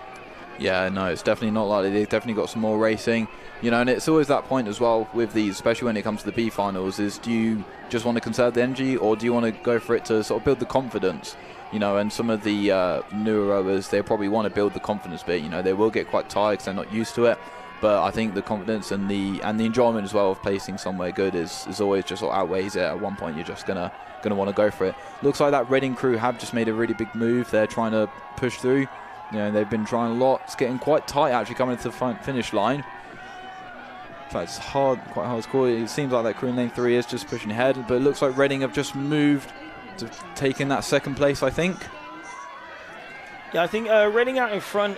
Yeah, no, it's definitely not likely. They've definitely got some more racing, you know, and it's always that point as well with these, especially when it comes to the B finals, is do you just want to conserve the energy or do you want to go for it to sort of build the confidence? You know, and some of the newer rowers, they probably want to build the confidence bit. You know, they will get quite tired because they're not used to it. But I think the confidence and the enjoyment as well of placing somewhere good is always just sort of outweighs it. At one point, you're just gonna want to go for it. Looks like that Reading crew have just made a really big move. They're trying to push through. You know, they've been trying a lot. It's getting quite tight actually coming to the finish line. In fact, it's quite hard to call. It seems like that crew in lane 3 is just pushing ahead, but it looks like Reading have just moved to taking that second place, I think. Yeah, I think Reading out in front.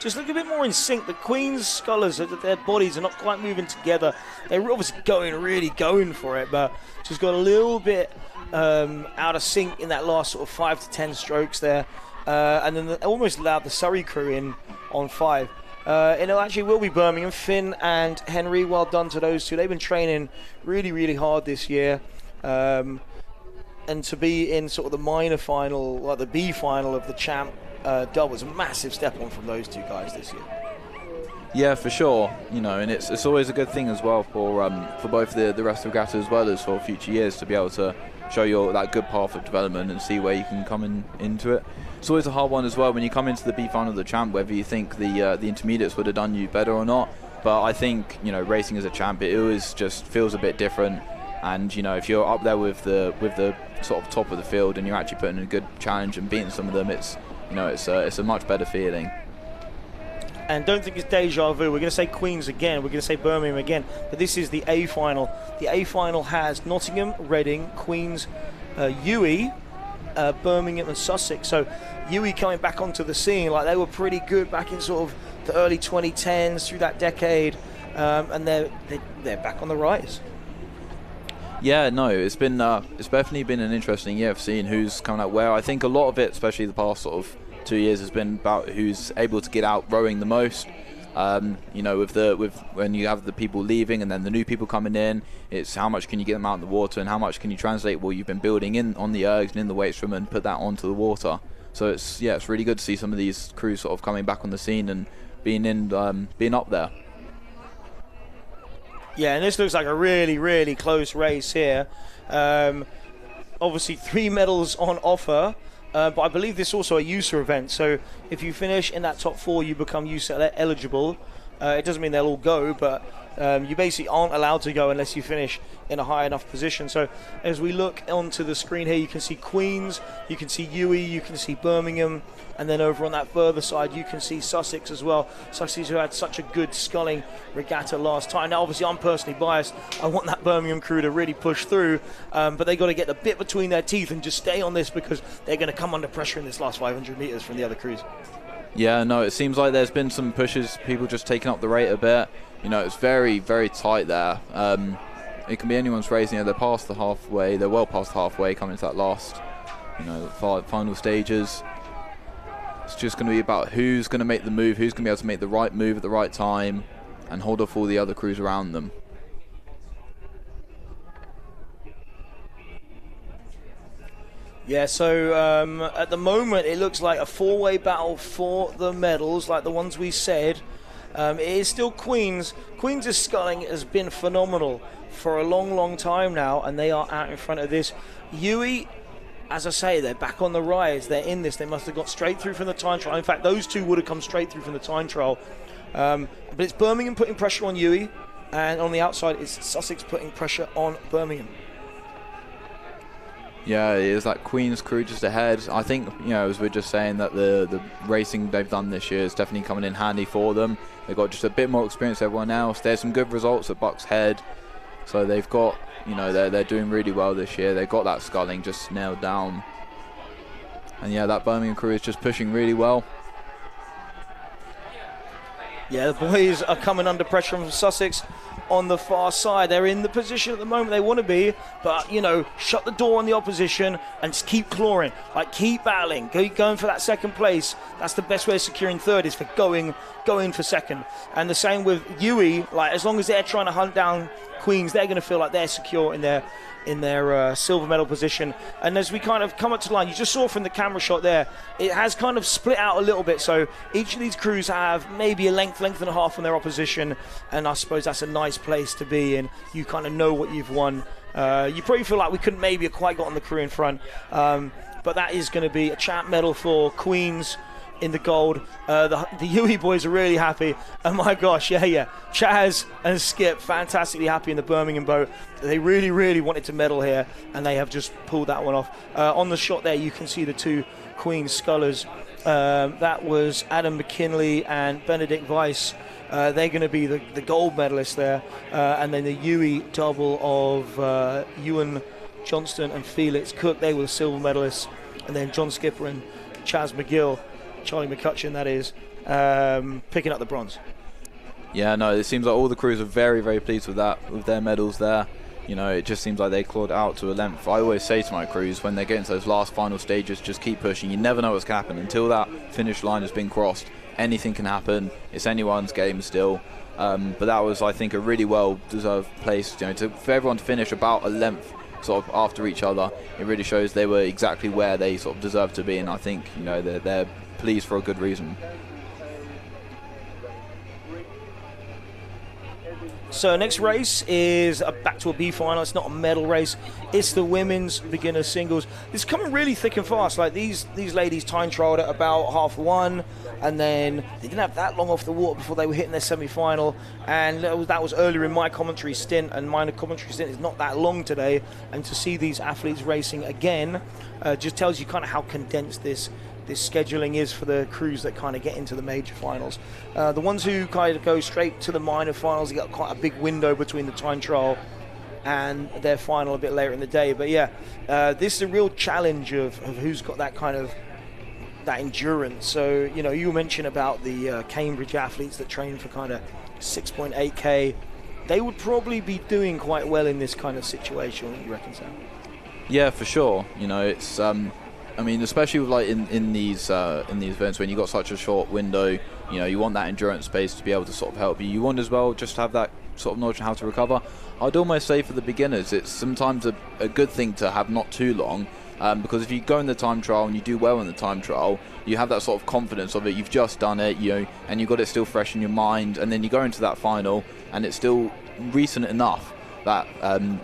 Just look a bit more in sync. The Queen's Scholars, their bodies are not quite moving together. They're obviously really going for it, but just got a little bit out of sync in that last sort of 5 to 10 strokes there. And then they almost allowed the Surrey crew in on 5. And it actually will be Birmingham. Finn and Henry, well done to those two. They've been training really, really hard this year. And to be in sort of the minor final, like the B final of the champ double, was a massive step on from those two guys this year. Yeah, for sure. You know, and it's always a good thing as well for both the rest of Regatta as well as for future years to be able to show that good path of development and see where you can come into it. It's always a hard one as well when you come into the B final of the champ, whether you think the intermediates would have done you better or not. But I think, you know, racing as a champ, it always just feels a bit different. And you know, if you're up there with the sort of top of the field and you're actually putting in a good challenge and beating some of them, it's a much better feeling. And don't think it's deja vu. We're going to say Queens again. We're going to say Birmingham again. But this is the A final. The A final has Nottingham, Reading, Queens, UE, Birmingham and Sussex. So UE coming back onto the scene. Like, they were pretty good back in sort of the early 2010s through that decade. And they're back on the rise. Yeah, no, it's definitely been an interesting year of seeing who's coming out where. I think a lot of it, especially the past sort of 2 years, has been about who's able to get out rowing the most. You know, with when you have the people leaving and then the new people coming in, it's how much can you get them out in the water and how much can you translate what you've been building in on the ergs and in the weights room and put that onto the water. So it's really good to see some of these crews sort of coming back on the scene and being up there. Yeah, and this looks like a really, really close race here. Obviously, 3 medals on offer, but I believe this is also a USA event. So if you finish in that top 4, you become USA eligible. It doesn't mean they'll all go, but you basically aren't allowed to go unless you finish in a high enough position. So as we look onto the screen here, you can see Queens, you can see UE, you can see Birmingham, and then over on that further side you can see Sussex as well. Sussex, who had such a good sculling regatta last time. Now obviously I'm personally biased. I want that Birmingham crew to really push through, but they got to get the bit between their teeth and just stay on this, because they're going to come under pressure in this last 500 metres from the other crews. Yeah, no, it seems like there's been some pushes, people just taking up the rate a bit. You know, it's very, very tight there. It can be anyone's race. You know, they're past the halfway, they're well past halfway coming to that last, you know, final stages. It's just going to be about who's going to make the move, who's going to be able to make the right move at the right time and hold off all the other crews around them. Yeah, so at the moment it looks like a 4-way battle for the medals, like the ones we said. It is still Queens. Queens' sculling has been phenomenal for a long, long time now, and they are out in front of this. UE, as I say, they're back on the rise. They're in this. They must have got straight through from the time trial. In fact, those two would have come straight through from the time trial. But it's Birmingham putting pressure on UE, and on the outside it's Sussex putting pressure on Birmingham. Yeah, it is that Queen's crew just ahead. I think, you know, as we're just saying, that the racing they've done this year is definitely coming in handy for them. They've got just a bit more experience than everyone else. There's some good results at BUCS Head. So they've got, you know, they're doing really well this year. They've got that sculling just nailed down. And yeah, that Birmingham crew is just pushing really well. Yeah, the boys are coming under pressure from Sussex on the far side. They're in the position at the moment they want to be, but, you know, shut the door on the opposition and just keep clawing. Like, keep battling. Keep going for that second place. That's the best way of securing third, is for going for second. And the same with UE. Like, as long as they're trying to hunt down Queens, they're going to feel like they're secure in their silver medal position. And as we kind of come up to the line, you just saw from the camera shot there, it has kind of split out a little bit. So each of these crews have maybe a length and a half on their opposition, and I suppose that's a nice place to be in. You kind of know what you've won. You probably feel like we couldn't maybe have quite gotten the crew in front, but that is going to be a champ medal for Queens in the gold. The UE boys are really happy. Oh my gosh, yeah. Chaz and Skip fantastically happy in the Birmingham boat. They really, really wanted to medal here, and they have just pulled that one off. On the shot there, you can see the two Queen's scullers. That was Adam McKinley and Benedict Weiss. They're going to be the gold medalists there. And then the UE double of Ewan Johnston and Felix Cook, they were the silver medalists. And then John Skipper and Chaz McGill, Charlie McCutcheon, that is, picking up the bronze. Yeah, no, it seems like all the crews are very, very pleased with that, with their medals there. You know, it just seems like they clawed it out to a length. I always say to my crews, when they get into those last final stages, just keep pushing. You never know what's going to happen until that finish line has been crossed. anything can happen. It's anyone's game still. But that was, I think, a really well-deserved place, for everyone to finish about a length sort of after each other. It really shows they were exactly where they sort of deserved to be, and I think they're pleased for a good reason. So next race is back to a B final. It's not a medal race. It's the women's beginner singles. It's coming really thick and fast. Like these ladies time trialed at about 1:30, and then they didn't have that long off the water before they were hitting their semi-final. And that was earlier in my commentary stint, and my commentary stint is not that long today. And to see these athletes racing again just tells you kind of how condensed this scheduling is for the crews that kind of get into the major finals. The ones who kind of go straight to the minor finals, they got quite a big window between the time trial and their final a bit later in the day. But yeah, this is a real challenge of who's got that kind of that endurance. So you mentioned about the Cambridge athletes that train for kind of 6.8k. They would probably be doing quite well in this kind of situation, wouldn't you reckon, Sam? Yeah, for sure. It's I mean, especially with in these events when you've got such a short window, you want that endurance space to be able to sort of help you. You want as well just to have that sort of knowledge on how to recover. I'd almost say for the beginners, it's sometimes a good thing to have not too long, because if you go in the time trial and you do well in the time trial, you have that sort of confidence of it. You've just done it, and you've got it still fresh in your mind, and then you go into that final and it's still recent enough that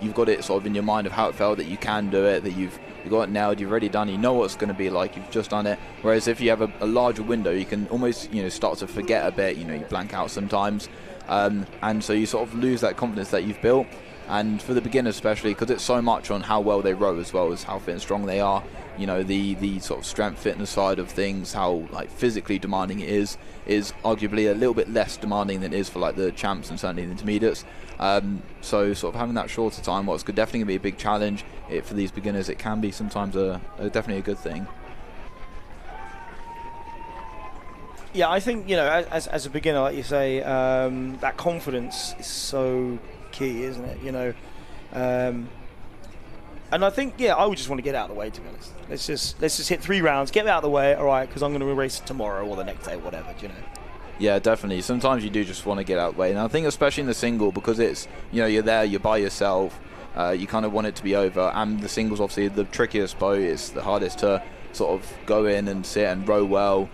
you've got it sort of in your mind of how it felt, that you can do it, that you've got it nailed, you've already done it, you know what it's going to be like, you've just done it. Whereas if you have a larger window, you can almost start to forget a bit, you blank out sometimes, and so you sort of lose that confidence that you've built. And for the beginners especially, because it's so much on how well they row as well as how fit and strong they are, the sort of strength fitness side of things, how physically demanding it is arguably a little bit less demanding than it is for the champs and certainly the intermediates. So sort of having that shorter time, whilst could definitely be a big challenge for these beginners, it can be sometimes definitely a good thing. Yeah, I think as a beginner, like you say, that confidence is so key, isn't it? And I think I would just want to get out of the way, to be honest. Let's just hit 3 rounds, get out of the way, all right, because I'm going to race tomorrow or the next day, whatever. Yeah, definitely. Sometimes you do just want to get out of the way, and I think especially in the single, because it's you're there, you're by yourself, you kind of want it to be over. And the singles, obviously, the trickiest boat, it's the hardest to sort of go in and sit and row well.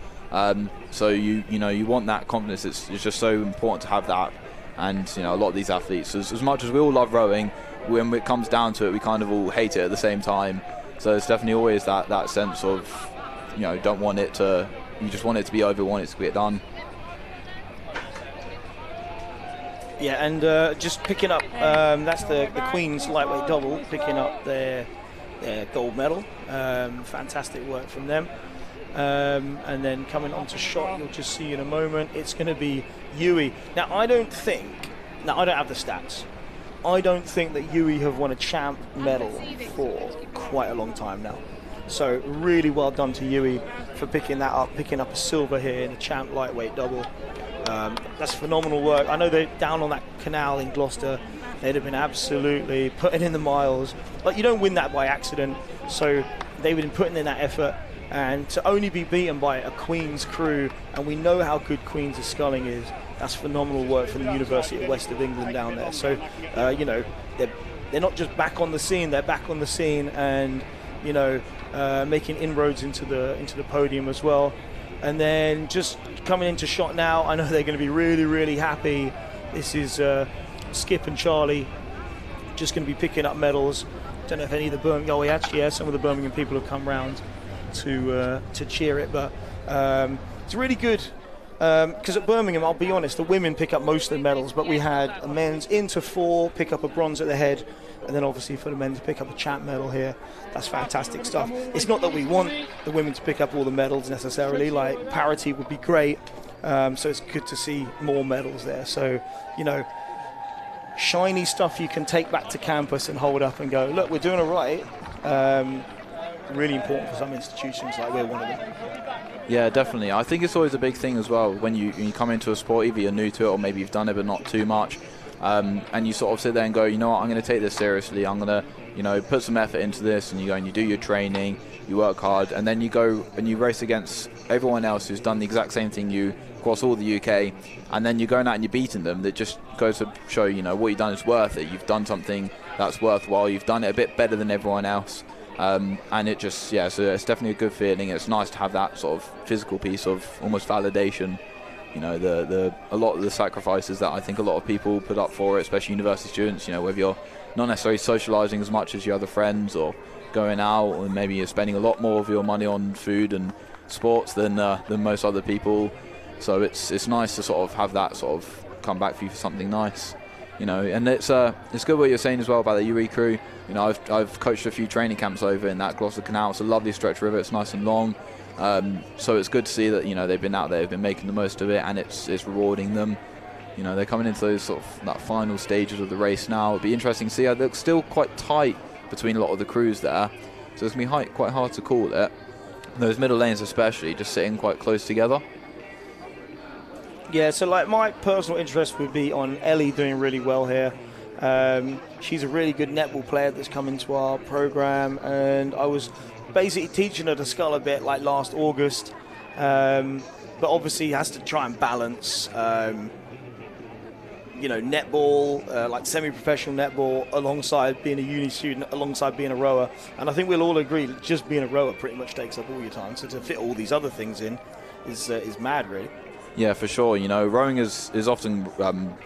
So you want that confidence. It's just so important to have that. And a lot of these athletes, as much as we all love rowing, when it comes down to it, we kind of all hate it at the same time. So it's definitely always that sense of don't want it to, you just want it to be over, want it to get done. Yeah, and just picking up, that's the Queen's lightweight double, picking up their gold medal. Fantastic work from them. And then coming on to shot, you'll just see in a moment, it's going to be Yui. Now, I don't have the stats. I don't think that Yui have won a champ medal for quite a long time now. So really well done to Yui for picking up a silver here in the champ lightweight double. That's phenomenal work. I know they're down on that canal in Gloucester. They'd have been absolutely putting in the miles. But you don't win that by accident. So they've been putting in that effort. And to only be beaten by a Queen's crew, and we know how good Queen's of Sculling is, that's phenomenal work from the University of West of England down there. So, they're not just back on the scene, they're back on the scene and, making inroads into the podium as well. And then just coming into shot now, I know they're going to be really, really happy. This is Skip and Charlie just going to be picking up medals. Don't know if any of the Birmingham, some of the Birmingham people have come round to cheer it, but it's really good because at Birmingham, I'll be honest, the women pick up most of the medals, but we had a men's into 4 pick up a bronze at the head, and then obviously for the men to pick up a champ medal here. That's fantastic stuff. It's not that we want the women to pick up all the medals necessarily, like parity would be great, so it's good to see more medals there. So shiny stuff you can take back to campus and hold up and go, look, we're doing all right. Really important for some institutions, like we're one of them. Yeah, definitely. I think it's always a big thing as well when you come into a sport, either you're new to it or maybe you've done it but not too much, and you sort of sit there and go, I'm going to take this seriously, I'm going to you know, put some effort into this, and you go and you do your training, you work hard, and then you go and you race against everyone else who's done the exact same thing you across all the UK, and then you're going out and you're beating them. That just goes to show, you know, what you've done is worth it. You've done something that's worthwhile. You've done it a bit better than everyone else, and it just, yeah, so it's definitely a good feeling. It's nice to have that sort of physical piece of almost validation. You know, a lot of the sacrifices that I think a lot of people put up for it, especially university students, you know, whether you're not necessarily socialising as much as your other friends, or going out, or maybe you're spending a lot more of your money on food and sports than most other people. So it's nice to sort of have that sort of come back for you for something nice, you know. And it's good what you're saying as well about the UE crew. You know, I've coached a few training camps over in that Gloucester Canal. It's a lovely stretch of river. It's nice and long. So it's good to see that, you know, they've been out there, they've been making the most of it, and it's rewarding them. You know, they're coming into those sort of that final stages of the race now. It'll be interesting to see. It looks still quite tight between a lot of the crews there, so it's going to be quite hard to call it. Those middle lanes especially, just sitting quite close together. Yeah, so like my personal interest would be on Ellie doing really well here. She's a really good netball player that's come into our program, and I was basically teaching her to scull a bit like last August, but obviously has to try and balance, you know, netball, like semi-professional netball, alongside being a uni student, alongside being a rower. And I think we'll all agree that just being a rower pretty much takes up all your time. So to fit all these other things in is mad, really. Yeah, for sure. You know, rowing is often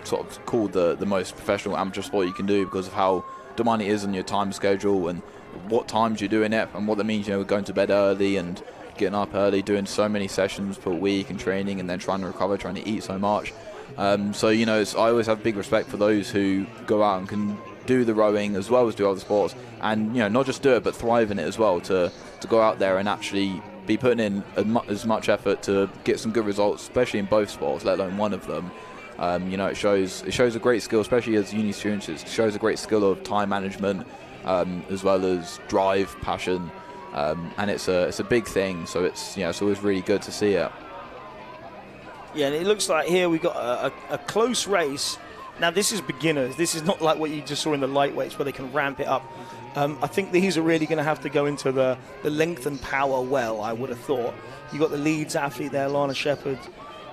sort of called the most professional amateur sport you can do because of how demanding it is on your time schedule and what times you're doing it, and what that means. You know, going to bed early and getting up early, doing so many sessions per week and training, and then trying to recover, trying to eat so much. So, you know, I always have big respect for those who go out and can do the rowing as well as do other sports, and, you know, not just do it but thrive in it as well, to go out there and actually be putting in as much effort to get some good results, especially in both sports, let alone one of them. You know, it shows a great skill, especially as uni students. It shows a great skill of time management, as well as drive, passion, and it's a big thing. So it's, you know, it's always really good to see it. Yeah, and it looks like here we've got a close race. Now, this is beginners. This is not like what you just saw in the lightweights where they can ramp it up. I think these are really going to have to go into the length and power well, I would have thought. You've got the Leeds athlete there, Lana Shepherd.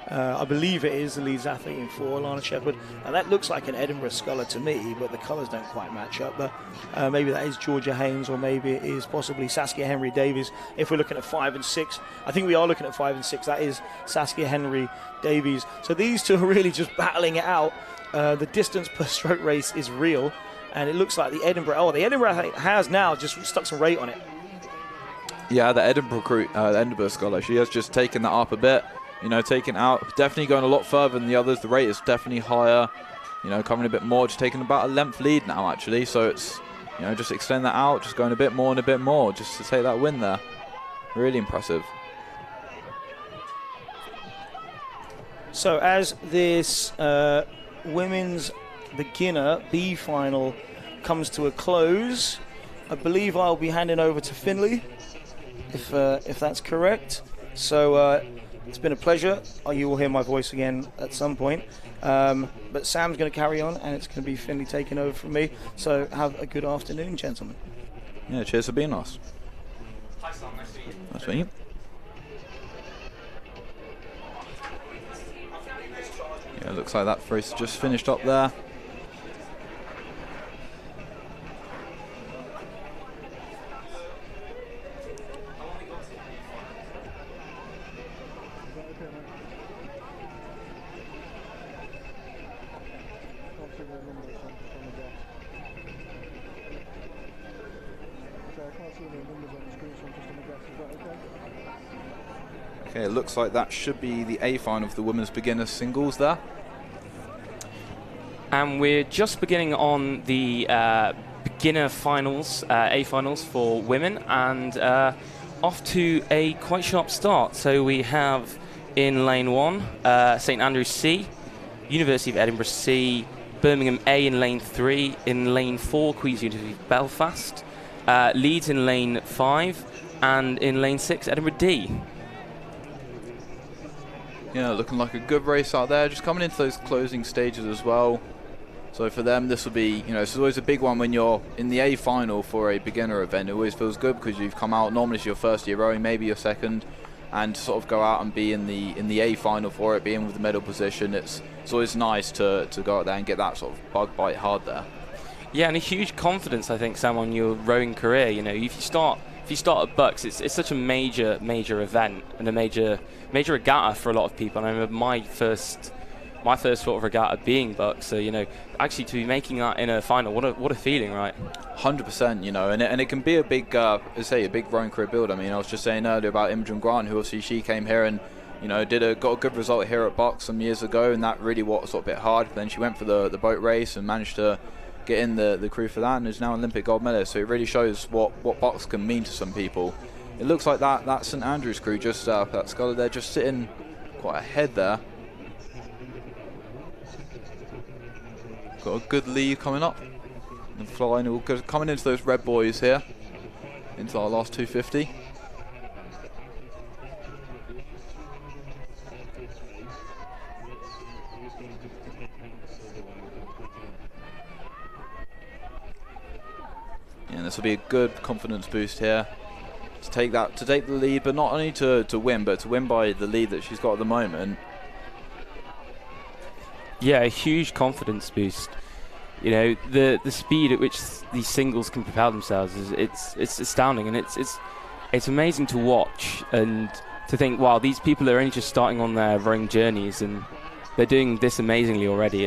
I believe it is the Leeds athlete in 4, Lana Shepherd. And that looks like an Edinburgh sculler to me, but the colours don't quite match up. But maybe that is Georgia Haynes, or maybe it is possibly Saskia Henry Davies. If we're looking at 5 and 6, I think we are looking at 5 and 6. That is Saskia Henry Davies. So these two are really just battling it out. The distance per stroke race is real. And it looks like the Edinburgh has now just stuck some rate on it. Yeah, the Edinburgh scholar, she has just taken that up a bit. You know, taken out, definitely going a lot further than the others. The rate is definitely higher. You know, coming a bit more, just taking about a length lead now, actually. So it's, you know, just extend that out, just going a bit more and a bit more, just to take that win there. Really impressive. So as this women's beginner B final comes to a close, I believe I'll be handing over to Finley, if that's correct. So it's been a pleasure. You will hear my voice again at some point. But Sam's going to carry on, and it's going to be Finley taking over from me. So have a good afternoon, gentlemen. Yeah, cheers for being us. Hi, Sam. Nice to meet you. Nice to meet you. Yeah, it looks like that race just finished up there. Okay, it looks like that should be the A final of the women's beginner singles there. And we're just beginning on the beginner finals, A finals for women, and off to a quite sharp start. So we have in lane 1, St Andrews C, University of Edinburgh C, Birmingham A in lane 3, in lane 4, Queen's University Belfast, Leeds in lane 5, and in lane 6, Edinburgh D. Yeah, looking like a good race out there. Just coming into those closing stages as well. So for them, this will be, it's always a big one when you're in the A final for a beginner event. It always feels good because you've come out, normally it's your first year rowing, maybe your second, and to sort of go out and be in the A final for it, being with the medal position. It's always nice to go out there and get that sort of bug bite hard there. Yeah, and a huge confidence, I think, Sam, on your rowing career. If you start at BUCS, it's such a major event and a major regatta for a lot of people. And I remember my first sort of regatta being BUCS. So actually to be making that in a final, what a feeling, right? 100%, and it can be a big, a big rowing career build. I mean, I was just saying earlier about Imogen Grant, who obviously she came here and got a good result here at BUCS some years ago, and that really was sort of a bit hard. Then she went for the boat race and managed to get in the crew for that, and is now an Olympic gold medalist. So it really shows what BUCS can mean to some people. It looks like that St Andrews crew just that sculler there, just sitting quite ahead there. Got a good lead coming up and flying. We're coming into those red boys here, into our last 250. And this will be a good confidence boost here to take the lead, but not only to win, but to win by the lead that she's got at the moment. Yeah, a huge confidence boost. The speed at which these singles can propel themselves it's astounding, and it's amazing to watch and to think, wow, these people are only just starting on their rowing journeys and they're doing this amazingly already.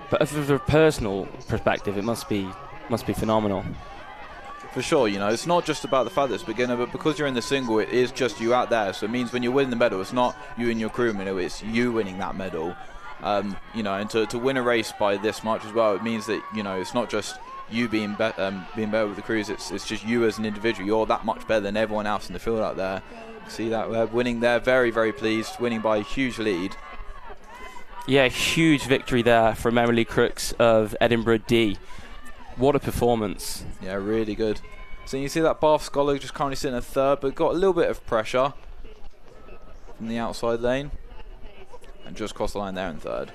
But from a personal perspective, it must be phenomenal. For sure, it's not just about the fact that it's beginner, but because you're in the single, it is just you out there. So it means when you're winning the medal, it's not you and your crew, it's you winning that medal. And to win a race by this much as well, it means that it's not just you being better with the crews. It's just you as an individual. You're that much better than everyone else in the field out there. See that we're winning there, very very pleased, winning by a huge lead. Yeah, huge victory there from Emily Crooks of Edinburgh D. What a performance! Yeah, really good. So you see that Bath Scholar just currently sitting in third, but got a little bit of pressure from the outside lane. And just crossed the line there in third.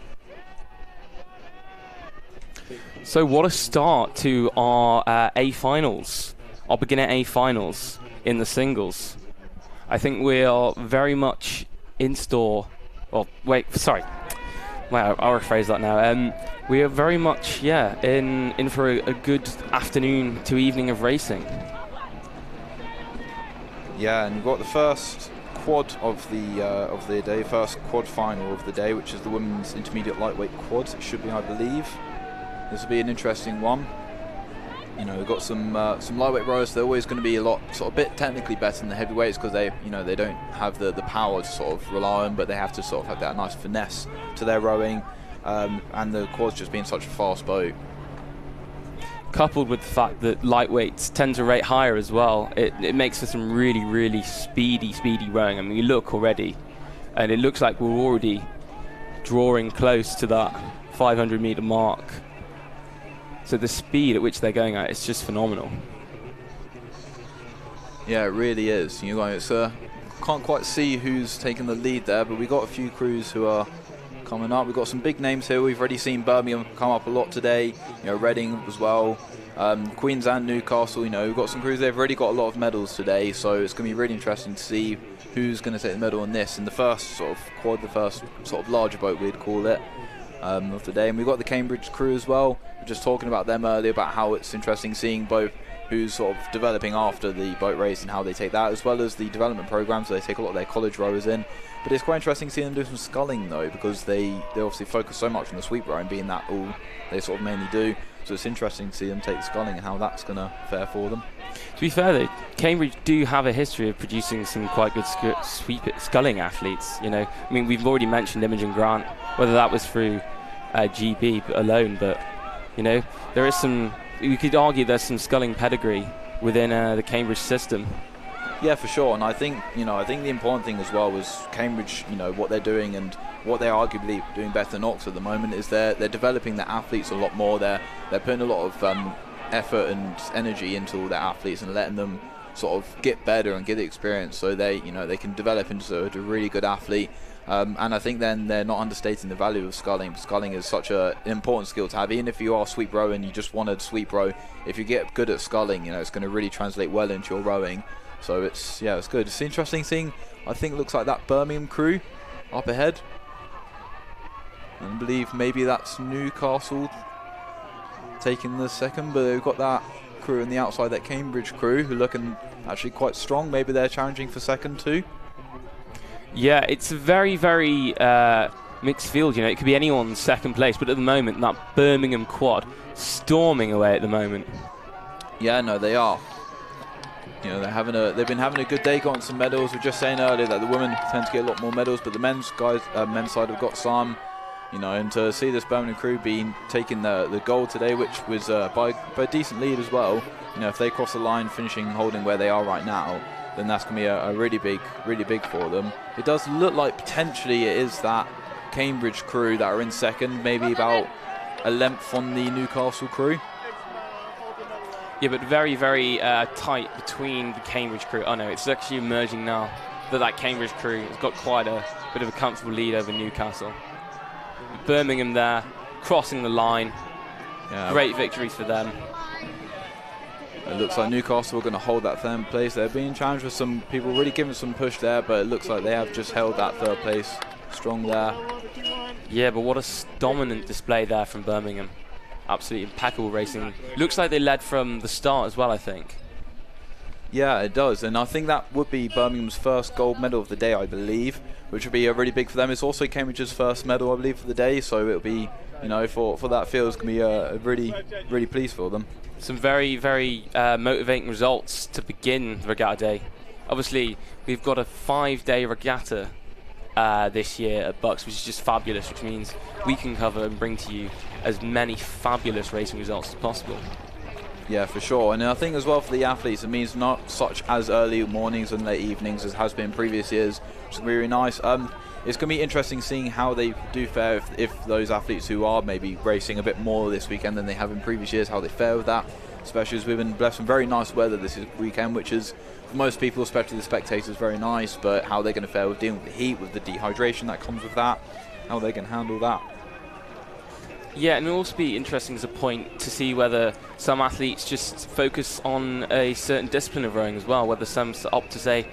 So what a start to our A finals, our beginner A finals in the singles. I think we are very much in store. Well, wait, sorry. Well, I'll rephrase that now. We are very much, in for a good afternoon to evening of racing. Yeah, and we've got the first quad of the day, first quad final of the day, which is the women's intermediate lightweight quads. It should be, I believe. This will be an interesting one. We've got some lightweight rowers. They're always going to be a bit technically better than the heavyweights because they don't have the power to sort of rely on, but they have to sort of have that nice finesse to their rowing, and the quads just being such a fast boat. Coupled with the fact that lightweights tend to rate higher as well, it makes for some really, really speedy rowing. I mean, you look already, and it looks like we're already drawing close to that 500-meter mark. So the speed at which they're going at, it's just phenomenal. Yeah, it really is. Can't quite see who's taking the lead there, but we've got a few crews who are coming up. We've got some big names here. We've already seen Birmingham come up a lot today, Reading as well, Queens and Newcastle. We've got some crews. They've already got a lot of medals today, so it's going to be really interesting to see who's going to take the medal in this in the first sort of quad, the first sort of larger boat we'd call it of the day. And we've got the Cambridge crew as well. We were just talking about them earlier, about how it's interesting seeing both who's sort of developing after the boat race and how they take that, as well as the development programs. So they take a lot of their college rowers in. But it's quite interesting seeing them do some sculling though, because they obviously focus so much on the sweep rowing, being that all they sort of mainly do. So it's interesting to see them take the sculling and how that's going to fare for them. To be fair though, Cambridge do have a history of producing some quite good sculling athletes. I mean, we've already mentioned Imogen Grant, whether that was through GB alone, but there is some. You could argue there's some sculling pedigree within the Cambridge system. Yeah, for sure. And I think the important thing as well was Cambridge, what they're doing and what they're arguably doing better than Oxford at the moment is they're developing their athletes a lot more. They're putting a lot of effort and energy into all their athletes and letting them sort of get better and get the experience, so they can develop into a really good athlete. And I think then they're not understating the value of sculling. Sculling is such an important skill to have. Even if you are sweep row and you just want to sweep row, if you get good at sculling, it's going to really translate well into your rowing. So it's good. It's interesting seeing. I think it looks like that Birmingham crew up ahead. I believe maybe that's Newcastle taking the second, but they've got that crew on the outside, that Cambridge crew, who looking actually quite strong. Maybe they're challenging for second too. Yeah, it's a very, very mixed field. It could be anyone's second place, but at the moment, that Birmingham quad storming away at the moment. Yeah, no, they are. They've been having a good day, gotten some medals. We were just saying earlier that the women tend to get a lot more medals, but the men's side have got some. And to see this Birmingham crew taking the gold today, which was by a decent lead as well. If they cross the line, holding where they are right now, then that's going to be a really big for them. It does look like potentially it is that Cambridge crew that are in second, maybe about a length on the Newcastle crew. Yeah, but very, very tight between the Cambridge crew. Oh no, it's actually emerging now that Cambridge crew has got quite a bit of a comfortable lead over Newcastle. Birmingham there, crossing the line. Yeah. Great victory for them. It looks like Newcastle are going to hold that third place. They're being challenged with some people really giving some push there, but it looks like they have just held that third place strong there. Yeah, but what a dominant display there from Birmingham. Absolutely impeccable racing. Looks like they led from the start as well, I think. Yeah, it does, and I think that would be Birmingham's first gold medal of the day, I believe, which would be really big for them. It's also Cambridge's first medal, I believe, for the day, so it'll be, for that field, it's going to be really pleased for them. Some very, very motivating results to begin the regatta day. Obviously, we've got a 5-day regatta this year at BUCS, which is just fabulous, which means we can cover and bring to you as many fabulous racing results as possible. Yeah, for sure. And I think as well for the athletes, it means not such as early mornings and late evenings as has been in previous years, which is really nice. It's going to be interesting seeing how they do fare if those athletes who are maybe racing a bit more this weekend than they have in previous years, how they fare with that, especially as we've been blessed with very nice weather this weekend, which is, for most people, especially the spectators, very nice, but how they're going to fare with dealing with the heat, with the dehydration that comes with that, how they can handle that. Yeah, and it'll also be interesting as a point to see whether some athletes just focus on a certain discipline of rowing as well, whether some opt to say,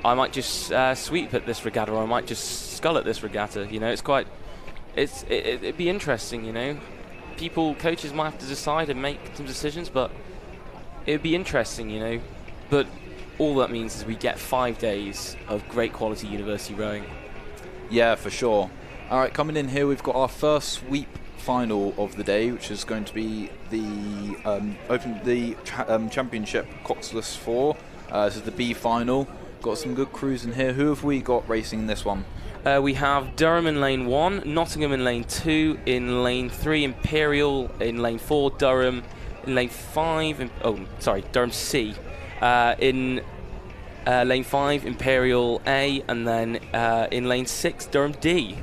I might just sweep at this regatta, or I might just scull at this regatta. It'd be interesting, coaches might have to decide and make some decisions, but it'd be interesting, But all that means is we get 5 days of great quality university rowing. Yeah, for sure. All right, coming in here, we've got our first sweep final of the day, which is going to be the Championship Coxless 4. This is the B final. Got some good crews in here. Who have we got racing in this one? We have Durham in lane 1, Nottingham in lane 2, in lane 3 Imperial, in lane 4 Durham, in lane 5 Durham C, in lane 5 Imperial A, and then in lane 6 Durham D.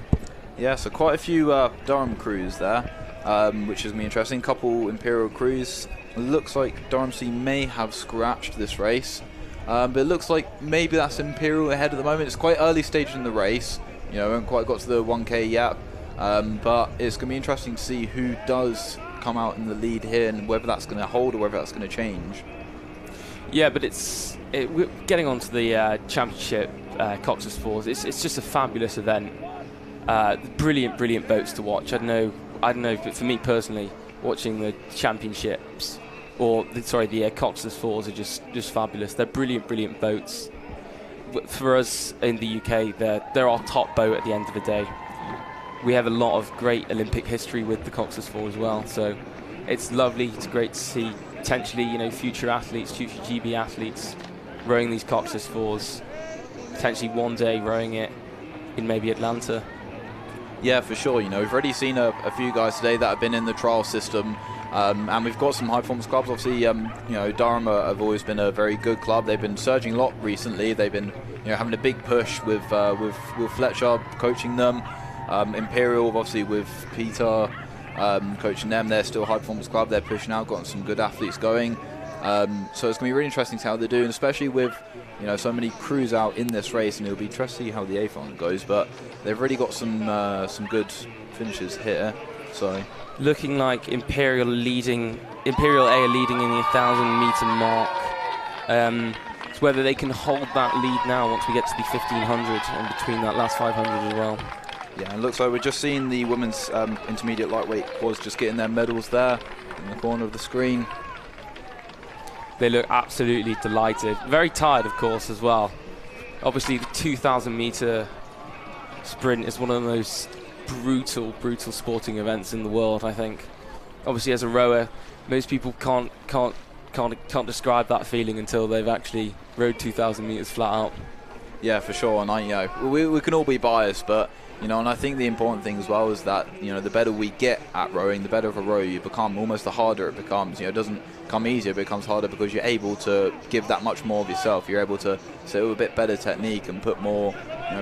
Yeah, so quite a few Durham crews there, which is going to be interesting. Couple Imperial crews. It looks like Durham C may have scratched this race, but it looks like maybe that's Imperial ahead at the moment. It's quite early stage in the race. We haven't quite got to the 1K yet, but it's going to be interesting to see who does come out in the lead here and whether that's going to hold or whether that's going to change. Yeah, but we're getting on to the Championship Coxless Fours. It's just a fabulous event. Brilliant boats to watch. I don't know, but for me personally, watching the championships the Coxless Fours are just fabulous. They're brilliant boats. For us in the UK, they're our top boat at the end of the day. We have a lot of great Olympic history with the Coxless Four as well, so it's lovely. It's great to see potentially future GB athletes rowing these Coxless Fours. Potentially one day rowing it in maybe Atlanta. Yeah, for sure. We've already seen a few guys today that have been in the trial system, and we've got some high performance clubs. Obviously, Durham have always been a very good club. They've been surging a lot recently. They've been, having a big push with Fletcher coaching them. Imperial, obviously, with Peter coaching them. They're still a high performance club. They're pushing out, gotten some good athletes going. So it's going to be really interesting to see how they do, and especially with so many crews out in this race, and it'll be interesting to see how the A final goes. But they've really got some good finishes here. So looking like Imperial A leading in the 1,000-meter mark. It's whether they can hold that lead now once we get to the 1,500 and between that last 500 as well. Yeah, and it looks like we're just seeing the women's intermediate lightweight quads just getting their medals there in the corner of the screen. They look absolutely delighted. Very tired, of course, as well. Obviously, the 2,000-meter sprint is one of the most brutal sporting events in the world, I think. Obviously, as a rower, most people can't describe that feeling until they've actually rode 2,000 meters flat out. Yeah, for sure. And we can all be biased, but and I think the important thing as well is that the better we get at rowing, the better of a rower you become. Almost the harder it becomes. It doesn't become easier, it becomes harder because you're able to give that much more of yourself. You're able to set with a bit better technique and put more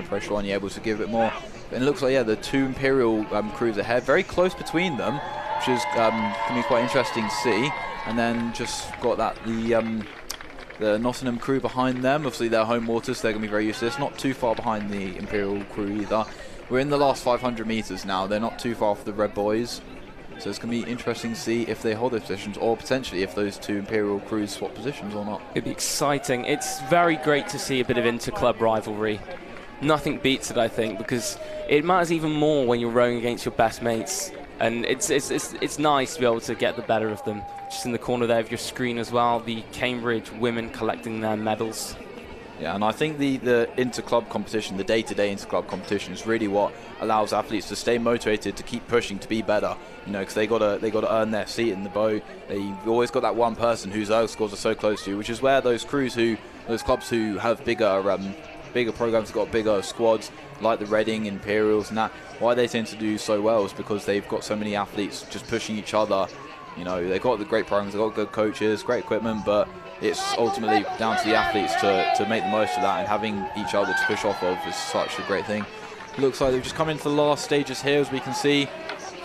pressure on. You're able to give a bit more. And it looks like the two Imperial crews ahead, very close between them, which is going to be quite interesting to see. And then just got that the Nottingham crew behind them. Obviously they're home waters, so they're going to be very used to this. Not too far behind the Imperial crew either. We're in the last 500 meters now. They're not too far for the Red Boys. So it's going to be interesting to see if they hold those positions, or potentially if those two Imperial crews swap positions or not. It'd be exciting. It's very great to see a bit of inter-club rivalry. Nothing beats it, I think, because it matters even more when you're rowing against your best mates. And it's nice to be able to get the better of them. Just in the corner there of your screen as well, the Cambridge women collecting their medals. Yeah, and I think the inter-club competition, the day-to-day inter-club competition, is really what allows athletes to stay motivated, to keep pushing, to be better. Because they gotta earn their seat in the boat. They've always got that one person whose earth scores are so close to you, which is where those clubs who have bigger programs, have got bigger squads, like the Reading Imperials and that, why they tend to do so well is because they've got so many athletes just pushing each other. They've got the great programs, they've got good coaches, great equipment, but it's ultimately down to the athletes to make the most of that, and having each other to push off of is such a great thing. Looks like they've just come into the last stages here, as we can see.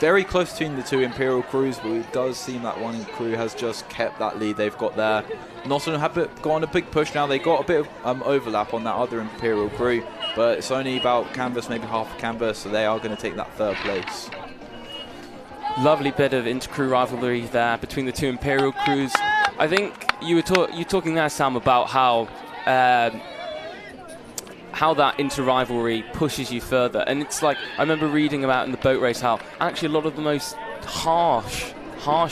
Very close between the two Imperial crews, but it does seem that one crew has just kept that lead they've got there. Nottingham have got on a big push now. They got a bit of overlap on that other Imperial crew, but it's only about canvas, maybe half a canvas, so they are going to take that third place. Lovely bit of inter-crew rivalry there between the two Imperial crews. I think you were talking there, Sam, about how that inter-rivalry pushes you further. And it's like, I remember reading about in the boat race how actually a lot of the most harsh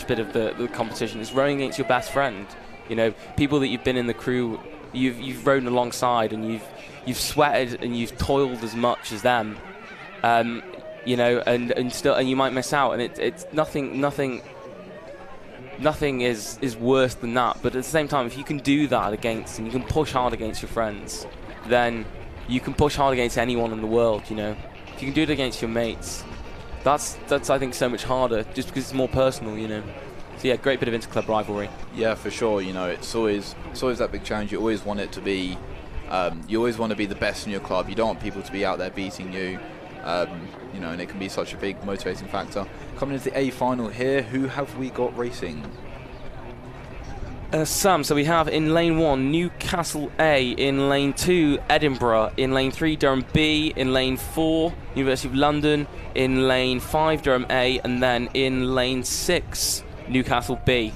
bit of the competition is rowing against your best friend. People that you've been in the crew, you've rowed alongside, and you've sweated and you've toiled as much as them. And you might miss out, and it's nothing is worse than that. But at the same time, if you can do that and you can push hard against your friends, then you can push hard against anyone in the world. If you can do it against your mates, that's I think so much harder, just because it's more personal. So yeah, great bit of inter-club rivalry. Yeah, for sure. It's always that big challenge. You always want it to be, you always want to be the best in your club. You don't want people to be out there beating you. And it can be such a big motivating factor. Coming into the A final here, who have we got racing? Sam, so we have in lane 1 Newcastle A, in lane 2 Edinburgh, in lane 3 Durham B, in lane 4 University of London, in lane 5 Durham A, and then in lane 6 Newcastle B.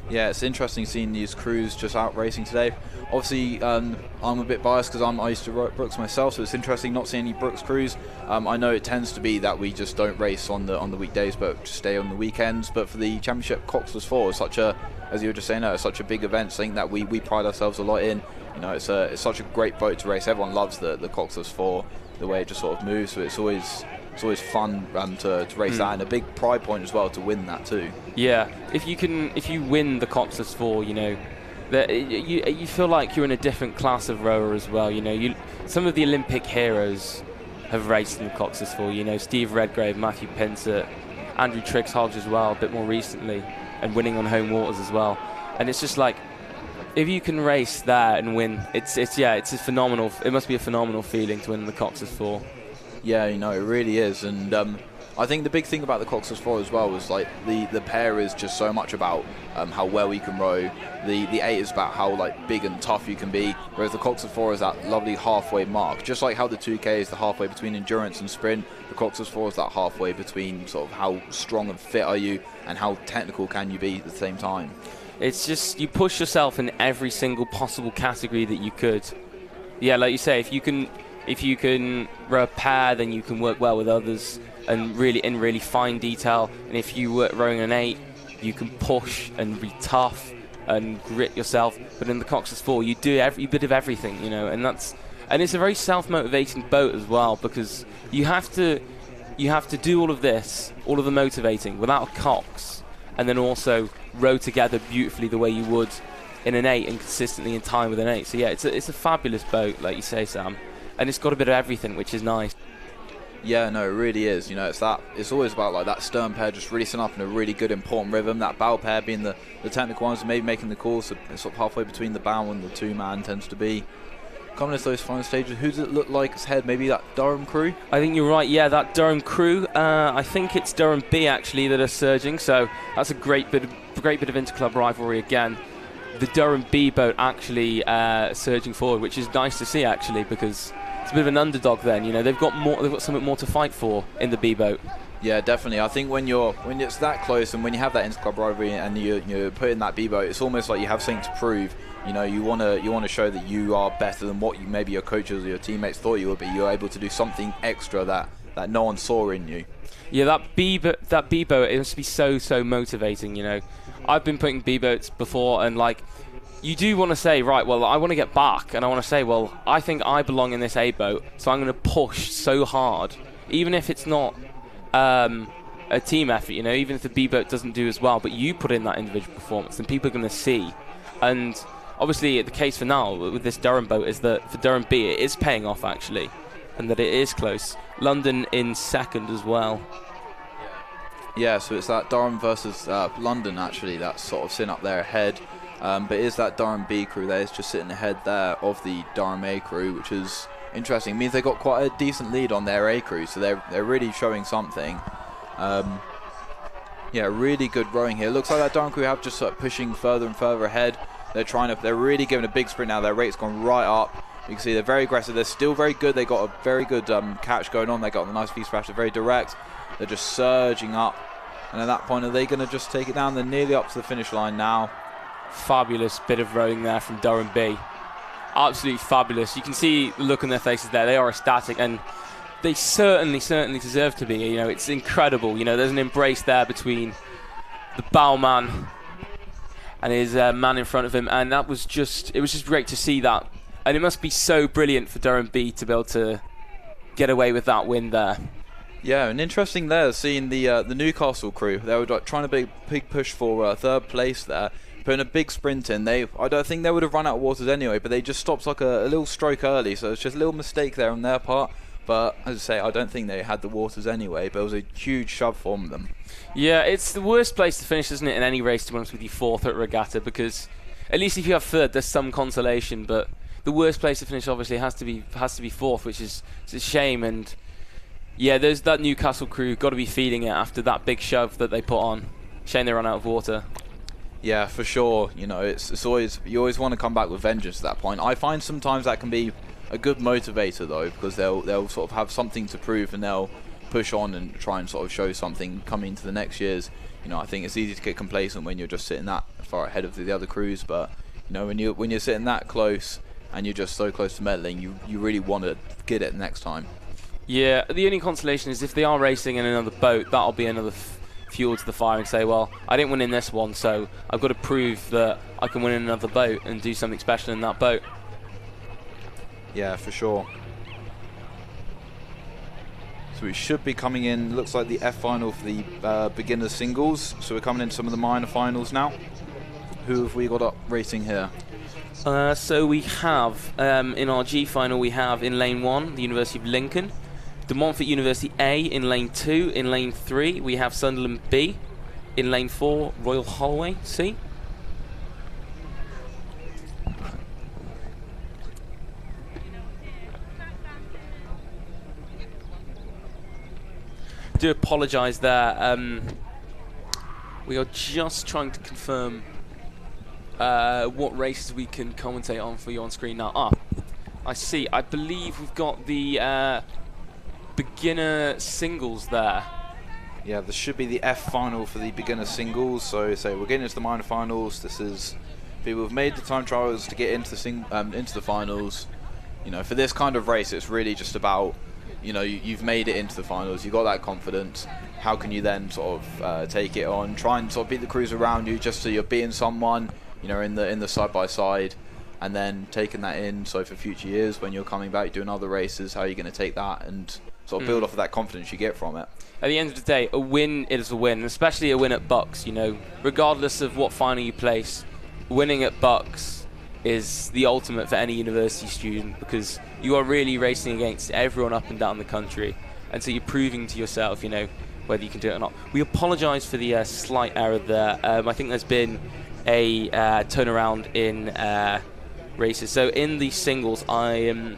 Yeah, it's interesting seeing these crews just out racing today. Obviously, I'm a bit biased because I used to row at BUCS myself, so it's interesting not seeing any BUCS crews. I know it tends to be that we just don't race on the weekdays, but just stay on the weekends. But for the Championship Coxless 4, it's such a, as you were just saying, it's such a big event, something that we pride ourselves a lot in. It's such a great boat to race. Everyone loves the Coxless 4, the way it just sort of moves. So it's always fun to race that, and a big pride point as well to win that too. Yeah, if you win the Coxless 4, that you feel like you're in a different class of rower as well. Some of the Olympic heroes have raced in the Coxless 4. Steve Redgrave, Matthew Pinsett, Andrew Triggs-Hodge as well, a bit more recently, and winning on home waters as well. And it's just like, if you can race there and win, it's a phenomenal. It must be a phenomenal feeling to win the Coxless 4. Yeah, it really is. And I think the big thing about the coxless 4 as well was like the pair is just so much about how well you can row. The 8 is about how like big and tough you can be, whereas the coxless 4 is that lovely halfway mark. Just like how the 2K is the halfway between endurance and sprint, the coxless 4 is that halfway between sort of how strong and fit are you and how technical can you be at the same time. It's just you push yourself in every single possible category that you could. Yeah, like you say, if you can row a pair, then you can work well with others and really in really fine detail. And if you were rowing an 8, you can push and be tough and grit yourself. But in the coxless 4, you do every bit of everything, you know, and it's a very self-motivating boat as well, because you have to do all of this, all of the motivating, without a cox, and then also row together beautifully the way you would in an 8 and consistently in time with an 8. So yeah, it's a fabulous boat, like you say, Sam, and it's got a bit of everything, which is nice. Yeah, no, it really is. You know, it's always about like that stern pair just really setting up in a really good, important rhythm. That bow pair being the technical ones, maybe making the call, so it's sort of halfway between the bow and the 2-man tends to be. Coming into those final stages, who does it look like as head? Maybe that Durham crew? I think you're right, yeah, that Durham crew. I think it's Durham B, actually, that are surging, so that's a great bit of interclub rivalry again. The Durham B boat actually surging forward, which is nice to see, actually, because it's a bit of an underdog then, you know. They've got something more to fight for in the B boat. Yeah, definitely. I think when it's that close and when you have that interclub rivalry and you put in that B boat, it's almost like you have something to prove. You know, you want to show that you are better than what maybe your coaches or your teammates thought you would be. You're able to do something extra that no one saw in you. Yeah, that B boat, it must be so motivating. You know, I've been putting B boats before, and like, you do want to say, right, well, I want to get back, and I want to say, well, I think I belong in this A boat, so I'm going to push so hard, even if it's not a team effort, you know, even if the B boat doesn't do as well, but you put in that individual performance, and people are going to see. And obviously, the case for now with this Durham boat is that for Durham B, it is paying off actually, and that it is close. London in second as well. Yeah, so it's that Durham versus London actually that's sort of sitting up there ahead. But it is that Durham B crew there is just sitting ahead there of the Durham A crew, which is interesting. It means they got quite a decent lead on their A crew, so they're really showing something. Yeah, really good rowing here. Looks like that Durham crew have just sort of pushing further and further ahead. They're really giving a big sprint now. Their rate's gone right up. You can see they're very aggressive. They're still very good. They got a very good catch going on. They got a nice V-splash. They're very direct. They're just surging up. And at that point, are they going to just take it down? They're nearly up to the finish line now. Fabulous bit of rowing there from Durham B. Absolutely fabulous. You can see the look on their faces there. They are ecstatic, and they certainly deserve to be. You know, it's incredible. You know, there's an embrace there between the bowman and his man in front of him, and it was just great to see that. And it must be so brilliant for Durham B to be able to get away with that win there. Yeah, and interesting there, seeing the Newcastle crew. They were trying to big push for third place there, putting a big sprint in. I don't think they would have run out of waters anyway, but they just stopped like a little stroke early, so it's just a little mistake there on their part. But as I say, I don't think they had the waters anyway, but it was a huge shove from them. Yeah, it's the worst place to finish, isn't it, in any race, to be honest with you, fourth at regatta, because at least if you have third, there's some consolation, but the worst place to finish obviously has to be fourth, which is a shame. And yeah, there's that Newcastle crew got to be feeling it after that big shove that they put on. Shame they ran out of water. Yeah, for sure. You know, it's always, you always want to come back with vengeance at that point. I find sometimes that can be a good motivator though, because they'll sort of have something to prove and they'll push on and try and sort of show something coming into the next years. You know, I think it's easy to get complacent when you're just sitting that far ahead of the other crews, but you know, when you're sitting that close and you're just so close to medaling, you really want to get it next time. Yeah, the only consolation is if they are racing in another boat, that'll be another fuel to the fire and say, well, I didn't win in this one, so I've got to prove that I can win in another boat and do something special in that boat. Yeah, for sure. So we should be coming in, looks like the F final for the beginner singles. So we're coming into some of the minor finals now. Who have we got up racing here? So we have, in our G final, we have in lane 1, the University of Lincoln. De Montfort University A in lane 2. In lane 3, we have Sunderland B. In lane 4, Royal Holloway C. do apologise there. We are just trying to confirm what races we can commentate on for you on screen now. I see. I believe we've got the beginner singles there. Yeah, this should be the F final for the beginner singles. So we're getting into the minor finals. This is people who've made the time trials to get into the finals. You know, for this kind of race, it's really just about, you know, you've made it into the finals. You've got that confidence. How can you then sort of take it on, try and sort of beat the crews around you, just so you're beating someone, you know, in the side by side, and then taking that in. So for future years, when you're coming back doing other races, how are you going to take that and sort of build off of that confidence you get from it? At the end of the day, a win is a win, especially a win at BUCS. You know, regardless of what final you place, winning at BUCS is the ultimate for any university student, because you are really racing against everyone up and down the country, and so you're proving to yourself, you know, whether you can do it or not. We apologise for the slight error there. I think there's been a turnaround in races. So in the singles, I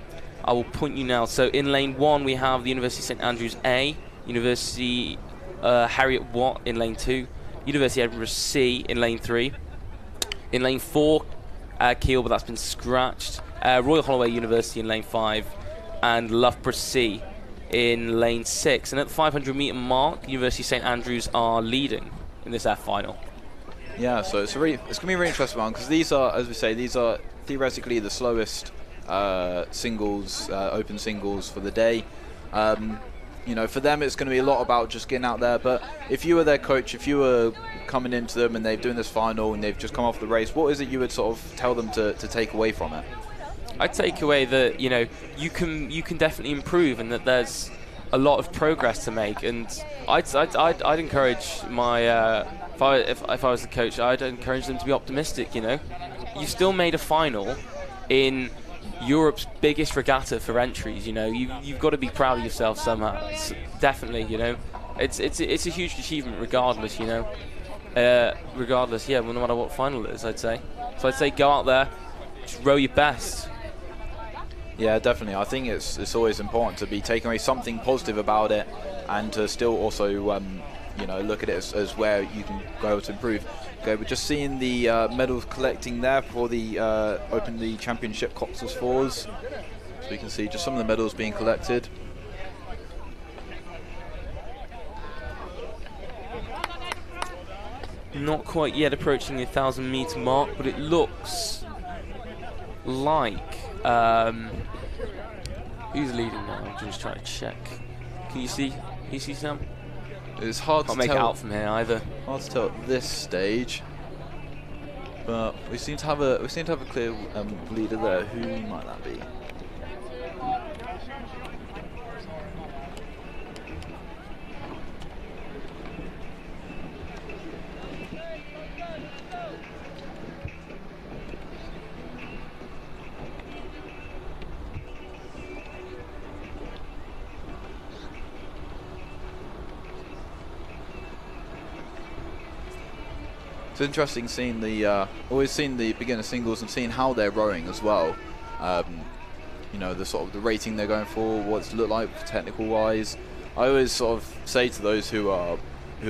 will point you now. So in lane 1 we have the University of St Andrews A, University Harriet Watt in lane 2, University Edinburgh C in lane 3. In lane 4, Kiel, but that's been scratched. Royal Holloway University in lane 5, and Loughborough C in lane 6. And at the 500 metre mark, University of St Andrews are leading in this F final. Yeah, so it's going to be a really interesting one, because these are, as we say, these are theoretically the slowest singles, open singles for the day. You know, for them it's going to be a lot about just getting out there. But if you were their coach, if you were coming into them and they're doing this final and they've just come off the race, what is it you would sort of tell them to take away from it? I'd take away that, you know, you can definitely improve, and that there's a lot of progress to make. And I'd encourage my if I was the coach, I'd encourage them to be optimistic. You know, you still made a final in Europe's biggest regatta for entries. You know, you've got to be proud of yourself somehow. It's definitely, you know, it's a huge achievement regardless. You know, regardless, yeah, well, no matter what final it is, I'd say. So I'd say go out there, just row your best. Yeah, definitely. I think it's always important to be taking away something positive about it, and to still also you know, look at it as where you can go to improve. Okay, we're just seeing the medals collecting there for the Open the Championship coxless fours. So you can see just some of the medals being collected. Not quite yet approaching the 1,000 metre mark, but it looks like who's leading now? I'm just trying to check. Can you see? Can you see Sam? It's hard to tell. Can't make it out from here either. Hard to tell at this stage, but we seem to have a clear leader there. Who might that be? It's interesting seeing always seeing the beginner singles and seeing how they're rowing as well. You know, the sort of the rating they're going for, what it's look like technical wise. I always sort of say to those who are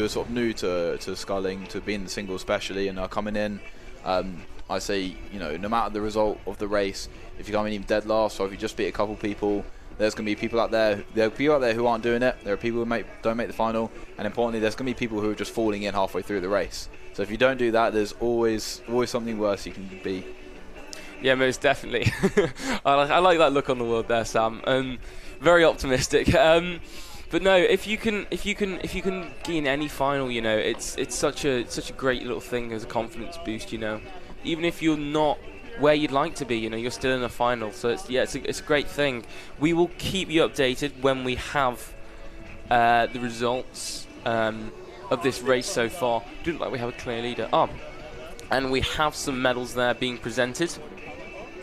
sort of new to sculling, to being the single especially, and are coming in, I say, you know, no matter the result of the race, if you come in even dead last, or if you just beat a couple people, there's going to be people out there. There are people out there who aren't doing it. There are people who don't make the final, and importantly, there's going to be people who are just falling in halfway through the race. So if you don't do that, there's always something worse you can be. Yeah, most definitely. I like that look on the world there, Sam. Very optimistic. But no, if you can gain any final, you know, it's such a great little thing as a confidence boost. You know, even if you're not where you'd like to be, you know, you're still in a final. So it's a great thing. We will keep you updated when we have the results of this race so far. Do look like we have a clear leader. And we have some medals there being presented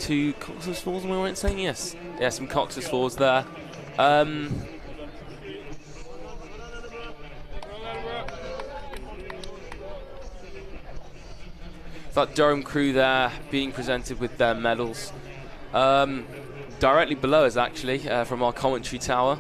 to coxless fours. Am I right in saying yes? Yeah, some coxless fours there. That Durham crew there being presented with their medals. Directly below us, actually, from our commentary tower.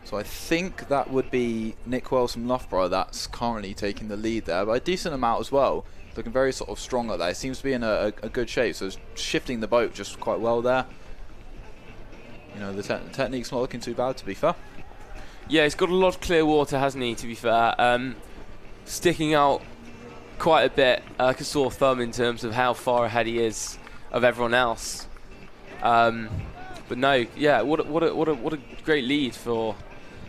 So I think that would be Nick Wells from Loughborough that's currently taking the lead there, by a decent amount as well. Looking very sort of strong at that. It seems to be in a good shape, so it's shifting the boat just quite well there. You know, the technique's not looking too bad, to be fair. Yeah, he's got a lot of clear water, hasn't he, to be fair. Sticking out quite a bit, like a sore thumb in terms of how far ahead he is of everyone else. But no, yeah, what a great lead for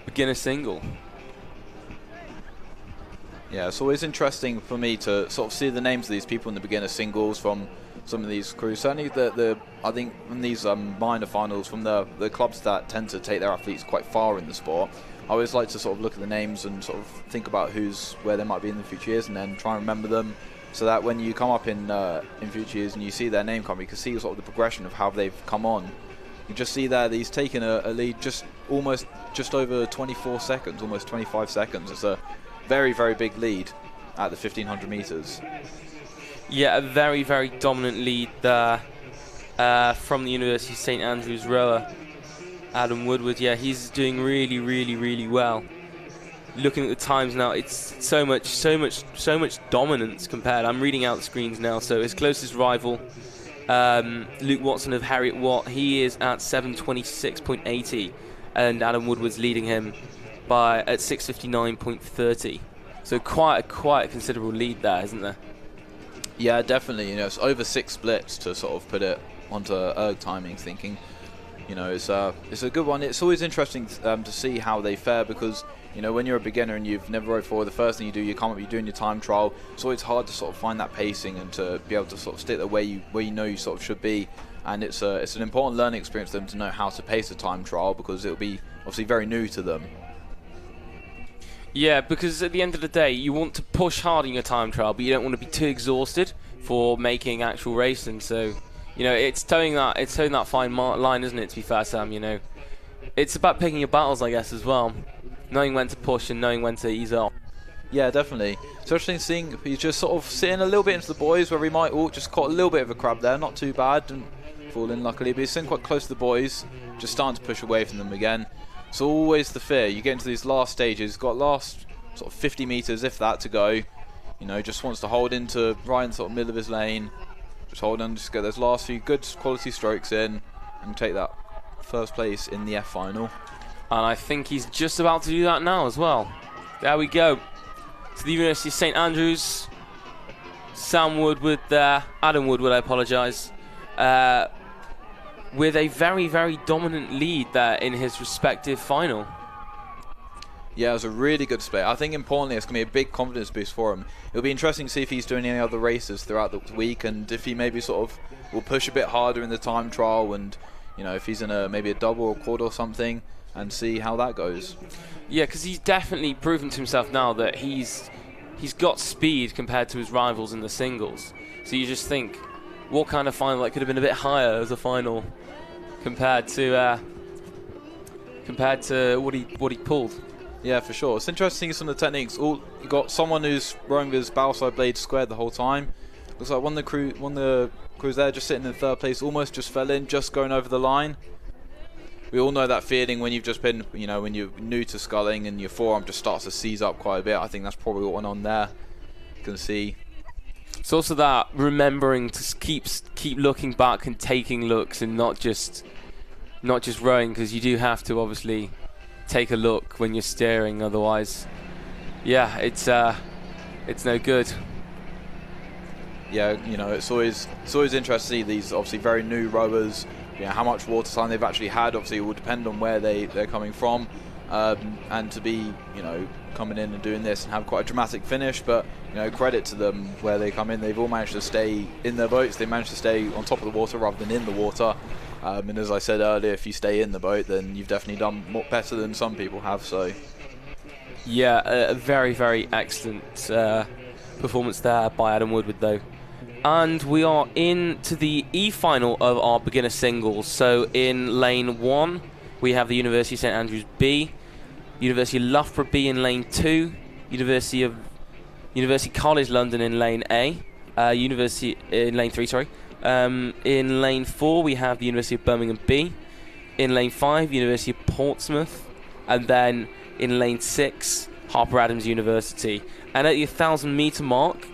beginner single. Yeah, it's always interesting for me to sort of see the names of these people in the beginner singles from some of these crews. Certainly, I think in these minor finals from the clubs that tend to take their athletes quite far in the sport, I always like to sort of look at the names and sort of think about where they might be in the future years, and then try and remember them, so that when you come up in future years and you see their name come, you can see sort of the progression of how they've come on. You just see that he's taken a lead just over 24 seconds, almost 25 seconds. It's a very, very big lead at the 1500 meters. Yeah, a very, very dominant lead there from the University of St Andrews rower, Adam Woodward. Yeah, he's doing really, really, really well. Looking at the times now, it's so much dominance compared. I'm reading out the screens now. So his closest rival, Luke Watson of Harriet Watt, he is at 7:26.80, and Adam Woodward's leading him at 6:59.30. So quite a considerable lead there, isn't there? Yeah, definitely. You know, it's over 6 splits to sort of put it onto erg timing. Thinking, you know, it's a good one. It's always interesting to see how they fare, because you know, when you're a beginner and you've never rode before, the first thing you do, you come up, you're doing your time trial. It's always hard to sort of find that pacing and to be able to sort of stick there where you know you sort of should be. And it's an important learning experience for them to know how to pace a time trial, because it'll be obviously very new to them. Yeah, because at the end of the day, you want to push hard in your time trial, but you don't want to be too exhausted for making actual racing. So, you know, it's towing that fine line, isn't it? To be fair, Sam, you know, it's about picking your battles, I guess, as well, knowing when to push and knowing when to ease off. Yeah, definitely. It's interesting seeing he's just sort of sitting a little bit into the boys, where he might just caught a little bit of a crab there, not too bad, and fall in luckily, but he's sitting quite close to the boys, just starting to push away from them again. It's always the fear. You get into these last stages, got last sort of 50 meters, if that, to go. You know, just wants to hold into right in the sort of middle of his lane. Just hold on, just get those last few good quality strokes in, and take that first place in the F final. And I think he's just about to do that now as well. There we go. To the University of St Andrews. Sam Woodward there. Adam Woodward, I apologise. With a very, very dominant lead there in his respective final. Yeah, it was a really good split. I think importantly, it's going to be a big confidence boost for him. It'll be interesting to see if he's doing any other races throughout the week, and if he maybe sort of will push a bit harder in the time trial, and you know, if he's in maybe a double or quad or something, and see how that goes. Yeah, because he's definitely proven to himself now that he's got speed compared to his rivals in the singles. So you just think, what kind of final that could have been a bit higher as a final compared to what he pulled. Yeah, for sure. It's interesting some of the techniques. You got someone who's rowing with his bow side blade squared the whole time. Looks like one of the crews there just sitting in third place, almost just fell in, just going over the line. We all know that feeling when you've just been, you know, when you're new to sculling and your forearm just starts to seize up quite a bit. I think that's probably what went on there. You can see. It's also that remembering to keep looking back and taking looks, and not just rowing, because you do have to obviously take a look when you're steering, otherwise, yeah, it's no good. Yeah, you know, it's always interesting to see these obviously very new rowers. You know, how much water time they've actually had. Obviously, it will depend on where they're coming from, and to be, you know, coming in and doing this and have quite a dramatic finish. But you know, credit to them where they come in. They've all managed to stay in their boats. They managed to stay on top of the water rather than in the water. And as I said earlier, if you stay in the boat, then you've definitely done more better than some people have. So, yeah, a very, very excellent performance there by Adam Woodward, though. And we are into the E final of our beginner singles. So in lane 1, we have the University of St Andrews B, University of Loughborough B in lane 2, University College London in lane A, University in lane 3, sorry. In lane 4, we have the University of Birmingham B. In lane 5, University of Portsmouth. And then in lane 6, Harper Adams University. And at the 1,000-metre mark,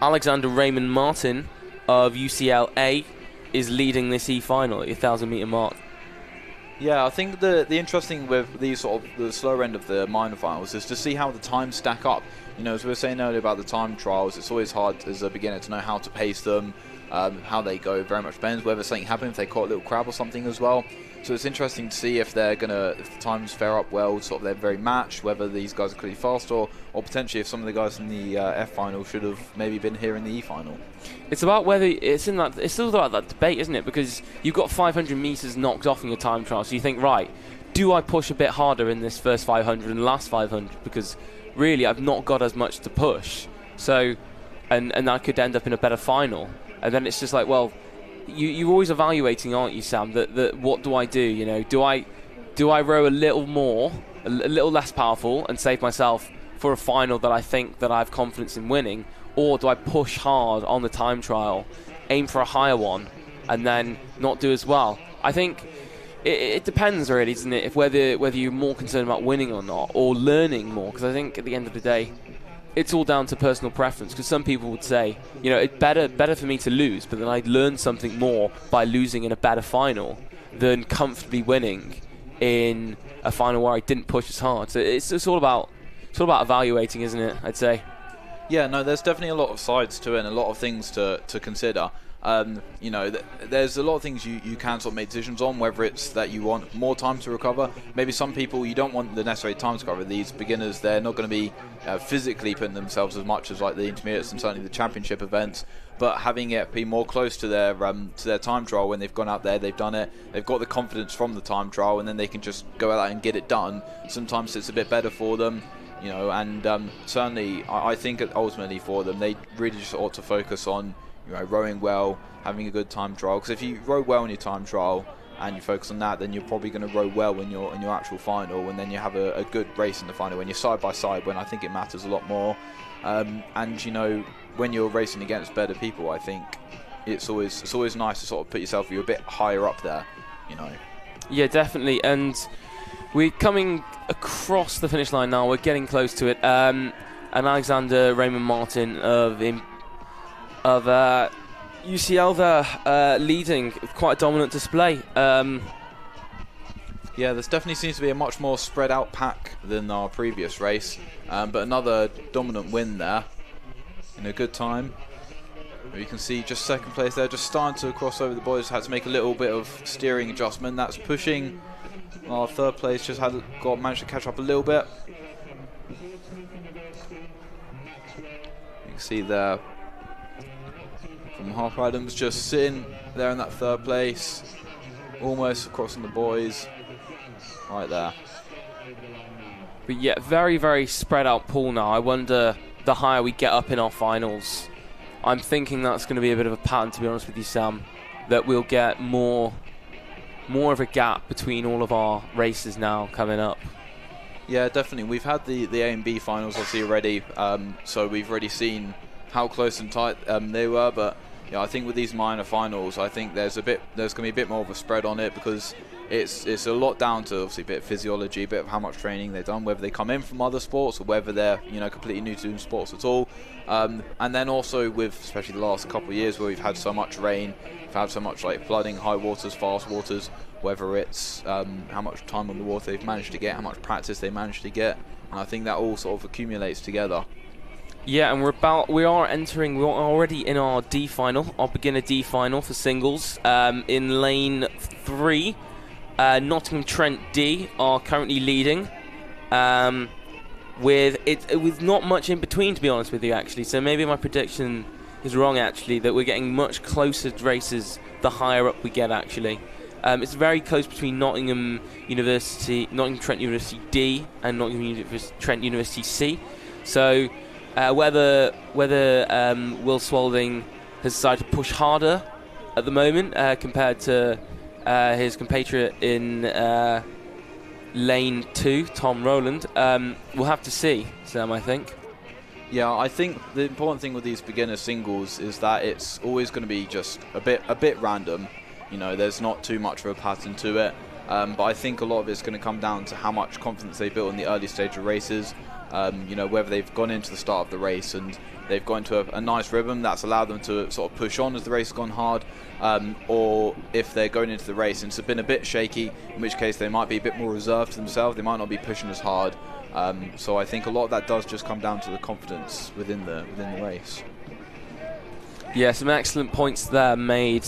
Alexander Raymond Martin of UCLA is leading this E-final at the 1,000-metre mark. Yeah, I think the interesting with these sort of the slower end of the minor finals is to see how the times stack up. You know, as we were saying earlier about the time trials, it's always hard as a beginner to know how to pace them, how they go. Very much depends whether something happens, if they caught a little crab or something as well. So it's interesting to see if they're if the times fare up well, sort of they're very matched, whether these guys are clearly fast or potentially if some of the guys in the F final should have maybe been here in the E final. It's about whether it's still about that debate, isn't it? Because you've got 500 meters knocked off in your time trial, so you think, right, do I push a bit harder in this first 500 and last 500? Because really, I've not got as much to push. So, and I could end up in a better final. And then it's just like, well, you're always evaluating, aren't you, Sam? That what do I do? You know, do I row a little more, a little less powerful, and save myself for a final that I think that I have confidence in winning, or do I push hard on the time trial, aim for a higher one, and then not do as well? I think it depends, really, doesn't it? If whether you're more concerned about winning or not, or learning more. Because I think at the end of the day, it's all down to personal preference, because some people would say, you know, it's better for me to lose, but then I'd learn something more by losing in a better final than comfortably winning in a final where I didn't push as hard. So it's all about evaluating, isn't it? I'd say. Yeah, no, there's definitely a lot of sides to it and a lot of things to consider. You know, there's a lot of things you can sort of make decisions on, whether it's that you want more time to recover. Maybe some people, you don't want the necessary time to recover. These beginners, they're not going to be physically putting themselves as much as like the intermediates and certainly the championship events, but having it be more close to their time trial when they've gone out there, they've done it, they've got the confidence from the time trial, and then they can just go out and get it done. Sometimes it's a bit better for them. You know, and certainly I think ultimately for them, they really just ought to focus on, you know, rowing well, having a good time trial. Because if you row well in your time trial and you focus on that, then you're probably going to row well in your actual final, and then you have a good race in the final when you're side by side, when I think it matters a lot more. And you know, when you're racing against better people, I think it's always nice to sort of put yourself a bit higher up there. You know. Yeah, definitely. And we're coming across the finish line now. We're getting close to it. And Alexander Raymond Martin of UCL there, leading with quite a dominant display. Yeah, this definitely seems to be a much more spread out pack than our previous race, but another dominant win there in a good time. You can see just second place there, just starting to cross over the boys. Had to make a little bit of steering adjustment. That's pushing our third place. Just managed to catch up a little bit. You can see there from Harper Adams just sitting there in that third place, almost crossing the boys right there. But yeah, very, very spread out pool now. I wonder, the higher we get up in our finals, I'm thinking that's going to be a bit of a pattern, to be honest with you, Sam, that we'll get more of a gap between all of our races now coming up. Yeah, definitely. We've had the A and B finals obviously already, so we've already seen how close and tight they were. But yeah, I think with these minor finals, I think there's going to be a bit more of a spread on it, because it's a lot down to obviously a bit of physiology, a bit of how much training they've done, whether they come in from other sports or whether they're, you know, completely new to doing sports at all. And then also with especially the last couple of years where we've had so much rain, we've had so much like flooding, high waters, fast waters, whether it's how much time on the water they've managed to get, how much practice they managed to get, and I think that all sort of accumulates together. Yeah, and we're already in our D final, our beginner D final for singles. In lane 3, Nottingham Trent D are currently leading, with not much in between, to be honest with you, actually. So maybe my prediction is wrong, actually, that we're getting much closer races the higher up we get, actually. It's very close between Nottingham Trent University D and Nottingham Trent University C. So whether Will Spalding has decided to push harder at the moment compared to his compatriot in lane 2, Tom Rowland, we'll have to see, Sam, I think. Yeah, I think the important thing with these beginner singles is that it's always going to be just a bit random. You know, there's not too much of a pattern to it. But I think a lot of it's going to come down to how much confidence they built in the early stage of races. You know, whether they've gone into the start of the race and they've got into a nice rhythm that's allowed them to sort of push on as the race has gone hard, or if they're going into the race and it's been a bit shaky, in which case they might be a bit more reserved to themselves. They might not be pushing as hard. So I think a lot of that does just come down to the confidence within the race. Yeah, some excellent points there made.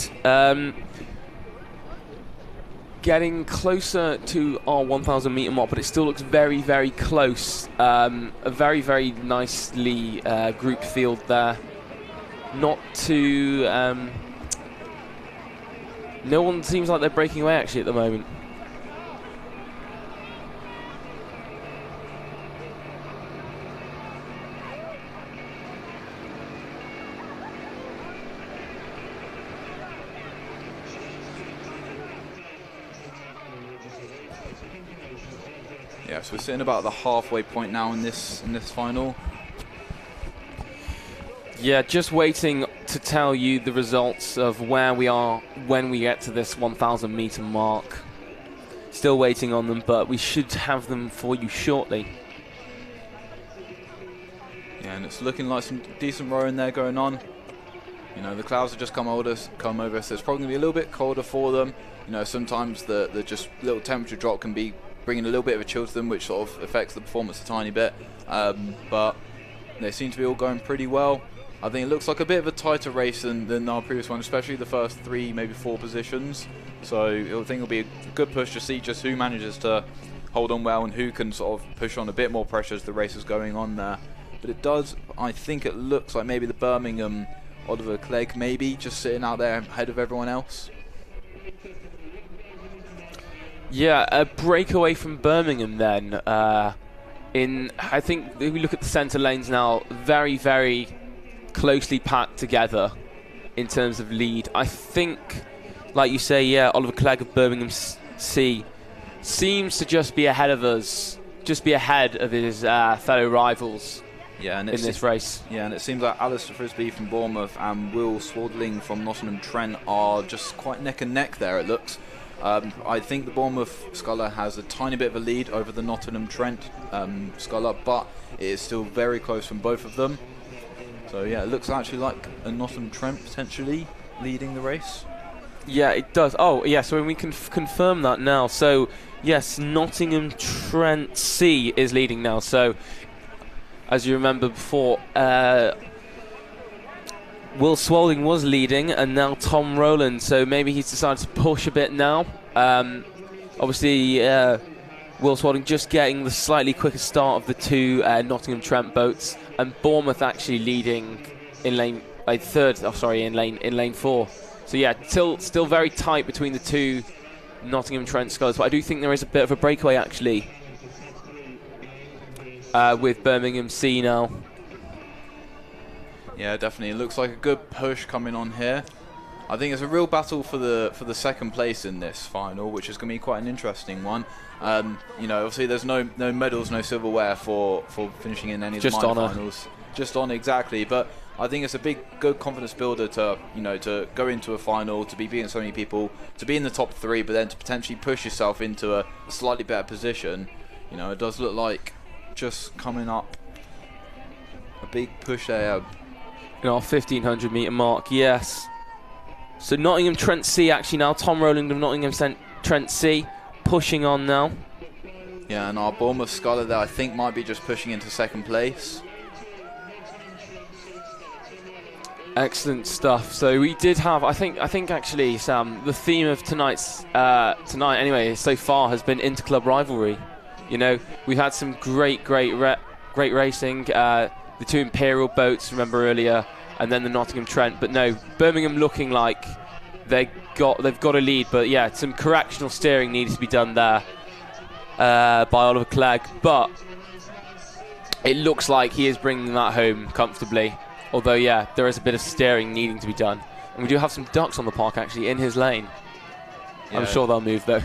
Getting closer to our 1,000 meter mark, but it still looks very, very close. A very, very nicely grouped field there. Not too... no one seems like they're breaking away actually at the moment. Yeah, so we're sitting about the halfway point now in this final. Yeah, just waiting to tell you the results of where we are when we get to this 1,000 meter mark. Still waiting on them, but we should have them for you shortly. Yeah, and it's looking like some decent rowing there going on. You know, the clouds have just come over, so it's probably going to be a little bit colder for them. You know, sometimes the just little temperature drop can be bringing a little bit of a chill to them, which sort of affects the performance a tiny bit. But they seem to be all going pretty well. I think it looks like a bit of a tighter race than our previous one, especially the first 3, maybe 4 positions. So I think it'll be a good push to see just who manages to hold on well and who can sort of push on a bit more pressure as the race is going on there. But it does, I think it looks like maybe the Birmingham Oliver Clegg maybe just sitting out there ahead of everyone else. Yeah, a breakaway from Birmingham then. I think if we look at the centre lanes now, very, very closely packed together in terms of lead. I think, like you say, yeah, Oliver Clegg of Birmingham C seems to just be ahead of us, just be ahead of his fellow rivals. Yeah, and in this race. Yeah, and it seems like Alistair Frisbee from Bournemouth and Will Swadling from Nottingham Trent are just quite neck and neck there, it looks. I think the Bournemouth sculler has a tiny bit of a lead over the Nottingham Trent sculler, but it is still very close from both of them. So yeah, it looks actually like a Nottingham Trent potentially leading the race. Yeah, it does. Oh, yeah, so we can confirm that now. So, yes, Nottingham Trent C is leading now. So, as you remember before, Will Swadling was leading, and now Tom Rowland. So maybe he's decided to push a bit now. Obviously, Will Swadling just getting the slightly quicker start of the 2 Nottingham Trent boats, and Bournemouth actually leading in lane in lane 4. So yeah, still very tight between the 2 Nottingham Trent scullers. But I do think there is a bit of a breakaway actually with Birmingham C now. Yeah, definitely. It looks like a good push coming on here. I think it's a real battle for the second place in this final, which is going to be quite an interesting one. You know, obviously there's no medals, no silverware for finishing in any of the minor finals. Just on, exactly. But I think it's a good confidence builder to go into a final, to be beating so many people, to be in the top 3, but then to potentially push yourself into a slightly better position. You know, it does look like just coming up a big push there. In our 1,500 metre mark, yes. So Nottingham Trent C actually now. Tom Rowland of Nottingham Trent C pushing on now. Yeah, and our Bournemouth sculler there I think might be just pushing into second place. Excellent stuff. So we did have, I think actually, Sam, the theme of tonight anyway so far has been interclub rivalry. You know, we've had some great racing. The 2 Imperial boats, remember earlier, and then the Nottingham Trent. But no, Birmingham looking like they've got a lead. But yeah, some correctional steering needs to be done there by Oliver Clegg. But it looks like he is bringing that home comfortably. Although yeah, there is a bit of steering needing to be done. And we do have some ducks on the park actually in his lane. Yeah. I'm sure they'll move though.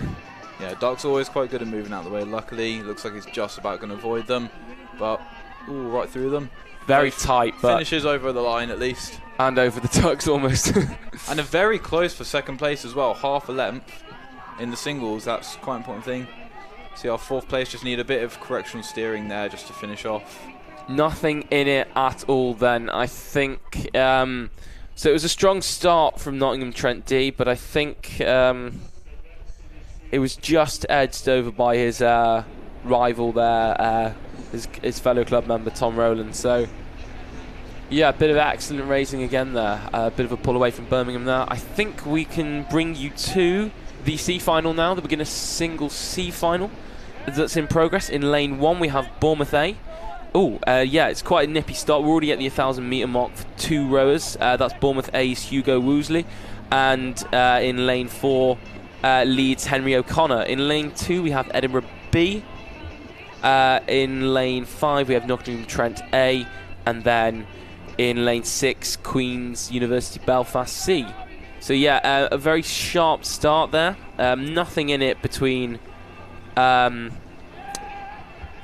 Yeah, Duck's always quite good at moving out of the way. Luckily, looks like he's just about going to avoid them. But, ooh, right through them. Very tight, but finishes over the line at least. And over the tucks almost. And a very close for second place as well, half a length in the singles. That's quite an important thing. See, our fourth place just need a bit of correctional steering there just to finish off. Nothing in it at all then, I think. So it was a strong start from Nottingham Trent D, but I think it was just edged over by his rival there, his fellow club member Tom Rowland. So yeah, a bit of excellent racing again there, a bit of a pull away from Birmingham there. I think we can bring you to the C final now, the beginner single C final that's in progress. In lane 1 we have Bournemouth A. Yeah, it's quite a nippy start. We're already at the 1,000 metre mark for 2 rowers. That's Bournemouth A's Hugo Woosley, and in lane 4 leads Henry O'Connor. In lane 2 we have Edinburgh B. In lane 5 we have Nottingham Trent A, and then in lane 6 Queen's University Belfast C. So yeah, a very sharp start there. Nothing in it between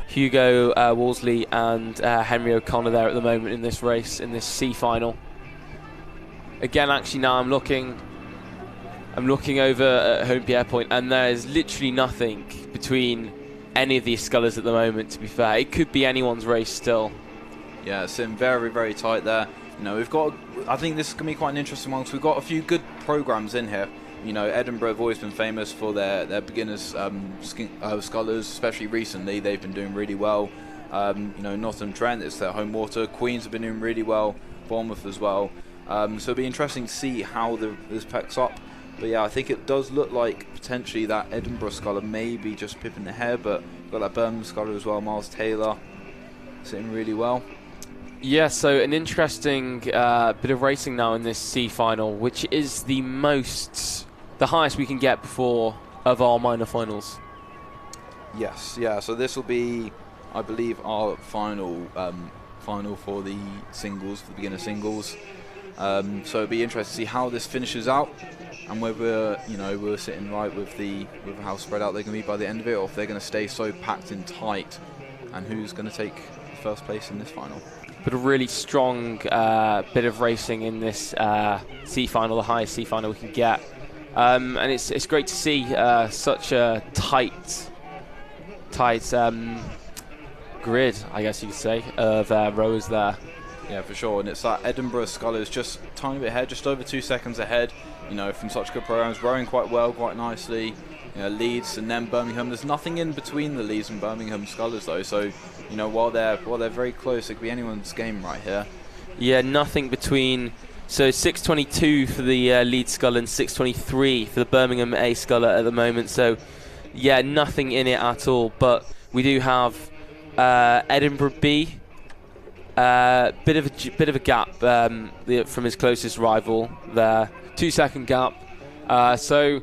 Hugo Wolseley and Henry O'Connor there at the moment in this race, in this C final. Again, actually now I'm looking over at Holme Pierrepoint, and there's literally nothing between any of these scullers at the moment, to be fair. It could be anyone's race still. Yeah, it's sitting very, very tight there. You know, we've got, I think this is going to be quite an interesting one, because we've got a few good programs in here. You know, Edinburgh have always been famous for their beginners scullers, especially recently. They've been doing really well. You know, Nottingham Trent, it's their home water. Queens have been doing really well. Bournemouth as well. So it'll be interesting to see how this picks up. But yeah, I think it does look like potentially that Edinburgh sculler may be just pipping ahead, but we've got that Birmingham sculler as well, Miles Taylor, sitting really well. Yeah, so an interesting bit of racing now in this C final, which is the highest we can get before of our minor finals. Yes, yeah, so this will be, I believe, our final for the singles, for the beginner singles. So it'll be interesting to see how this finishes out, and whether, you know, we're sitting right with how spread out they're going to be by the end of it, or if they're going to stay so packed in tight, and who's going to take first place in this final. But a really strong bit of racing in this C final, the highest C final we can get. And it's great to see such a tight grid, I guess you could say, of rowers there. Yeah, for sure. And it's that Edinburgh scullers just a tiny bit ahead, just over 2 seconds ahead. You know, from such good programs, rowing quite well, quite nicely. You know, Leeds and then Birmingham. There's nothing in between the Leeds and Birmingham scullers though. So, you know, while they're very close, it could be anyone's game right here. Yeah, nothing between. So 6:22 for the Leeds sculler and 6:23 for the Birmingham A sculler at the moment. So yeah, nothing in it at all. But we do have Edinburgh B. Bit of a gap from his closest rival there. 2-second gap. So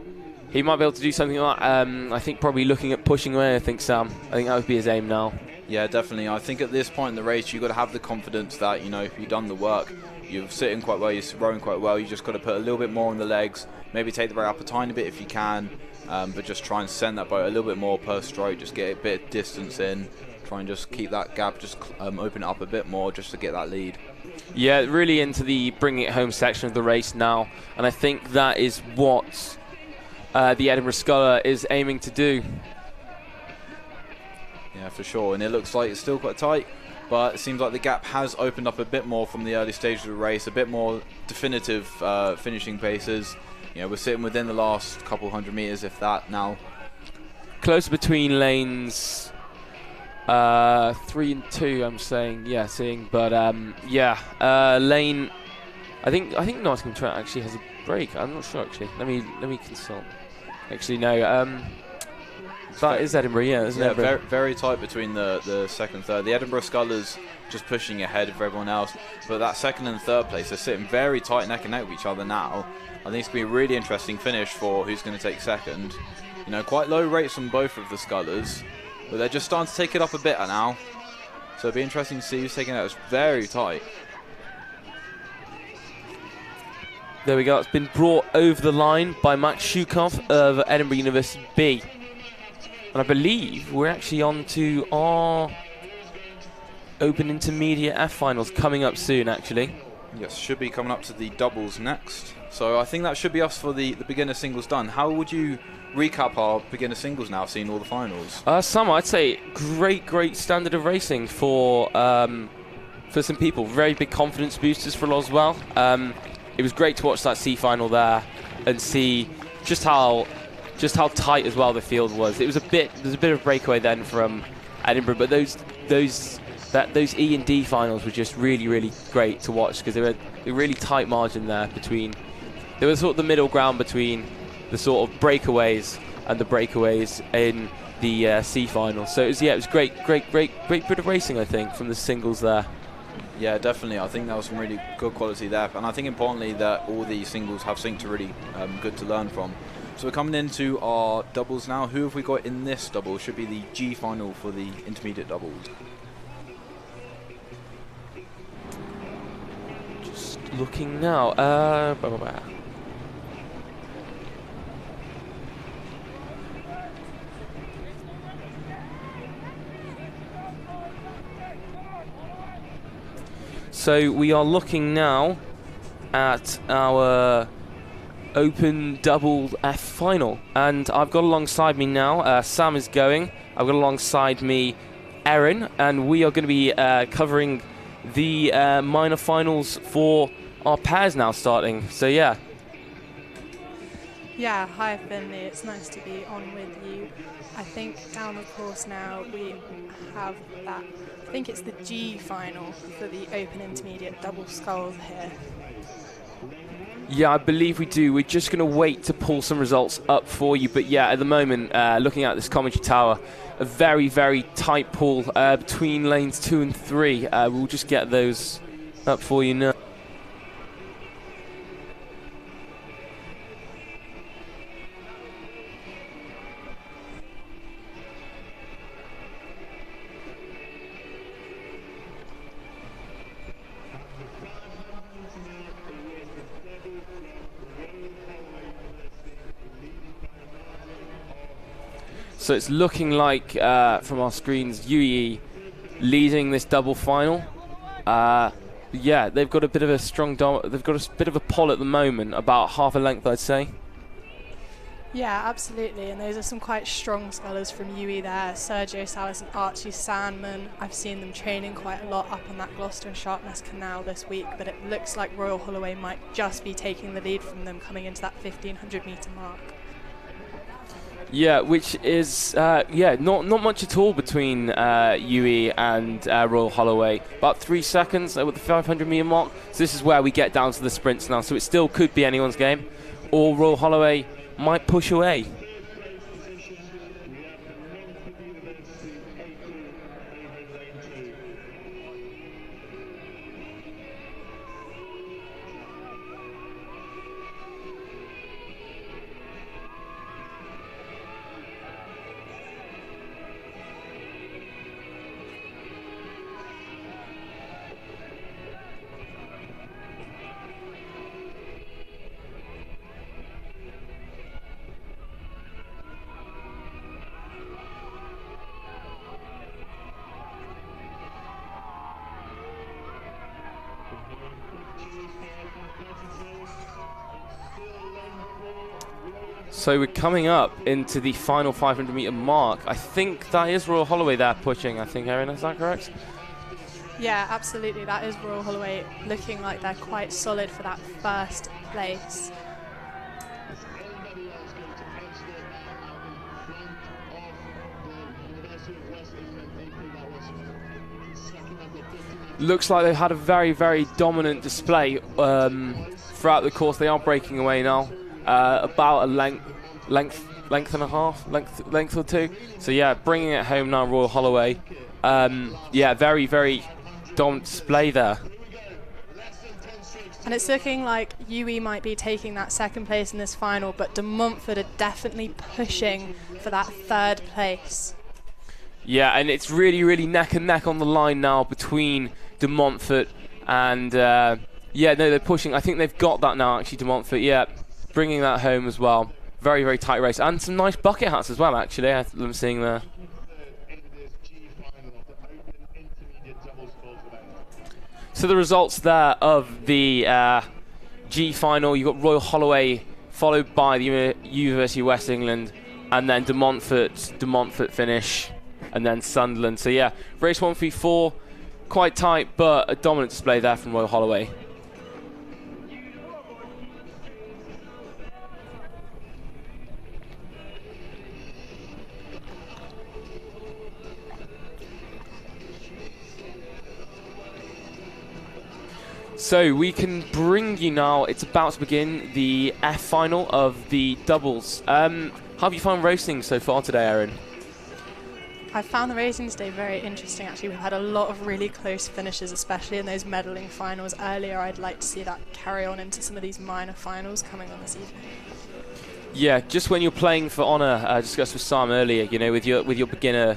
he might be able to do something like that. I think probably looking at pushing away, I think, Sam. I think that would be his aim now. Yeah, definitely. I think at this point in the race, you've got to have the confidence that, you know, you've done the work. You're sitting quite well, you're rowing quite well. You just got to put a little bit more on the legs. Maybe take the rate up a tiny bit if you can. But just try and send that boat a little bit more per stroke. Just get a bit of distance in. Try and just keep that gap, just open it up a bit more just to get that lead. Yeah, really into the bringing it home section of the race now. And I think that is what the Edinburgh sculler is aiming to do. Yeah, for sure. And it looks like it's still quite tight, but it seems like the gap has opened up a bit more from the early stages of the race, a bit more definitive finishing paces. You know, we're sitting within the last couple hundred metres, if that, now. Closer between lanes 3 and 2, I'm saying. Yeah, seeing. But lane. I think Nottingham Trent actually has a break. I'm not sure actually. Let me consult. Actually, no. That is Edinburgh, yeah, isn't it? Very, very tight between the second and third. The Edinburgh scullers just pushing ahead of everyone else, but that second and third place, they're sitting very tight neck and neck with each other now. I think it's going to be a really interesting finish for who's going to take second. You know, quite low rates from both of the scullers, but they're just starting to take it up a bit now. So it'll be interesting to see who's taking it. It's very tight. There we go. It's been brought over the line by Max Shukov of Edinburgh University B. And I believe we're actually on to our Open Intermediate F finals coming up soon, actually. Yes, should be coming up to the doubles next. So I think that should be us for the beginner singles done. How would you recap our beginner singles now, seeing all the finals? Some, I'd say, great standard of racing for some people. Very big confidence boosters for a lot as well. It was great to watch that C final there and see just how tight as well the field was. There's a bit of breakaway then from Edinburgh, but those E and D finals were just really great to watch because they were a really tight margin there between. There was sort of the middle ground between the sort of breakaways and the breakaways in the C final. So it was great bit of racing, I think, from the singles there. Yeah, definitely. I think that was some really good quality there, and I think importantly that all the singles have synced to really good to learn from. So we're coming into our doubles now. Who have we got in this double? Should be the G final for the intermediate doubles. Just looking now. So we are looking now at our Open Double F final, and I've got alongside me now, Sam is going, I've got alongside me Erin, and we are going to be covering the minor finals for our pairs now starting, so yeah. Yeah, hi Finley, it's nice to be on with you. I think down the course now we have that, I think it's the G final for the Open Intermediate Double Sculls here. Yeah, I believe we do. We're just going to wait to pull some results up for you. But yeah, at the moment, looking at this commentary tower, a very tight pull between lanes 2 and 3. We'll just get those up for you now. So it's looking like, from our screens, UEE leading this double final. Yeah, they've got a bit of a they've got a bit of a pull at the moment, about half a length, I'd say. Yeah, absolutely, and those are some quite strong scullers from UE there. Sergio Salas and Archie Sandman. I've seen them training quite a lot up on that Gloucester and Sharpness Canal this week, but it looks like Royal Holloway might just be taking the lead from them coming into that 1500 metre mark. Yeah, which is not much at all between UE and Royal Holloway. About 3 seconds with the 500 metre mark. So this is where we get down to the sprints now. So it still could be anyone's game, or Royal Holloway might push away. So we're coming up into the final 500 metre mark. I think that is Royal Holloway there pushing, I think, Erin, is that correct? Yeah, absolutely, that is Royal Holloway looking like they're quite solid for that first place. Looks like they've had a very dominant display throughout the course. They are breaking away now, about a length and a half, length or two. So yeah, bringing it home now, Royal Holloway. Yeah, very dominant display there. And it's looking like UE might be taking that second place in this final, but De Montfort are definitely pushing for that third place. Yeah, and it's really neck and neck on the line now between De Montfort and yeah, no, they're pushing. I think they've got that now, actually, De Montfort. Yeah, bringing that home as well. Very tight race, and some nice bucket hats as well, actually, I'm seeing there. So the results there of the G final, you've got Royal Holloway followed by the University of West England, and then De Montfort finish, and then Sunderland. So yeah, race 1 through 4, quite tight, but a dominant display there from Royal Holloway. So we can bring you now, it's about to begin the F final of the doubles. How have you found racing so far today, Erin? I found the racing today very interesting actually. We've had a lot of really close finishes, especially in those medaling finals earlier. I'd like to see that carry on into some of these minor finals coming on this evening. Yeah, just when you're playing for honour, I discussed with Sam earlier, you know, with your beginner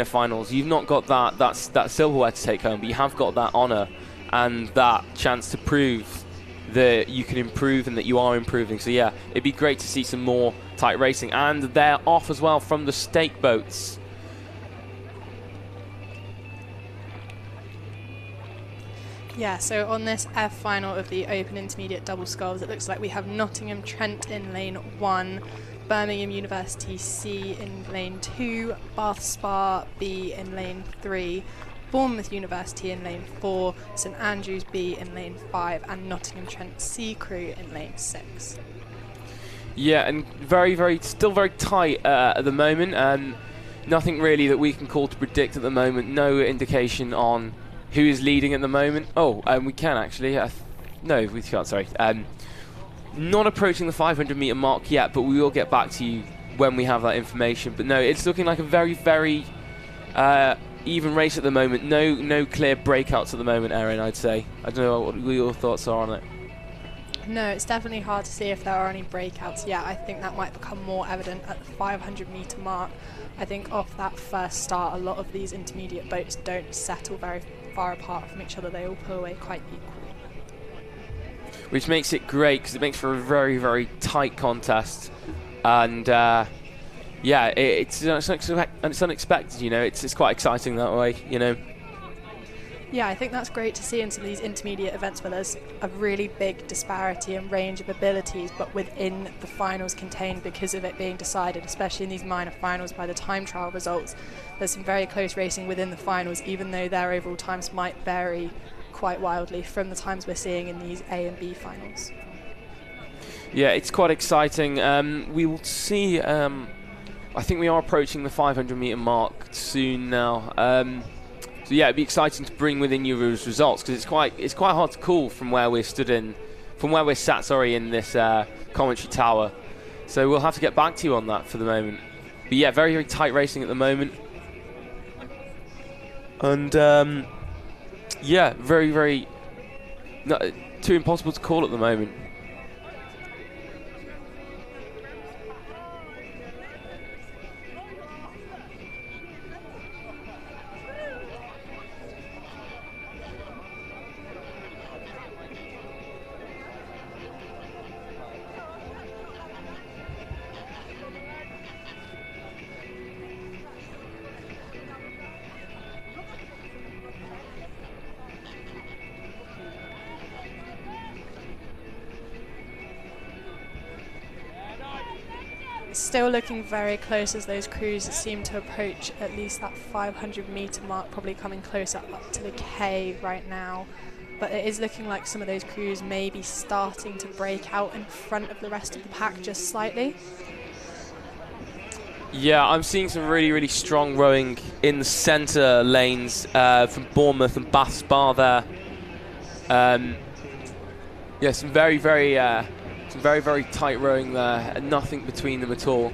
finals, you've not got that silverware to take home, but you have got that honour and that chance to prove that you can improve and that you are improving. So yeah, it'd be great to see some more tight racing. And they're off as well from the stake boats. Yeah, so on this F final of the Open Intermediate Double Sculls, it looks like we have Nottingham Trent in lane 1, Birmingham University C in lane 2, Bath Spa B in lane 3, Bournemouth University in lane 4, St Andrews B in lane 5, and Nottingham Trent C Crew in lane 6. Yeah, and still very tight at the moment. Nothing really that we can call to predict at the moment. No indication on who is leading at the moment. Oh, we can actually. No, we can't, sorry. Not approaching the 500 metre mark yet, but we will get back to you when we have that information. But no, it's looking like a very even race at the moment. No clear breakouts at the moment, Erin, I'd say. I don't know what your thoughts are on it. No, it's definitely hard to see if there are any breakouts yet. I think that might become more evident at the 500 metre mark. I think off that first start, a lot of these intermediate boats don't settle very far apart from each other. They all pull away quite equally. Which makes it great, because it makes for a very tight contest. And yeah, it's unexpected, you know. It's quite exciting that way, you know. Yeah, I think that's great to see in some of these intermediate events where there's a really big disparity and range of abilities, but within the finals contained because of it being decided, especially in these minor finals by the time trial results. There's some very close racing within the finals, even though their overall times might vary quite wildly from the times we're seeing in these A and B finals. Yeah, it's quite exciting. We will see. I think we are approaching the 500 metre mark soon now. So yeah, it'd be exciting to bring within you those results, because it's quite hard to call from where we're sat in this commentary tower. So we'll have to get back to you on that for the moment. But yeah, very tight racing at the moment. And yeah, too impossible to call at the moment. Still looking very close as those crews seem to approach at least that 500 metre mark, probably coming closer up to the K right now. But it is looking like some of those crews may be starting to break out in front of the rest of the pack just slightly. Yeah, I'm seeing some really strong rowing in the centre lanes from Bournemouth and Bath Spa there. Yeah, some very tight rowing there, and nothing between them at all.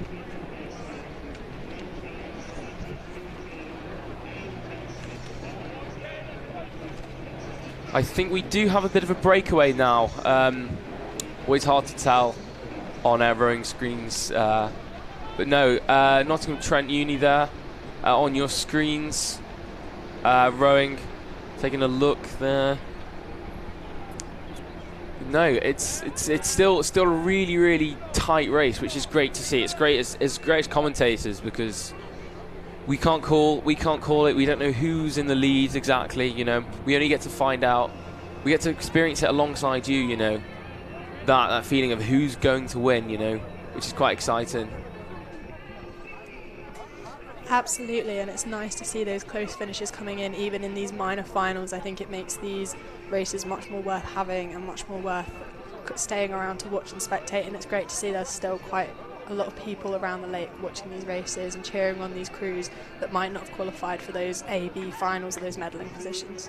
I think we do have a bit of a breakaway now. Always hard to tell on our rowing screens. But no, Nottingham Trent Uni there on your screens. Rowing, taking a look there. No, it's still a really tight race, which is great to see. It's great as commentators, because we can't call it. We don't know who's in the lead exactly. You know, we only get to find out. We get to experience it alongside you. You know, that feeling of who's going to win. You know, which is quite exciting. Absolutely, and it's nice to see those close finishes coming in, even in these minor finals. I think it makes these races much more worth having and much more worth staying around to watch and spectate. And it's great to see there's still quite a lot of people around the lake watching these races and cheering on these crews that might not have qualified for those A, B finals or those medalling positions.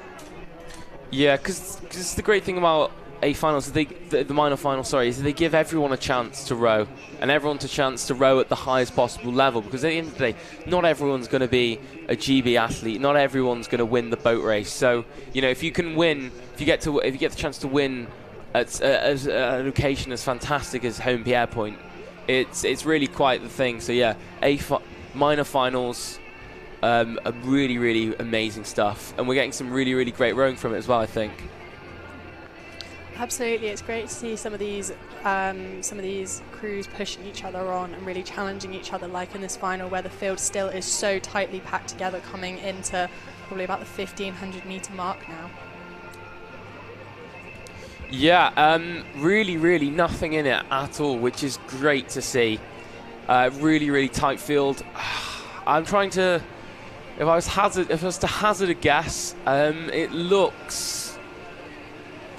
Yeah, because the great thing about A finals, the minor finals, is they give everyone a chance to row, and everyone a chance to row at the highest possible level. Because at the end of the day, not everyone's going to be a GB athlete, not everyone's going to win the boat race. So you know, if you can win, if you get the chance to win at a location as fantastic as Holme Pierrepoint, it's really quite the thing. So yeah, minor finals are really, really amazing stuff, and we're getting some really, really great rowing from it as well, I think. Absolutely, it's great to see some of these crews pushing each other on and really challenging each other, like in this final where the field still is so tightly packed together, coming into probably about the 1500 metre mark now. Yeah, really, really nothing in it at all, which is great to see. Really, really tight field. I'm trying to, if I was to hazard a guess, it looks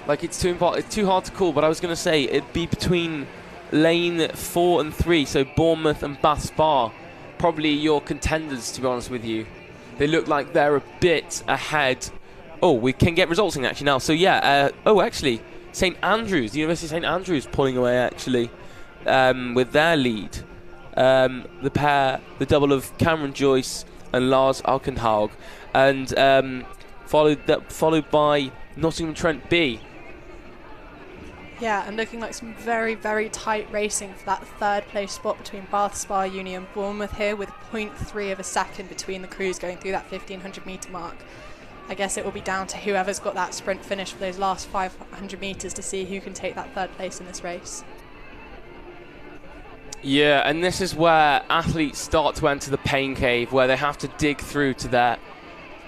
like it's too hard to call, but I was going to say it'd be between lane 4 and 3, so Bournemouth and Bath Spa, probably your contenders, to be honest with you. They look like they're a bit ahead. Oh, we can get results in actually now. So yeah, actually, St Andrews, the University of St Andrews pulling away actually with their lead. The double of Cameron Joyce and Lars Alkenhaug, and followed by Nottingham Trent B. Yeah, and looking like some very, very tight racing for that third place spot between Bath Spa Uni and Bournemouth here, with 0.3 of a second between the crews going through that 1500 metre mark. I guess it will be down to whoever's got that sprint finish for those last 500 metres to see who can take that third place in this race. Yeah, and this is where athletes start to enter the pain cave, where they have to dig through to the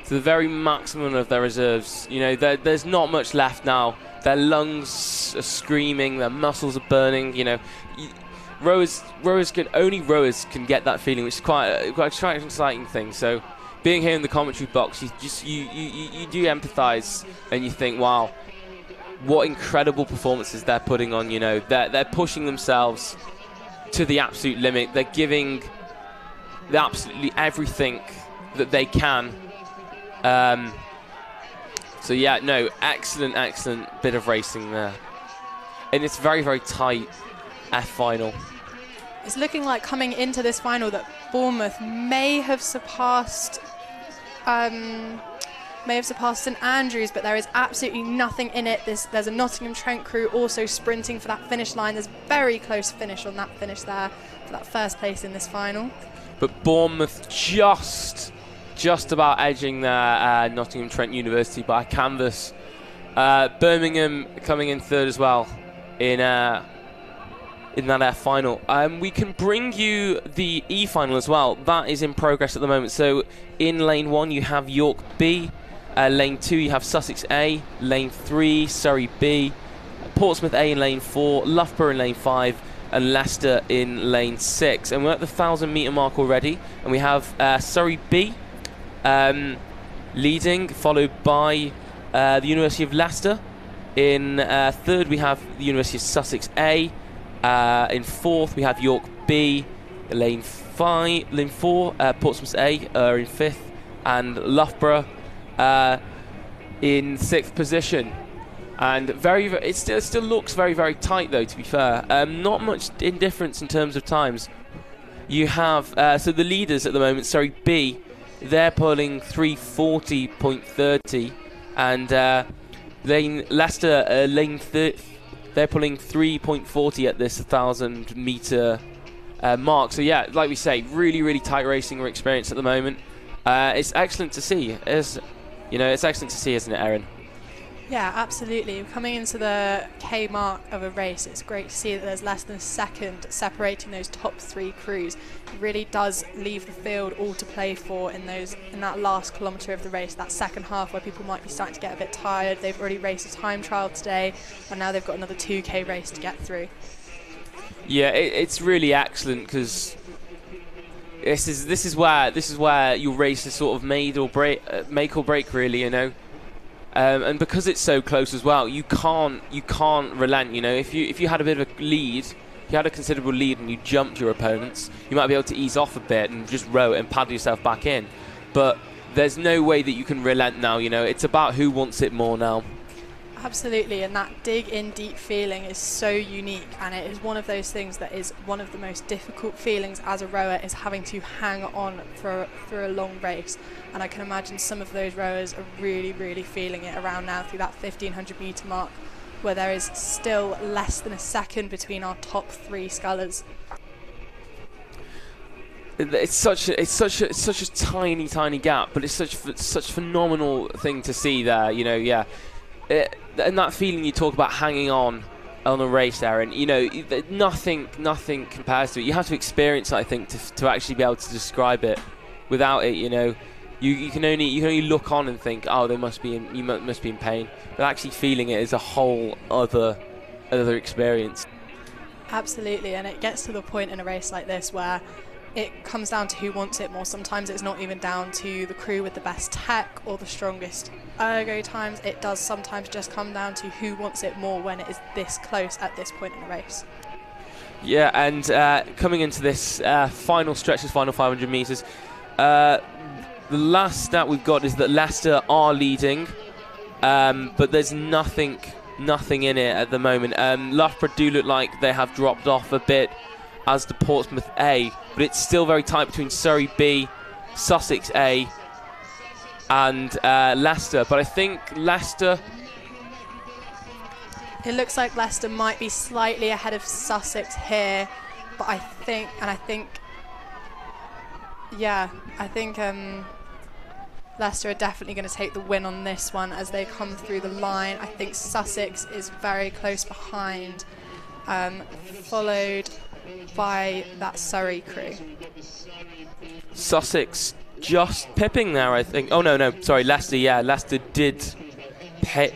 very maximum of their reserves. You know, there's not much left now. Their lungs are screaming, their muscles are burning. You know, only rowers can get that feeling, which is quite an exciting thing. So, being here in the commentary box, you do empathise, and you think, wow, what incredible performances they're putting on. You know, they're pushing themselves to the absolute limit. They're giving absolutely everything that they can. So yeah, no, excellent bit of racing there, and it's very, very tight F final. It's looking like coming into this final that Bournemouth may have surpassed St Andrews, but there is absolutely nothing in it. There's a Nottingham Trent crew also sprinting for that finish line. There's very close finish on that finish there for that first place in this final. But Bournemouth just about edging their Nottingham Trent University by a canvas. Birmingham coming in third as well in that final. We can bring you the E final as well. That is in progress at the moment. So in lane 1 you have York B, lane 2 you have Sussex A, lane 3 Surrey B, Portsmouth A in lane 4, Loughborough in lane 5, and Leicester in lane 6. And we're at the 1,000 metre mark already, and we have Surrey B leading, followed by the University of Leicester. In third we have the University of Sussex A. In fourth we have York B. Lane 4 Portsmouth A are in fifth, and Loughborough in sixth position. And it still looks very, very tight though, to be fair. Not much indifference in terms of times. You have so the leaders at the moment, Surrey B, they're pulling 3:40.30, and Leicester lane they're pulling 3:40 at this 1,000 metre mark. So yeah, like we say, really, really tight racing we're experiencing at the moment. It's excellent to see, it's excellent to see, isn't it, Erin? Yeah, absolutely. Coming into the K mark of a race, it's great to see that there's less than a second separating those top 3 crews. It really does leave the field all to play for in that last kilometre of the race, that second half where people might be starting to get a bit tired. They've already raced a time trial today, and now they've got another 2K race to get through. Yeah, it's really excellent because this is where your race is sort of make or break, really, you know. And because it's so close as well, you can't relent. You know, if you had a bit of a lead, if you had a considerable lead and you jumped your opponents, you might be able to ease off a bit and just row it and paddle yourself back in. But there's no way that you can relent now. You know, it's about who wants it more now. Absolutely, and that dig in deep feeling is so unique, and it is one of those things that is one of the most difficult feelings as a rower, is having to hang on for a long race. And I can imagine some of those rowers are really, really feeling it around now through that 1500 metre mark, where there is still less than a second between our top 3 scullers. It's such a tiny gap, but it's such a phenomenal thing to see there. You know, yeah. And that feeling you talk about, hanging on a race there, and you know, nothing compares to it. You have to experience it, I think, to actually be able to describe it. Without it, you know, you can only look on and think, oh, you must be in pain. But actually feeling it is a whole other experience. Absolutely, and it gets to the point in a race like this where it comes down to who wants it more. Sometimes it's not even down to the crew with the best tech or the strongest ergo times. It does sometimes just come down to who wants it more when it is this close at this point in the race. Yeah, and coming into this final stretch, this final 500 metres, the last stat we've got is that Leicester are leading, but there's nothing in it at the moment. Loughborough do look like they have dropped off a bit, as the Portsmouth A, but it's still very tight between Surrey B, Sussex A, and Leicester. But I think Leicester... It looks like Leicester might be slightly ahead of Sussex here, but I think Leicester are definitely going to take the win on this one as they come through the line. I think Sussex is very close behind, followed by that Surrey crew. Sussex just pipping there, I think. Oh no, sorry, Leicester. Yeah, Leicester did pip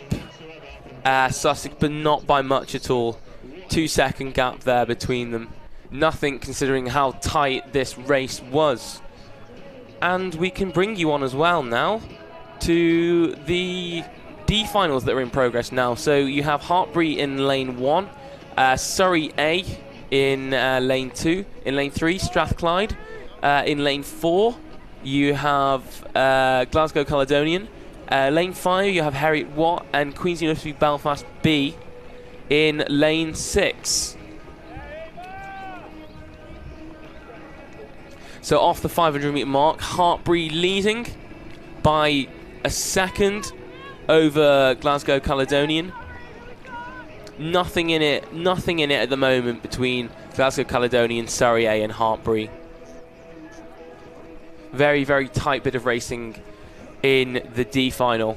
Sussex, but not by much at all. 2-second gap there between them. Nothing, considering how tight this race was. And we can bring you on as well now to the D finals that are in progress now. So you have Hartbury in lane 1, Surrey A in lane 2, in lane 3 Strathclyde, in lane 4 you have Glasgow Caledonian, lane 5 you have Heriot Watt, and Queen's University Belfast B in lane 6. So off the 500 metre mark, Hartbury leading by a second over Glasgow Caledonian. Nothing in it at the moment between Glasgow Caledonian, Surrey A and Hartbury. Very, very tight bit of racing in the D final.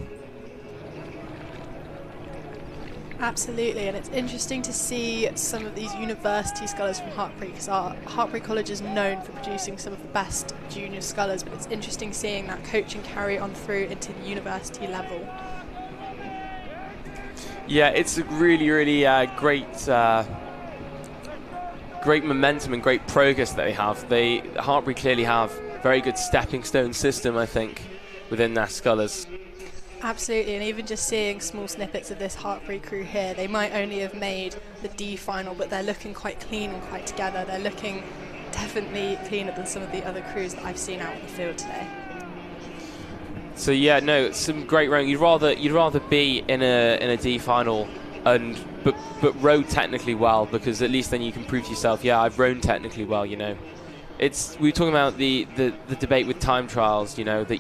Absolutely, and it's interesting to see some of these university scullers from Hartbury, because our Hartbury College is known for producing some of the best junior scullers, but it's interesting seeing that coaching carry on through into the university level. Yeah, it's a really, really great momentum and great progress that they have. Hartbury clearly have a very good stepping stone system, I think, within their scullers. Absolutely, and even just seeing small snippets of this Hartbury crew here, they might only have made the D final, but they're looking quite clean and quite together. They're looking definitely cleaner than some of the other crews that I've seen out in the field today. So yeah, no, some great rowing. You'd rather be in a D final but row technically well, because at least then you can prove to yourself, yeah, I've rowed technically well. You know, we were talking about the debate with time trials. You know, that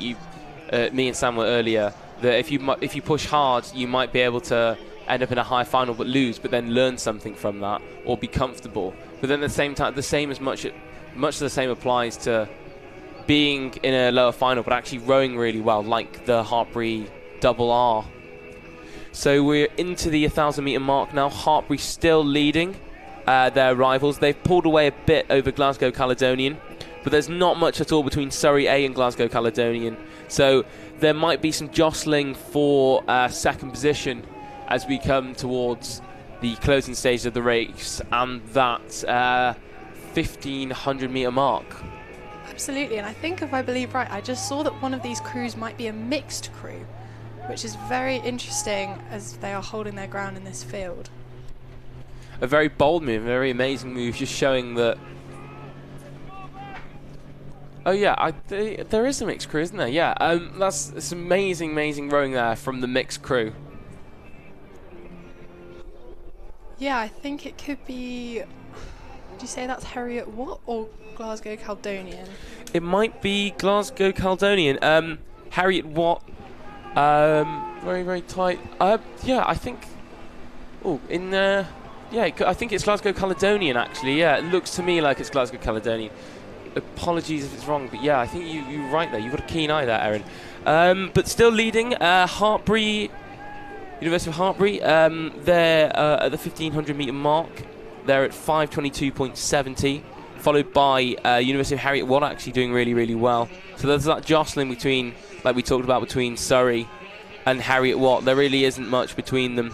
me and Sam were earlier. That if you push hard, you might be able to end up in a high final but lose, but then learn something from that or be comfortable. But then at the same time, much the same applies to being in a lower final but actually rowing really well, like the Hartbury double R. So we're into the 1,000-metre mark now. Hartbury still leading their rivals. They've pulled away a bit over Glasgow Caledonian, but there's not much at all between Surrey A and Glasgow Caledonian. So there might be some jostling for second position as we come towards the closing stage of the race and that 1,500-metre mark. Absolutely, and I think if I believe right, I just saw that one of these crews might be a mixed crew, which is very interesting as they are holding their ground in this field. A very bold move, a very amazing move, just showing that... Oh yeah, there is a mixed crew, isn't there? Yeah, that's amazing, amazing rowing there from the mixed crew. Yeah, I think it could be... Did you say that's Harriet Watt or Glasgow Caledonian? It might be Glasgow Caledonian. Harriet Watt, very, very tight. Yeah, I think... Oh, yeah, I think it's Glasgow Caledonian, actually. Yeah, it looks to me like it's Glasgow Caledonian. Apologies if it's wrong, but yeah, I think you're right there. You've got a keen eye there, Aaron. But still leading, Hartbury, University of Hartbury. They're at the 1,500-metre mark. They're at 5:22.70, followed by University of Harriet Watt actually doing really, really well. So there's that jostling between, like we talked about, between Surrey and Harriet Watt. There really isn't much between them,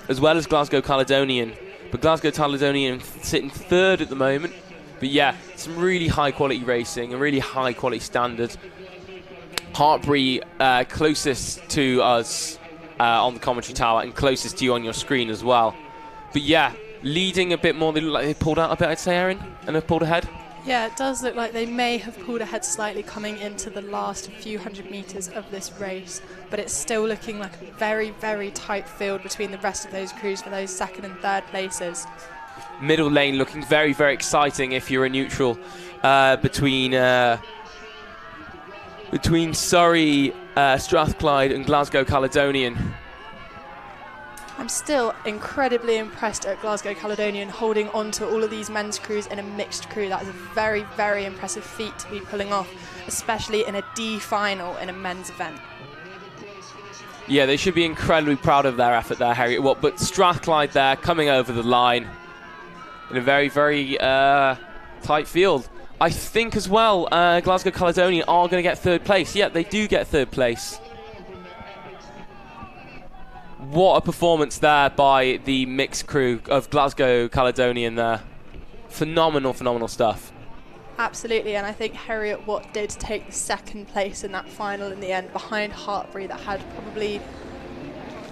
as well as Glasgow Caledonian. But Glasgow Caledonian sitting third at the moment. But yeah, some really high-quality racing, a really high-quality standard. Hartbury closest to us on the commentary tower and closest to you on your screen as well. But yeah, leading a bit more. They look like they pulled out a bit, I'd say, Aaron, and they've pulled ahead. Yeah, it does look like they may have pulled ahead slightly coming into the last few hundred metres of this race, but it's still looking like a very, very tight field between the rest of those crews for those second and third places. Middle lane looking very, very exciting if you're a neutral between Surrey, Strathclyde and Glasgow Caledonian. I'm still incredibly impressed at Glasgow Caledonian holding on to all of these men's crews in a mixed crew. That is a very, very impressive feat to be pulling off, especially in a D final in a men's event. Yeah, they should be incredibly proud of their effort there, Harriet Watt. But Strathclyde there coming over the line in a very, very tight field. I think as well Glasgow Caledonian are going to get third place. Yeah, they do get third place. What a performance there by the mixed crew of Glasgow Caledonian there. Phenomenal, phenomenal stuff. Absolutely, and I think Harriet Watt did take the second place in that final in the end, behind Hartbury that had probably,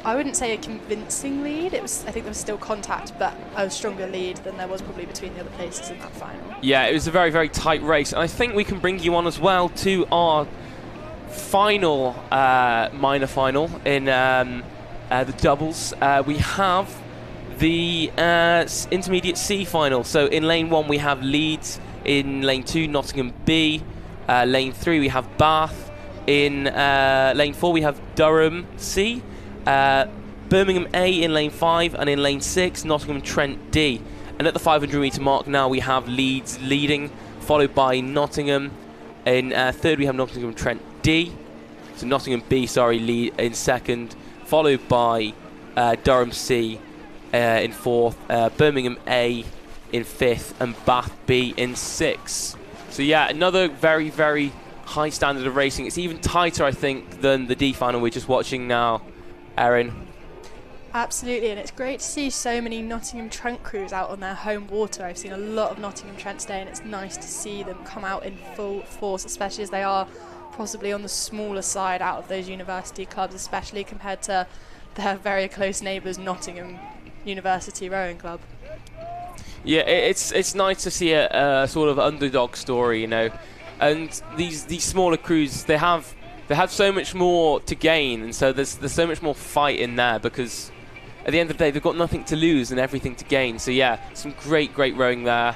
I wouldn't say a convincing lead. I think there was still contact, but a stronger lead than there was probably between the other places in that final. Yeah, it was a very, very tight race, and I think we can bring you on as well to our final, minor final in the doubles. We have the intermediate C final. So in lane 1 we have Leeds, in lane 2 Nottingham B, lane 3 we have Bath, in lane 4 we have Durham C, Birmingham A in lane 5, and in lane 6 Nottingham Trent D. And at the 500-metre mark now we have Leeds leading, followed by Nottingham. In third we have Nottingham Trent D, so Nottingham B, sorry, lead in second, followed by Durham C in fourth, Birmingham A in fifth, and Bath B in sixth. So yeah, another very, very high standard of racing. It's even tighter, I think, than the D final we're just watching now, Erin. Absolutely, and it's great to see so many Nottingham Trent crews out on their home water. I've seen a lot of Nottingham Trent today, and it's nice to see them come out in full force, especially as they are possibly on the smaller side out of those university clubs, especially compared to their very close neighbours, Nottingham University Rowing Club. Yeah, it's nice to see a sort of underdog story, you know. And these smaller crews, they have so much more to gain, and so there's so much more fight in there, because at the end of the day they've got nothing to lose and everything to gain. So yeah, some great rowing there,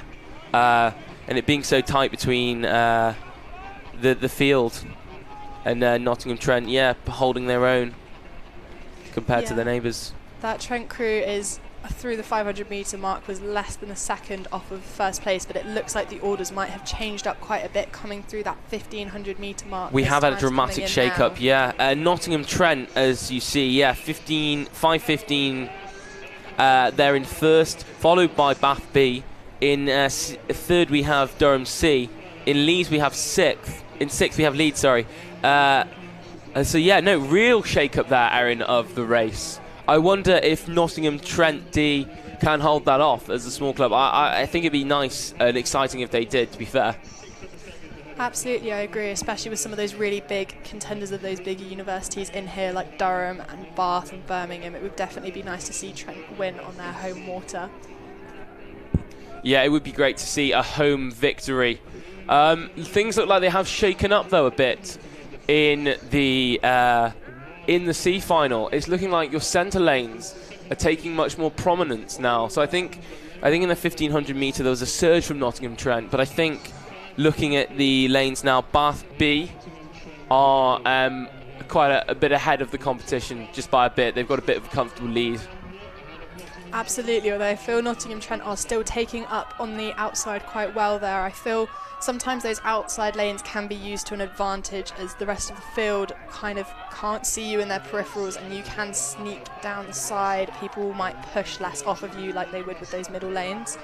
and it being so tight between the field and Nottingham Trent, yeah, holding their own compared to their neighbours. That Trent crew is through the 500 metre mark was less than a second off of first place, but it looks like the orders might have changed up quite a bit coming through that 1500 metre mark. We have had a dramatic shake-up, yeah. Nottingham Trent, as you see, yeah, 5:15. They're in first, followed by Bath B. In third, we have Durham C. In Leeds, we have sixth. In sixth, we have Leeds, sorry. So, yeah, no, real shake-up there, Erin, of the race. I wonder if Nottingham Trent D can hold that off as a small club. I think it'd be nice and exciting if they did, to be fair. Absolutely, I agree, especially with some of those really big contenders of those bigger universities in here, like Durham and Bath and Birmingham. It would definitely be nice to see Trent win on their home water. Yeah, it would be great to see a home victory. Things look like they have shaken up, though, a bit in the C final. It's looking like your centre lanes are taking much more prominence now. So I think in the 1500 metre there was a surge from Nottingham Trent, but I think looking at the lanes now, Bath B are quite a bit ahead of the competition, just by a bit. They've got a bit of a comfortable lead. Absolutely, although I feel Nottingham Trent are still taking up on the outside quite well there. I feel sometimes those outside lanes can be used to an advantage, as the rest of the field kind of can't see you in their peripherals, and you can sneak down the side. People might push less off of you like they would with those middle lanes.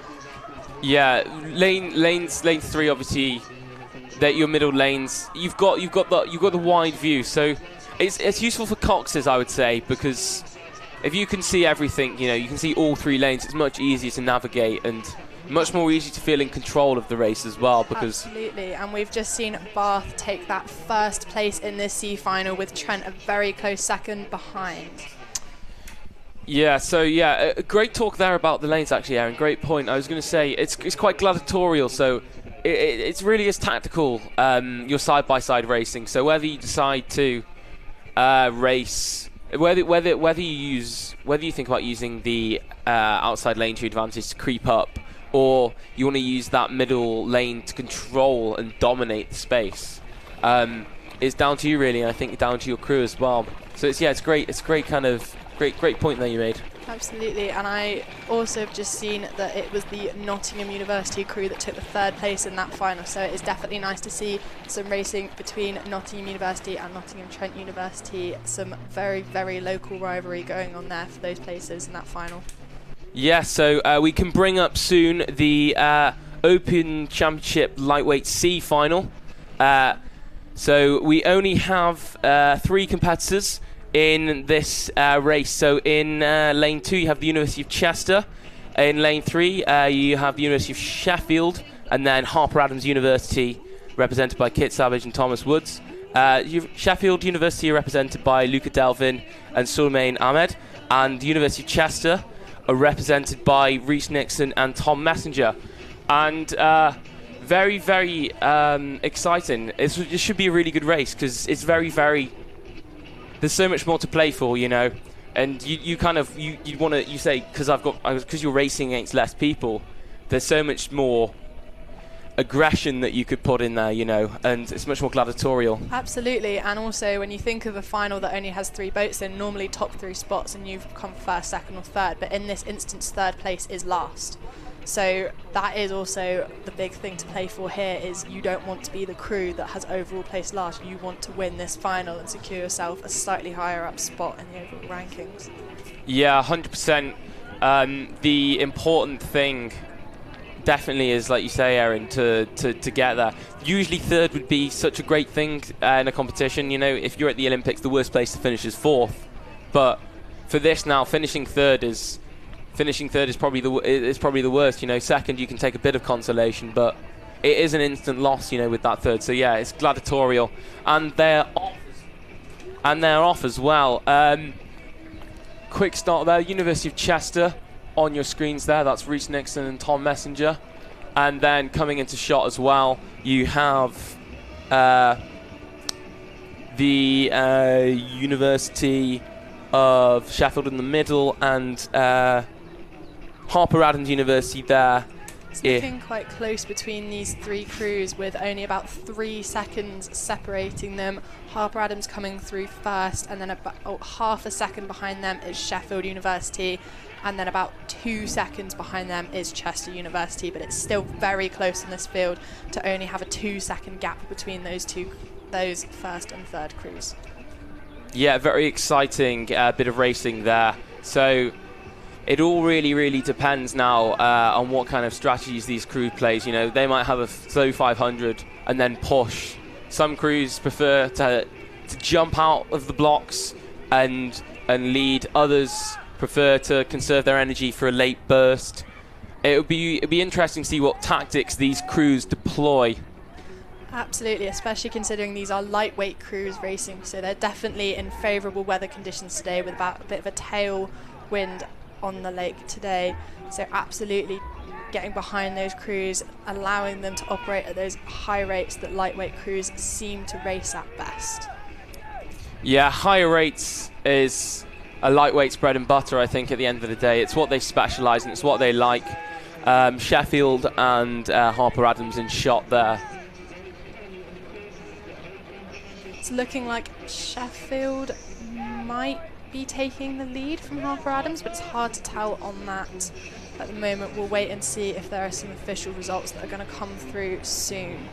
Yeah, lane 3, obviously, that your middle lanes. You've got the wide view, so it's useful for coxes, I would say, because if you can see everything, you can see all 3 lanes. It's much easier to navigate and much more easy to feel in control of the race as well. Because absolutely, and we've just seen Bath take that first place in this C final, with Trent a very close second behind. Yeah, so yeah, a great talk there about the lanes, actually, Aaron. Great point. I was going to say it's quite gladiatorial, so it's really is tactical. Your side-by-side racing. So whether you decide to race, whether you think about using the outside lane to your advantage to creep up, or you want to use that middle lane to control and dominate the space, it's down to you, really, and I think down to your crew as well. So it's great. It's great kind of. Great point there you made. Absolutely, and I also have just seen that it was the Nottingham University crew that took the third place in that final, so it is definitely nice to see some racing between Nottingham University and Nottingham Trent University. Some very, very local rivalry going on there for those places in that final. Yeah, so we can bring up soon the Open Championship Lightweight C final. So we only have 3 competitors in this race. So in lane 2 you have the University of Chester. In lane 3 you have the University of Sheffield, and then Harper Adams University, represented by Kit Savage and Thomas Woods. Sheffield University are represented by Luca Delvin and Sulemain Ahmed, and the University of Chester are represented by Rhys Nixon and Tom Messenger. And very, very exciting. It should be a really good race, because it's very, very. There's so much more to play for, and you want to say, because you're racing against less people, there's so much more aggression that you could put in there, and it's much more gladiatorial. Absolutely, and also when you think of a final that only has 3 boats, then normally top 3 spots and you've come first, second or third, but in this instance third place is last. So that is also the big thing to play for here, is you don't want to be the crew that has overall placed last. You want to win this final and secure yourself a slightly higher up spot in the overall rankings. Yeah, 100%. The important thing definitely is, like you say, Aaron, to get there. Usually third would be such a great thing in a competition. If you're at the Olympics, the worst place to finish is 4th. But for this now, finishing third is probably the worst. Second you can take a bit of consolation, but it is an instant loss, with that third. So yeah, it's gladiatorial, and they're off as well. Quick start there. University of Chester on your screens there. That's Rhys Nixon and Tom Messenger, and then coming into shot as well, you have the University of Sheffield in the middle, and Harper Adams University there It's looking quite close between these three crews, with only about 3 seconds separating them. Harper Adams coming through first, and then about half a second behind them is Sheffield University, and then about 2 seconds behind them is Chester University. But it's still very close in this field to only have a 2-second gap between those first and third crews. Yeah, very exciting bit of racing there. So it all really depends now on what kind of strategies these crews plays. You know, they might have a slow 500 and then push. Some crews prefer to jump out of the blocks and lead. Others prefer to conserve their energy for a late burst. It'd be interesting to see what tactics these crews deploy. Absolutely, especially considering these are lightweight crews racing, so they're definitely in favourable weather conditions today, with about a bit of a tailwind on the lake today. So absolutely getting behind those crews, allowing them to operate at those high rates that lightweight crews seem to race at best. Yeah, higher rates is a lightweight's bread and butter, I think, at the end of the day. It's what they specialise in, it's what they like. Sheffield and Harper Adams in shot there. It's looking like Sheffield might be taking the lead from Harper Adams, but it's hard to tell on that at the moment. We'll wait and see if there are some official results that are going to come through soon.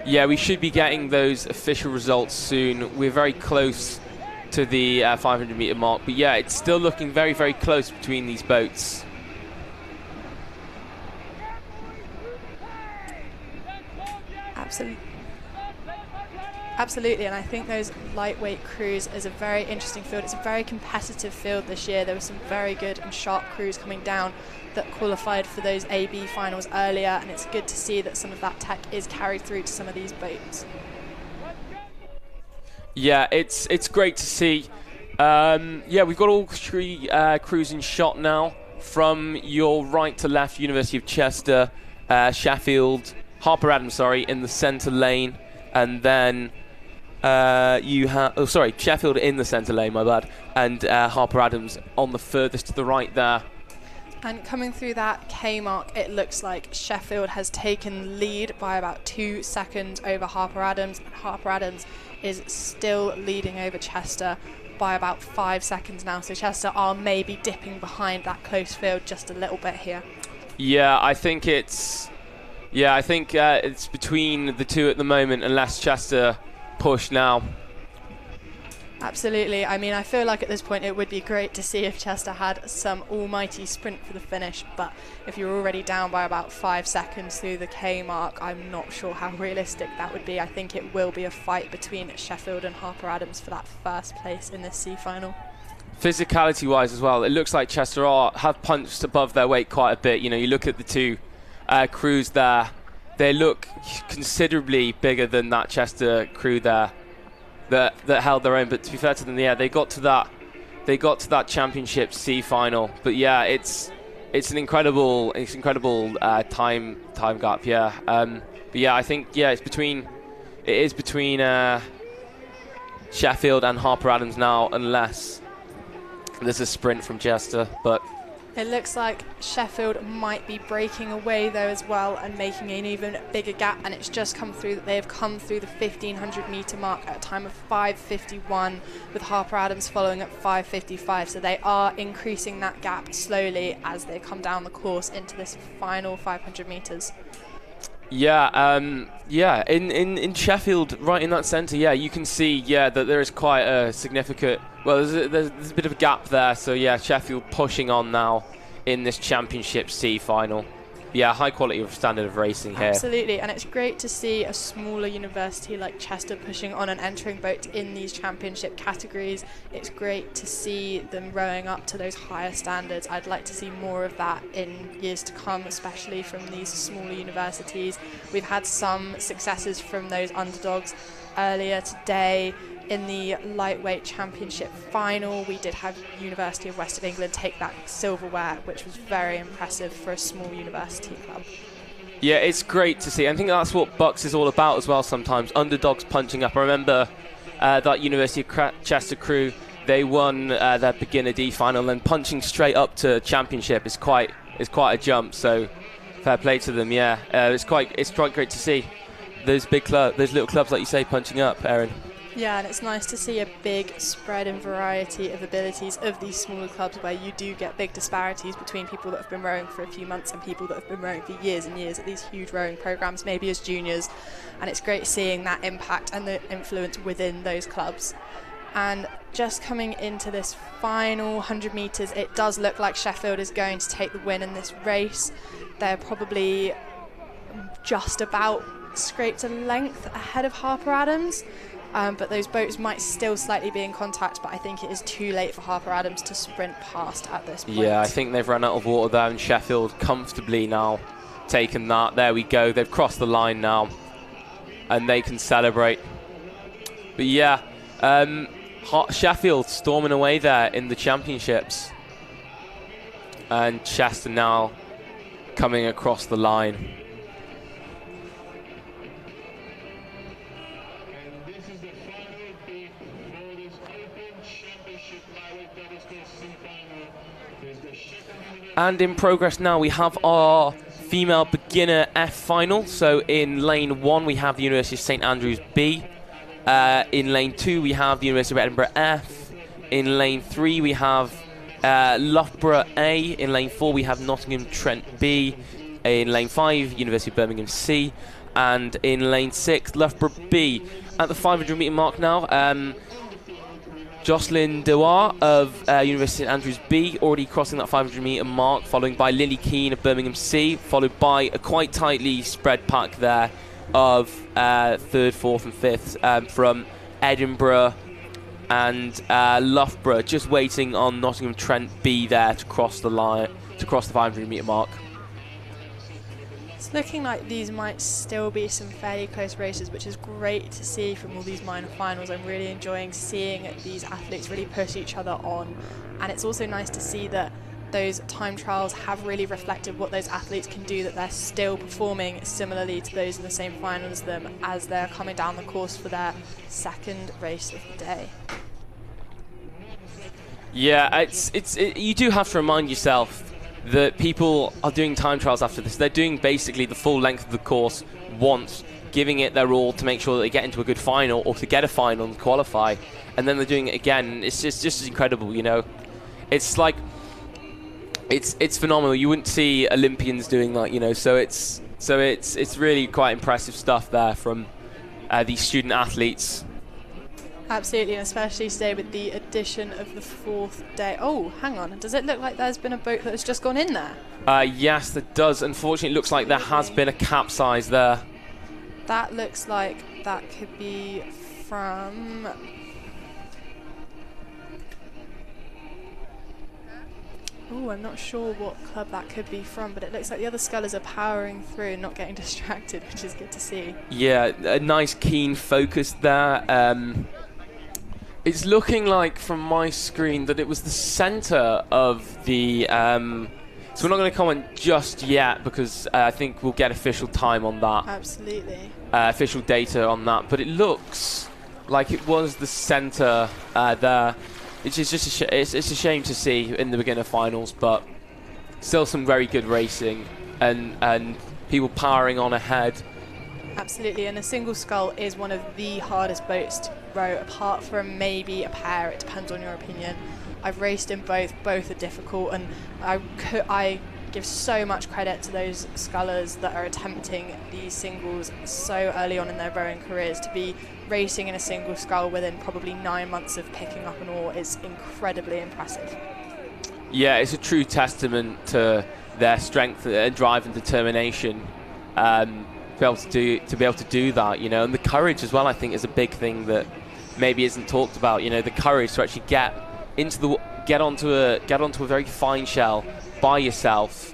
Yeah, we should be getting those official results soon. We're very close to the 500 metre mark, but yeah, it's still looking very close between these boats. Absolutely, and I think those lightweight crews is a very interesting field. It's a very competitive field this year. There were some very good and sharp crews coming down that qualified for those AB finals earlier, and it's good to see that some of that tech is carried through to some of these boats. Yeah, it's great to see. Yeah, we've got all three crews in shot now. From your right to left, University of Chester, Sheffield, Harper Adams, in the centre lane, and then you have, Sheffield in the centre lane, my bad, and Harper Adams on the furthest to the right there. And coming through that K mark, it looks like Sheffield has taken lead by about 2 seconds over Harper Adams. And Harper Adams is still leading over Chester by about 5 seconds now. So Chester are maybe dipping behind that close field just a little bit here. Yeah, I think it's between the two at the moment, unless Chester push now. Absolutely. I mean, I feel like at this point it would be great to see if Chester had some almighty sprint for the finish, but if you're already down by about 5 seconds through the K mark, I'm not sure how realistic that would be. I think it will be a fight between Sheffield and Harper Adams for that first place in this C final. Physicality wise as well, it looks like Chester have punched above their weight quite a bit. You know, you look at the two crews there, they look considerably bigger than that Chester crew there that held their own. But to be fair to them, yeah, they got to that championship C final. But yeah, it's an incredible time gap. Yeah, but yeah, I think it is between Sheffield and Harper Adams now, unless there's a sprint from Chester. But it looks like Sheffield might be breaking away though as well and making an even bigger gap, and it's just come through that they have come through the 1500 metre mark at a time of 5:51, with Harper Adams following at 5:55. So they are increasing that gap slowly as they come down the course into this final 500 metres. Yeah, in Sheffield, right in that centre, yeah, you can see, that there is quite a significant, there's a bit of a gap there, so yeah, Sheffield pushing on now in this Championship C final. Yeah, high quality of standard of racing here. Absolutely, and it's great to see a smaller university like Chester pushing on and entering boats in these championship categories. It's great to see them rowing up to those higher standards. I'd like to see more of that in years to come, especially from these smaller universities. We've had some successes from those underdogs earlier today. In the lightweight championship final, we did have University of West of England take that silverware, which was very impressive for a small university club. Yeah, it's great to see. I think that's what BUCS is all about as well sometimes, underdogs punching up. I remember that University of Chester crew, they won their beginner D final, and punching straight up to championship is quite is quite a jump. So fair play to them. Yeah, it's quite great to see those those little clubs, like you say, punching up, Erin. Yeah, and it's nice to see a big spread and variety of abilities of these smaller clubs where you do get big disparities between people that have been rowing for a few months and people that have been rowing for years and years at these huge rowing programs, maybe as juniors. And it's great seeing that impact and the influence within those clubs. And just coming into this final 100 metres, it does look like Sheffield is going to take the win in this race. They're probably just about scraped a length ahead of Harper Adams. But those boats might still slightly be in contact, but I think it is too late for Harper Adams to sprint past at this point. Yeah, I think they've run out of water there, and Sheffield comfortably now taken that. There we go. They've crossed the line now, and they can celebrate. But yeah, Sheffield storming away there in the championships. And Chester now coming across the line. And in progress now, we have our female beginner F final. So in lane 1, we have the University of St Andrews B. In lane 2, we have the University of Edinburgh F. In lane 3, we have Loughborough A. In lane 4, we have Nottingham Trent B. In lane 5, University of Birmingham C. And in lane 6, Loughborough B. At the 500 metre mark now, Jocelyn Dewar of University of St Andrews B already crossing that 500 metre mark, following by Lily Keane of Birmingham C, followed by a quite tightly spread pack there of 3rd, 4th and 5th from Edinburgh and Loughborough, just waiting on Nottingham Trent B there to cross the line, to cross the 500 metre mark. It's looking like these might still be some fairly close races, which is great to see from all these minor finals. I'm really enjoying seeing these athletes really push each other on, and it's also nice to see that those time trials have really reflected what those athletes can do, that they're still performing similarly to those in the same final as them as they're coming down the course for their second race of the day. Yeah, you do have to remind yourself that people are doing time trials after this. They're doing basically the full length of the course once, giving it their all to make sure that they get into a good final or to get a final and qualify, and then they're doing it again. It's just incredible, you know. It's like it's phenomenal. You wouldn't see Olympians doing that, you know. So it's really quite impressive stuff there from these student athletes. Absolutely, and especially today with the addition of the 4th day. Oh, hang on. Does it look like there's been a boat that has just gone in there? Yes, that does. Unfortunately, it looks like there has been a capsize there. That looks like that could be from... Oh, I'm not sure what club that could be from, but it looks like the other scullers are powering through and not getting distracted, which is good to see. Yeah, a nice keen focus there. It's looking like from my screen that it was the centre of the... so we're not going to comment just yet because I think we'll get official time on that. Absolutely. Official data on that, but it looks like it was the centre there. It's just it's a shame to see in the beginner finals, but still some very good racing and people powering on ahead. Absolutely, and a single scull is one of the hardest boats to row, apart from maybe a pair. It depends on your opinion. I've raced in both are difficult, and I give so much credit to those scullers that are attempting these singles so early on in their rowing careers. To be racing in a single scull within probably 9 months of picking up an oar is incredibly impressive. Yeah, it's a true testament to their strength and drive and determination. To be able to do that, you know, and the courage as well. I think is a big thing that maybe isn't talked about. You know, the courage to actually get onto a very fine shell by yourself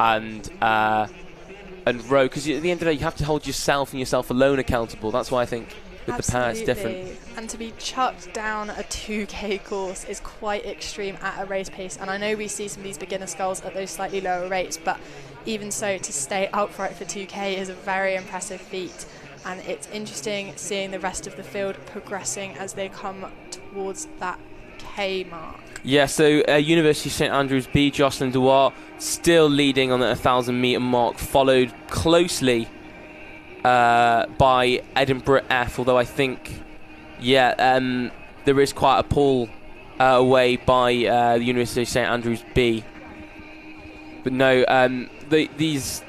and row, because at the end of the day you have to hold yourself and yourself alone accountable. That's why I think with Absolutely. the pair it's different. And to be chucked down a 2k course is quite extreme at a race pace, and I know we see some of these beginner sculls at those slightly lower rates, but even so, to stay upright for 2k is a very impressive feat, and it's interesting seeing the rest of the field progressing as they come towards that 2K mark. Yeah, so University of St Andrews B, Jocelyn Duarte still leading on the 1,000 metre mark, followed closely by Edinburgh F, although I think, there is quite a pull away by the University of St Andrews B. But no, these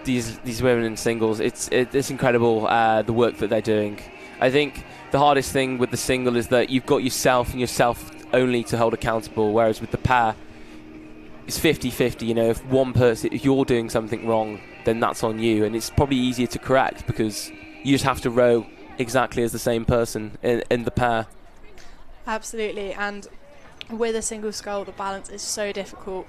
women in singles, it's incredible the work that they're doing. I think the hardest thing with the single is that you've got yourself and yourself only to hold accountable, whereas with the pair, it's 50-50. You know, if you're doing something wrong, then that's on you, and it's probably easier to correct because you just have to row exactly as the same person in the pair. Absolutely, and with a single scull, the balance is so difficult.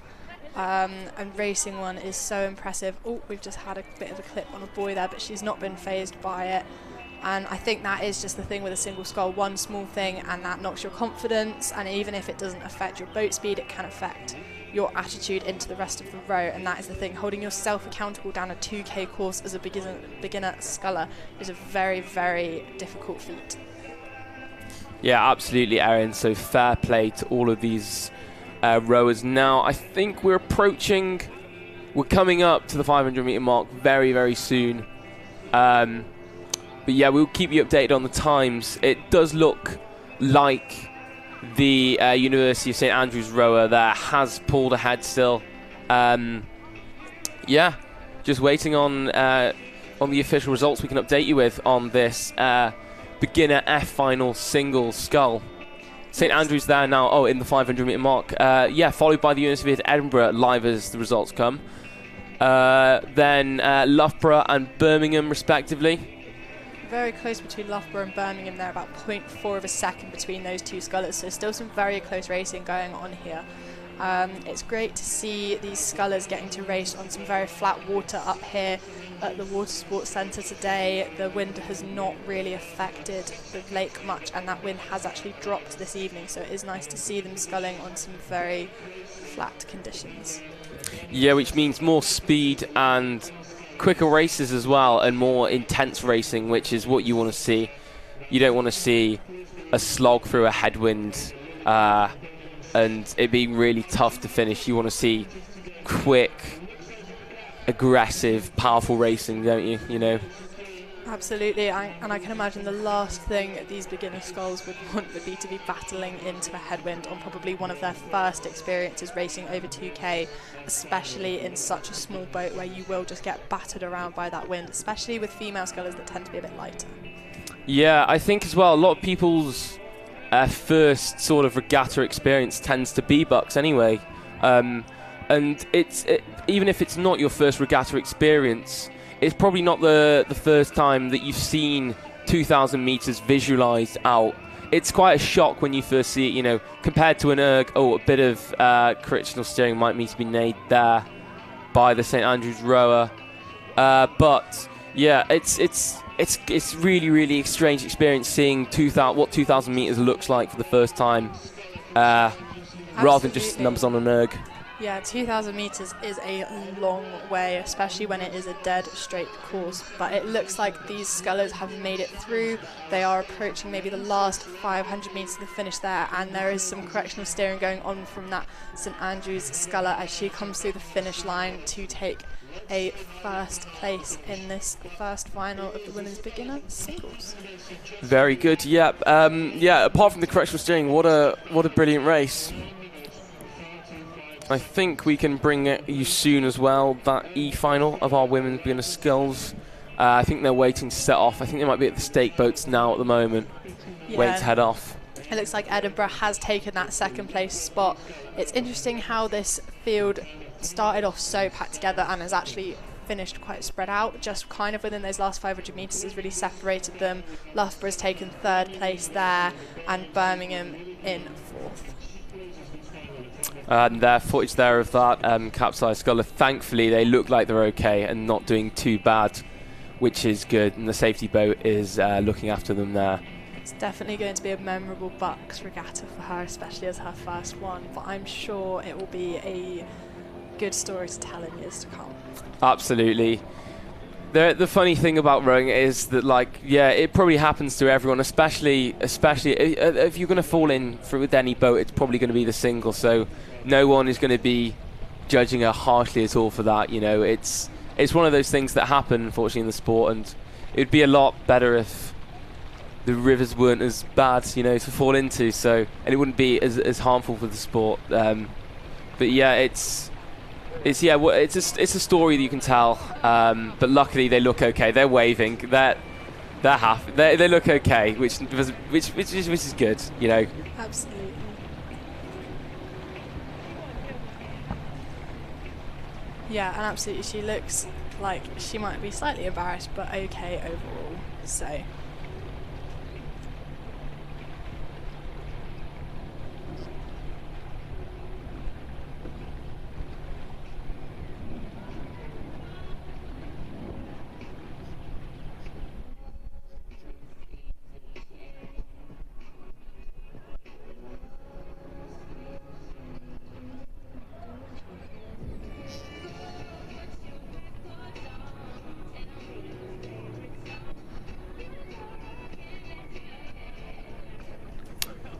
And racing one is so impressive. Oh, we've just had a bit of a clip on a buoy there, but she's not been phased by it. And I think that is just the thing with a single scull, one small thing and that knocks your confidence, and even if it doesn't affect your boat speed, it can affect your attitude into the rest of the row. And that is the thing, holding yourself accountable down a 2K course as a beginner sculler is a very, very difficult feat. Yeah, absolutely, Erin. So fair play to all of these rowers. Now, I think we're coming up to the 500 metre mark very, very soon. But yeah, we'll keep you updated on the times. It does look like the University of St Andrews rower there has pulled ahead still. Yeah, just waiting on the official results we can update you with on this beginner F final single scull. St Andrews there now, in the 500 metre mark. Followed by the University of Edinburgh live as the results come. Then Loughborough and Birmingham respectively. Very close between Loughborough and Birmingham. They're about 0.4 of a second between those two scullers, so still some very close racing going on here. It's great to see these scullers getting to race on some very flat water up here at the Water Sports Centre today. The wind has not really affected the lake much, and that wind has actually dropped this evening, so it is nice to see them sculling on some very flat conditions. Yeah, which means more speed and quicker races as well, and more intense racing, which is what you want to see. You don't want to see a slog through a headwind and it being really tough to finish. You want to see quick, aggressive, powerful racing, don't you? You know. Absolutely, and I can imagine the last thing these beginner sculls would want would be to be battling into a headwind on probably one of their first experiences racing over 2K, especially in such a small boat where you will just get battered around by that wind, especially with female scullers that tend to be a bit lighter. Yeah, I think as well, a lot of people's first sort of regatta experience tends to be BUCS anyway. And even if it's not your first regatta experience, it's probably not the first time that you've seen 2,000 metres visualised out. It's quite a shock when you first see it, you know, compared to an erg. Oh, a bit of correctional steering might need to be made there by the St Andrews rower. But yeah, it's really, really a strange experience seeing what 2,000 metres looks like for the first time, rather than just numbers on an erg. Yeah, 2,000 metres is a long way, especially when it is a dead straight course. But it looks like these scullers have made it through. They are approaching maybe the last 500 metres to the finish there, and there is some correctional steering going on from that St Andrews sculler as she comes through the finish line to take a first place in this first final of the women's beginner singles. Very good. Yep. Apart from the correctional steering, what a brilliant race. I think we can bring you soon as well, that E-final of our women's beginner sculls. I think they're waiting to set off. I think they might be at the stake boats now at the moment, waiting to head off. It looks like Edinburgh has taken that second place spot. It's interesting how this field started off so packed together and has actually finished quite spread out, just kind of within those last 500 metres has really separated them. Loughborough's taken third place there and Birmingham in fourth. And footage there of that capsized sculler. Thankfully, they look like they're okay and not doing too bad, which is good. And the safety boat is looking after them there. It's definitely going to be a memorable BUCS regatta for her, especially as her first one. But I'm sure it will be a good story to tell in years to come. Absolutely. The funny thing about rowing is that, like, yeah, it probably happens to everyone, especially if you're going to fall in with any boat, it's probably going to be the single. So no one is going to be judging her harshly at all for that. You know, it's one of those things that happen, unfortunately, in the sport, and it'd be a lot better if the rivers weren't as bad, you know, to fall into. So, and it wouldn't be as harmful for the sport. But yeah, it's a story that you can tell. But luckily, they look okay. They're waving. They look okay, which is good, you know. Absolutely. Yeah, and absolutely, she looks like she might be slightly embarrassed, but okay overall. So.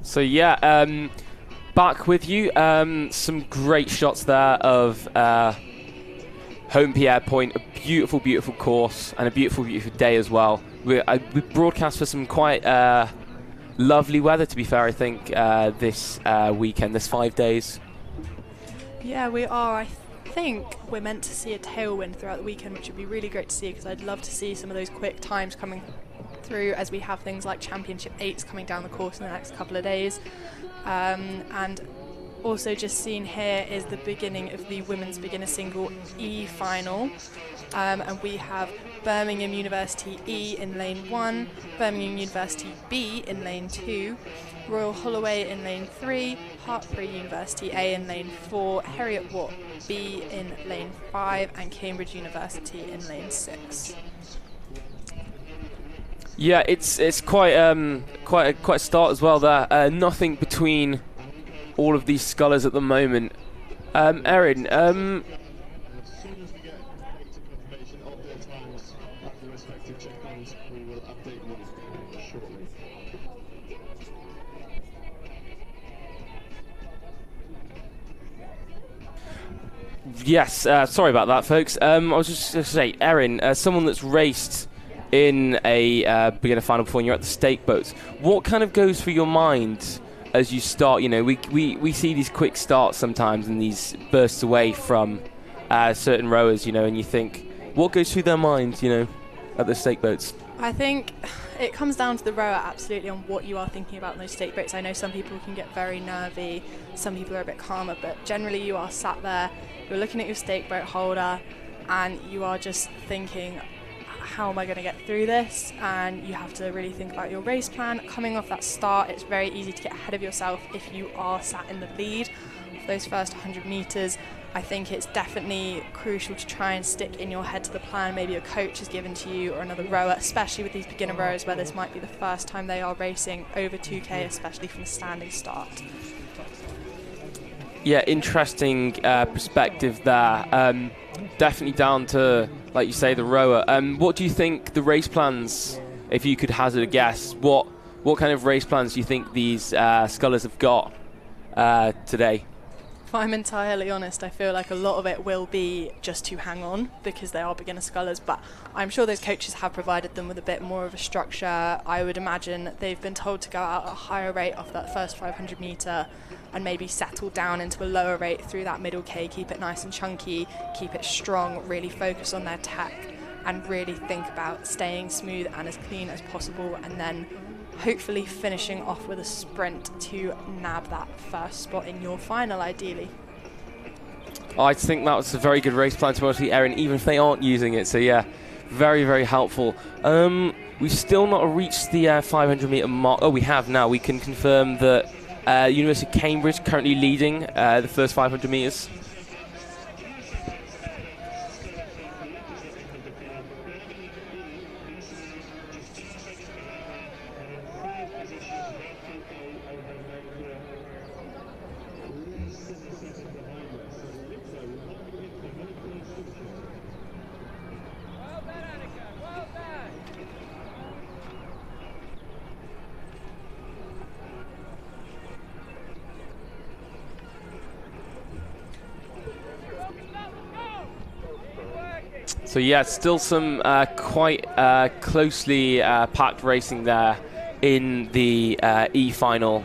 So yeah, back with you. Some great shots there of Holme Pierrepoint, a beautiful, beautiful course and a beautiful, beautiful day as well. We broadcast for some quite lovely weather, to be fair, I think, this weekend, this 5 days. Yeah, we are. I think we're meant to see a tailwind throughout the weekend, which would be really great to see, because I'd love to see some of those quick times coming through as we have things like Championship 8s coming down the course in the next couple of days. And also just seen here is the beginning of the women's beginner single E final. And we have Birmingham University E in lane 1, Birmingham University B in lane 2, Royal Holloway in lane 3, Hertford University A in lane 4, Heriot Watt B in lane 5, and Cambridge University in lane 6. Yeah, it's quite a start as well there. Nothing between all of these scullers at the moment. Erin, yes, sorry about that, folks. I was just going to say, Erin, someone that's raced in a beginner final before, and you're at the stake boats, what kind of goes through your mind as you start? You know, we see these quick starts sometimes and these bursts away from certain rowers, you know, and you think, what goes through their minds, you know, at the stake boats? I think it comes down to the rower, absolutely, on what you are thinking about in those stake boats. I know some people can get very nervy, some people are a bit calmer, but generally you are sat there, you're looking at your stake boat holder, and you are just thinking, how am I going to get through this? And you have to really think about your race plan. Coming off that start, it's very easy to get ahead of yourself if you are sat in the lead for those first 100 metres. I think it's definitely crucial to try and stick in your head to the plan maybe a coach has given to you or another rower, especially with these beginner rowers where this might be the first time they are racing over 2K, especially from the standing start. Yeah, interesting perspective there. Definitely down to, like you say, the rower. What do you think the race plans, if you could hazard a guess, what kind of race plans do you think these scullers have got today? If I'm entirely honest, I feel like a lot of it will be just to hang on because they are beginner scullers, but I'm sure those coaches have provided them with a bit more of a structure. I would imagine they've been told to go out at a higher rate off that first 500 metre and maybe settle down into a lower rate through that middle K, keep it nice and chunky, keep it strong, really focus on their tech and really think about staying smooth and as clean as possible, and then hopefully finishing off with a sprint to nab that first spot in your final, ideally. I think that was a very good race plan to actually, Erin, even if they aren't using it. So yeah, very, very helpful. We've still not reached the 500 metre mark. Oh, we have now. We can confirm that University of Cambridge currently leading the first 500 metres. So yeah, still some quite closely packed racing there in the E final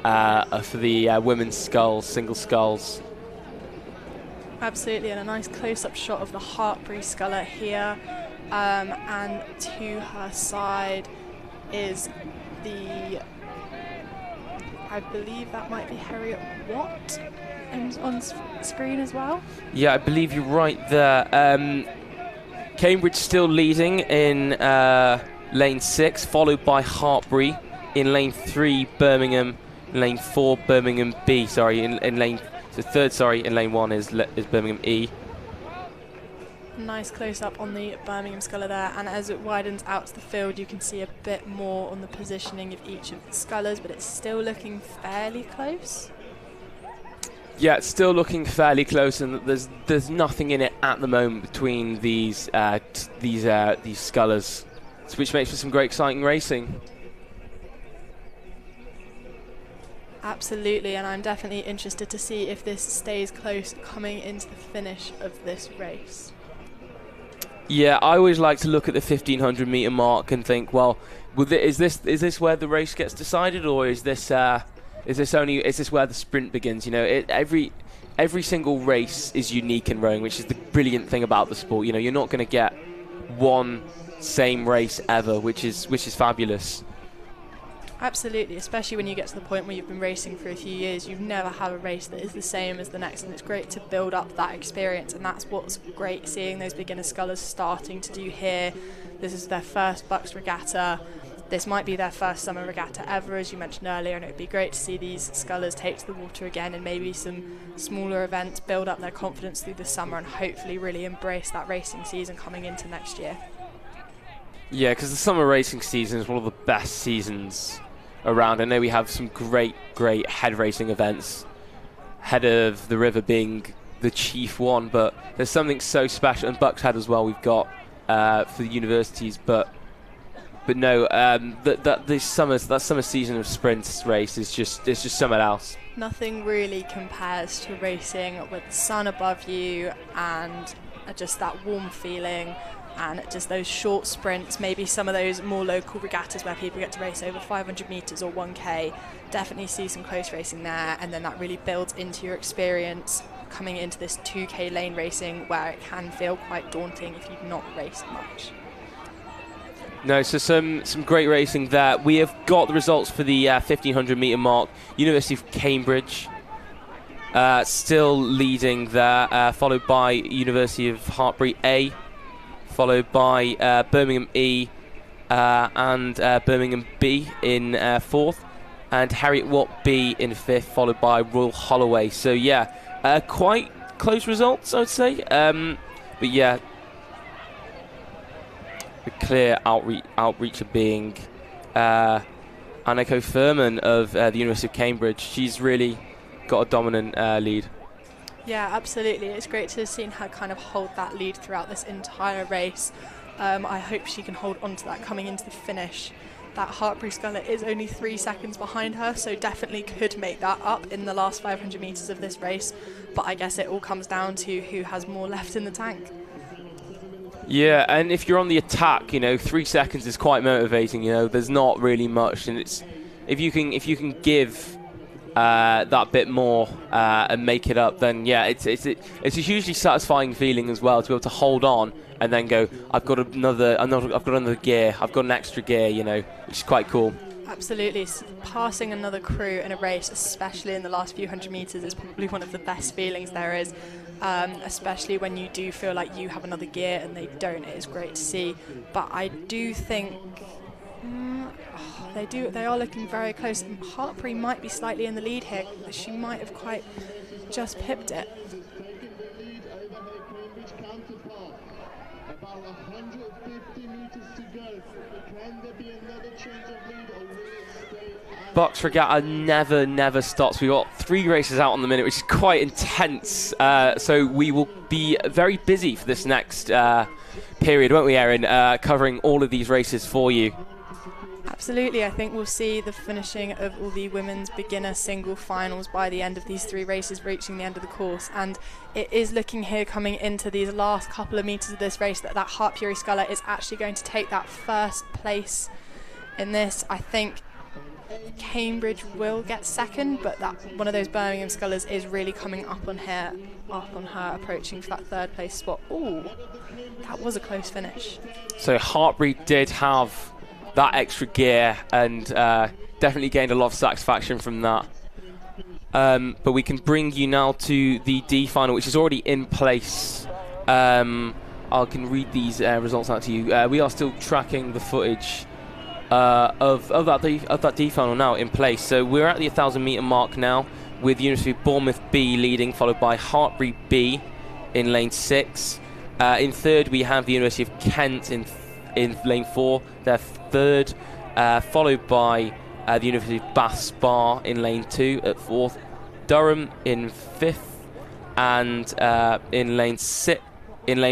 for the women's sculls, single sculls. Absolutely, and a nice close-up shot of the Hartbury sculler here, and to her side is the, I believe that might be Harriet Watt on screen as well. Yeah, I believe you're right there. Cambridge still leading in lane 6, followed by Hartbury in lane 3, Birmingham, lane 4, Birmingham B. Sorry, in lane. The third, in lane 1 is Birmingham E. Nice close-up on the Birmingham sculler there, and as it widens out to the field, you can see a bit more on the positioning of each of the scullers, but it's still looking fairly close. Yeah, it's still looking fairly close, and there's nothing in it at the moment between these scullers, which makes for some great exciting racing. Absolutely, and I'm definitely interested to see if this stays close coming into the finish of this race. Yeah, I always like to look at the 1500 meter mark and think, well, is this where the race gets decided, or is this where the sprint begins? You know, every single race is unique in rowing, which is the brilliant thing about the sport. You know, you're not going to get one same race ever, which is fabulous. Absolutely, especially when you get to the point where you've been racing for a few years, you've never had a race that is the same as the next, and it's great to build up that experience, and that's what's great seeing those beginner scullers starting to do here. This is their first BUCS Regatta. This might be their first summer regatta ever, as you mentioned earlier, and it would be great to see these scullers take to the water again and maybe some smaller events, build up their confidence through the summer, and hopefully really embrace that racing season coming into next year. Yeah, because the summer racing season is one of the best seasons around. I know we have some great head racing events, Head of the River being the chief one, but there's something so special, and BUCS Head as well we've got for the universities, but no, that summer season of sprints race is just something else. Nothing really compares to racing with the sun above you and just that warm feeling, and just those short sprints, maybe some of those more local regattas where people get to race over 500 metres or 1k, definitely see some close racing there, and then that really builds into your experience coming into this 2k lane racing, where it can feel quite daunting if you've not raced much. No, so some great racing there. We have got the results for the 1500 metre mark. University of Cambridge still leading there, followed by University of Hartbury A, followed by Birmingham E and Birmingham B in 4th, and Harriet Watt B in 5th, followed by Royal Holloway. So yeah, quite close results, I would say. But yeah, the clear outreach of being Anneko Furman of the University of Cambridge. She's really got a dominant lead. Yeah, absolutely. It's great to have seen her kind of hold that lead throughout this entire race. I hope she can hold on to that coming into the finish. That Hartbury sculler is only 3 seconds behind her, so definitely could make that up in the last 500 metres of this race. But I guess it all comes down to who has more left in the tank. Yeah, and if you're on the attack, 3 seconds is quite motivating. There's not really much, and it's if you can give that bit more and make it up, then yeah, it's a hugely satisfying feeling as well to be able to hold on and then go, I've got another gear, I've got an extra gear, which is quite cool. Absolutely. Passing another crew in a race, especially in the last few hundred metres, is probably one of the best feelings there is, especially when you do feel like you have another gear and they don't. It is great to see. But I do think they are looking very close. Hartbury might be slightly in the lead here. She might have quite just pipped it. About 150 meters to go. Can there be another change of lead, or will it stay? BUCS Regatta never stops. We've got 3 races out on the minute, which is quite intense. So we will be very busy for this next period, won't we, Erin? Covering all of these races for you. Absolutely, I think we'll see the finishing of all the women's beginner single finals by the end of these 3 races, reaching the end of the course. And it is looking here coming into these last couple of metres of this race that Hart Puri Sculler is actually going to take that first place in this. I think Cambridge will get second, but that one of those Birmingham Scullers is really coming up on her, approaching for that 3rd place spot. Ooh, that was a close finish. So Hartbury did have that extra gear and definitely gained a lot of satisfaction from that. But we can bring you now to the D final, which is already in place. I can read these results out to you. We are still tracking the footage of that D final now in place. So we're at the 1,000 metre mark now, with University of Bournemouth B leading, followed by Hartbury B in lane 6. In 3rd we have the University of Kent in lane 4. They're 3rd, followed by the University of Bath Spa in lane 2 at 4th. Durham in 5th, and in lane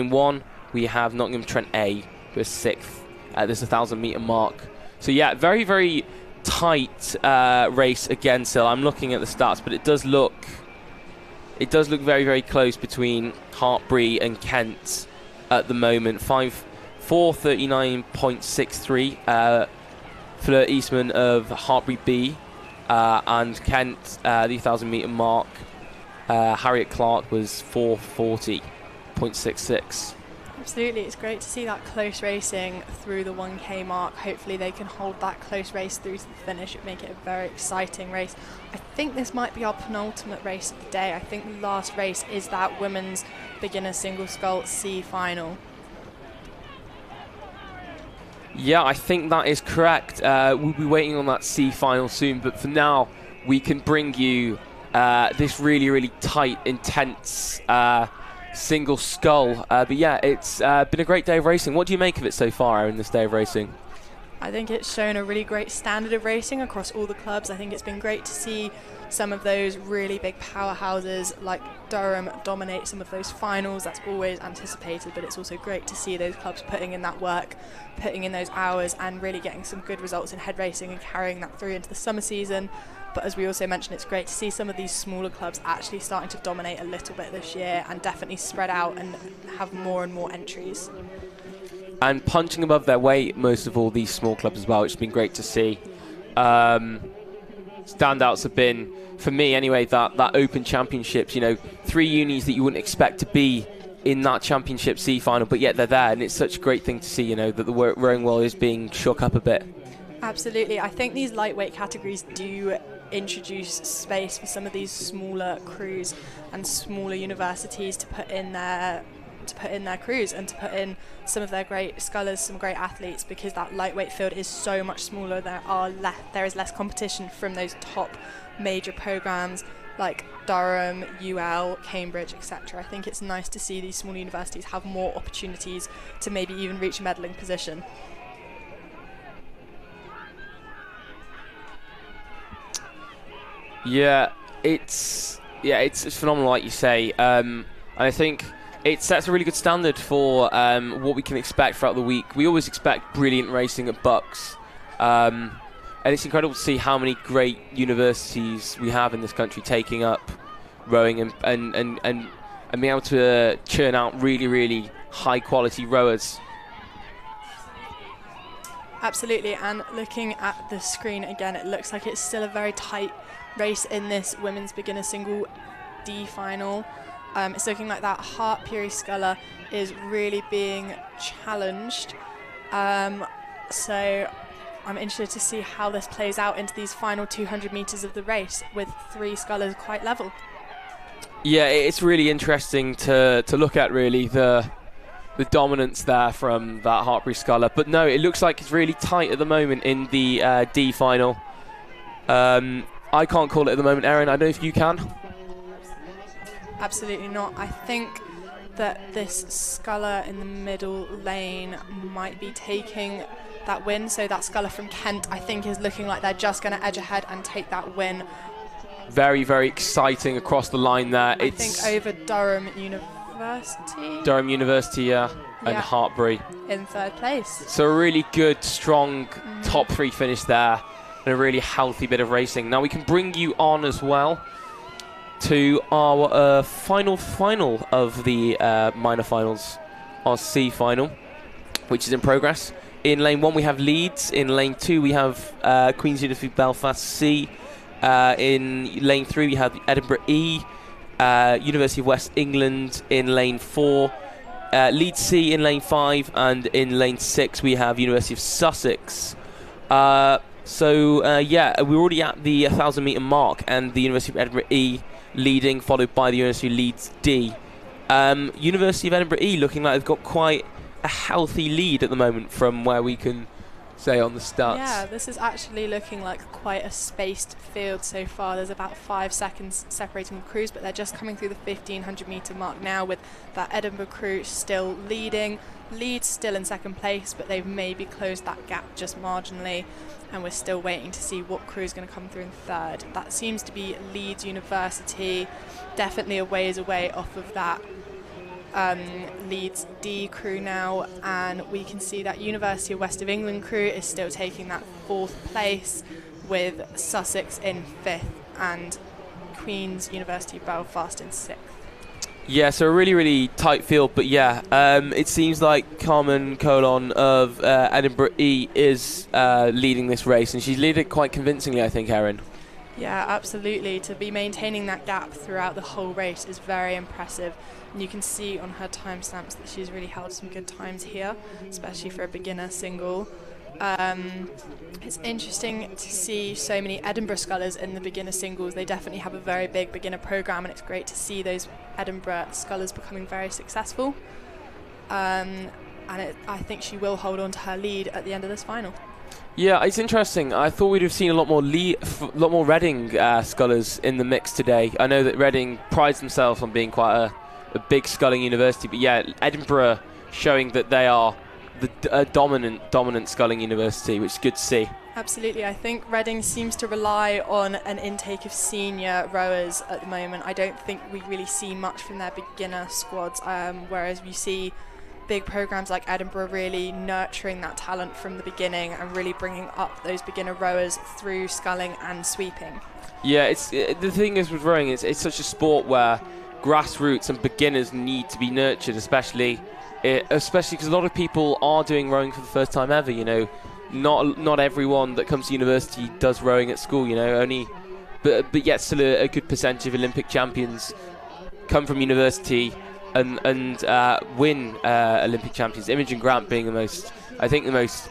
1 we have Nottingham Trent A, who is 6th at this 1,000 metre mark. So yeah, very, very tight race again. So I'm looking at the stats, but it does look very, very close between Hartbury and Kent at the moment. 4:39.63 Fleur Eastman of Hartbury B, and Kent, the 1,000 metre mark, Harriet Clark was 4:40.66. Absolutely, it's great to see that close racing through the 1K mark. Hopefully they can hold that close race through to the finish. It make it a very exciting race. I think this might be our penultimate race of the day. I think the last race is that women's beginner single scull C final. Yeah, I think that is correct. We'll be waiting on that C final soon, but for now we can bring you this really, really tight, intense single scull. But yeah, it's been a great day of racing. What do you make of it so far, Aaron, this day of racing? I think it's shown a really great standard of racing across all the clubs. I think it's been great to see some of those really big powerhouses like Durham dominate some of those finals. That's always anticipated, but it's also great to see those clubs putting in that work, putting in those hours, and really getting some good results in head racing and carrying that through into the summer season. But as we also mentioned, it's great to see some of these smaller clubs actually starting to dominate a little bit this year and definitely spread out and have more and more entries. And punching above their weight, most of all, these small clubs as well, which has been great to see. Standouts have been, for me anyway, that Open Championships, 3 unis that you wouldn't expect to be in that Championship C final, but yet they're there, and it's such a great thing to see, that the rowing world is being shook up a bit. Absolutely. I think these lightweight categories do introduce space for some of these smaller crews and smaller universities to put in their crews and to put in some of their great scullers, some great athletes, because that lightweight field is so much smaller. There is less competition from those top major programs like Durham, UL, Cambridge, etc. I think it's nice to see these small universities have more opportunities to maybe even reach a medalling position. Yeah, it's phenomenal, like you say. And I think it sets a really good standard for what we can expect throughout the week. We always expect brilliant racing at BUCS, and it's incredible to see how many great universities we have in this country taking up rowing and being able to churn out really, really high quality rowers. Absolutely, and looking at the screen again, it looks like it's still a very tight race in this women's beginner single D final. It's looking like that Hart Puri Sculler is really being challenged. So I'm interested to see how this plays out into these final 200 metres of the race with 3 scullers quite level. Yeah, it's really interesting to look at, really, the dominance there from that Hart Puri Sculler. But no, it looks like it's really tight at the moment in the D final. I can't call it at the moment, Erin. I don't know if you can. Absolutely not. I think that this sculler in the middle lane might be taking that win. So that sculler from Kent, I think, is looking like they're just going to edge ahead and take that win. Very, very exciting across the line there. I think over Durham University. Durham University, yeah. and Hartbury in third place. So a really good, strong top 3 finish there, and a really healthy bit of racing. Now we can bring you on as well to our final of the minor finals, our C final, which is in progress. In lane 1 we have Leeds. In lane 2 we have Queen's University Belfast C. In lane 3 we have Edinburgh E. University of West England in lane 4. Leeds C in lane 5, and in lane 6 we have University of Sussex. We're already at the 1,000 metre mark, and the University of Edinburgh E leading, followed by the University of Leeds D. University of Edinburgh E looking like they've got quite a healthy lead at the moment from where we can say on the stats. Yeah, this is actually looking like quite a spaced field so far. There's about 5 seconds separating the crews, but they're just coming through the 1,500 metre mark now, with that Edinburgh crew still leading. Leeds still in second place, but they've maybe closed that gap just marginally, and we're still waiting to see what crew is going to come through in third. That seems to be Leeds University, definitely a ways away off of that Leeds D crew now, and we can see that University of West of England crew is still taking that 4th place, with Sussex in 5th and Queen's University Belfast in 6th. Yeah, so a really, really tight field, but it seems like Carmen Colon of Edinburgh E is leading this race, and she's leading it quite convincingly, I think, Erin. Yeah, absolutely. To be maintaining that gap throughout the whole race is very impressive. And you can see on her timestamps that she's really held some good times here, especially for a beginner single. It's interesting to see so many Edinburgh scullers in the beginner singles. They definitely have a very big beginner program, and it's great to see those Edinburgh scullers becoming very successful. I think she will hold on to her lead at the end of this final. Yeah, it's interesting. I thought we'd have seen a lot more Reading scullers in the mix today. I know that Reading prides themselves on being quite a big sculling university, but yeah, Edinburgh showing that they are the dominant sculling university, which is good to see. Absolutely. I think Reading seems to rely on an intake of senior rowers at the moment. I don't think we really see much from their beginner squads, whereas we see big programs like Edinburgh really nurturing that talent from the beginning and really bringing up those beginner rowers through sculling and sweeping. Yeah, the thing is with rowing, it's such a sport where grassroots and beginners need to be nurtured, especially because a lot of people are doing rowing for the first time ever. You know, not everyone that comes to university does rowing at school. You know, but yet still a good percentage of Olympic champions come from university and win Olympic champions. Imogen Grant being the most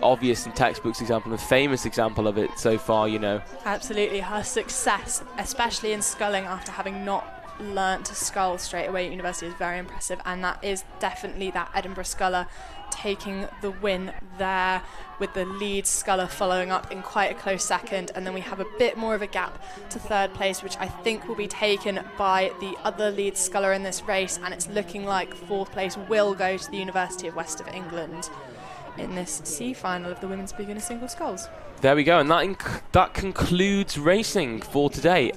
obvious and textbooks example, the famous example of it so far. You know, absolutely, her success, especially in sculling after having not learnt to scull straight away at university, is very impressive, and that is definitely that Edinburgh sculler taking the win there, with the Leeds sculler following up in quite a close second, and then we have a bit more of a gap to third place, which I think will be taken by the other Leeds sculler in this race, and it's looking like 4th place will go to the University of West of England in this C final of the women's beginner single sculls. There we go, and that concludes racing for today.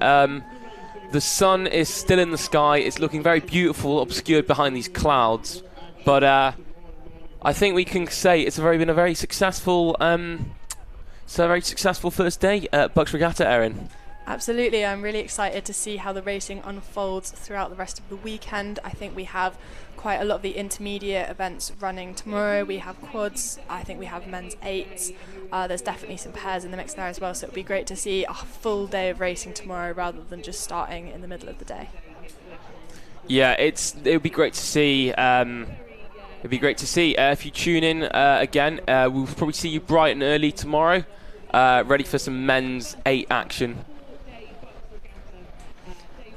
The sun is still in the sky. It's looking very beautiful, obscured behind these clouds. But I think we can say it's been a very successful first day at BUCS Regatta, Erin. Absolutely, I'm really excited to see how the racing unfolds throughout the rest of the weekend. I think we have quite a lot of the intermediate events running tomorrow. We have quads, I think we have men's 8s. There's definitely some pairs in the mix there as well, so it'll be great to see a full day of racing tomorrow rather than just starting in the middle of the day. Yeah, it'll be great to see. If you tune in again, we'll probably see you bright and early tomorrow, ready for some men's 8 action.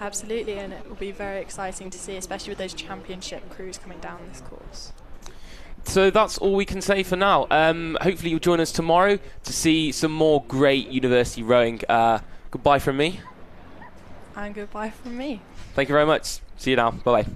Absolutely, and it will be very exciting to see, especially with those championship crews coming down this course. So that's all we can say for now. Hopefully you'll join us tomorrow to see some more great university rowing. Goodbye from me. And goodbye from me. Thank you very much. See you now. Bye-bye.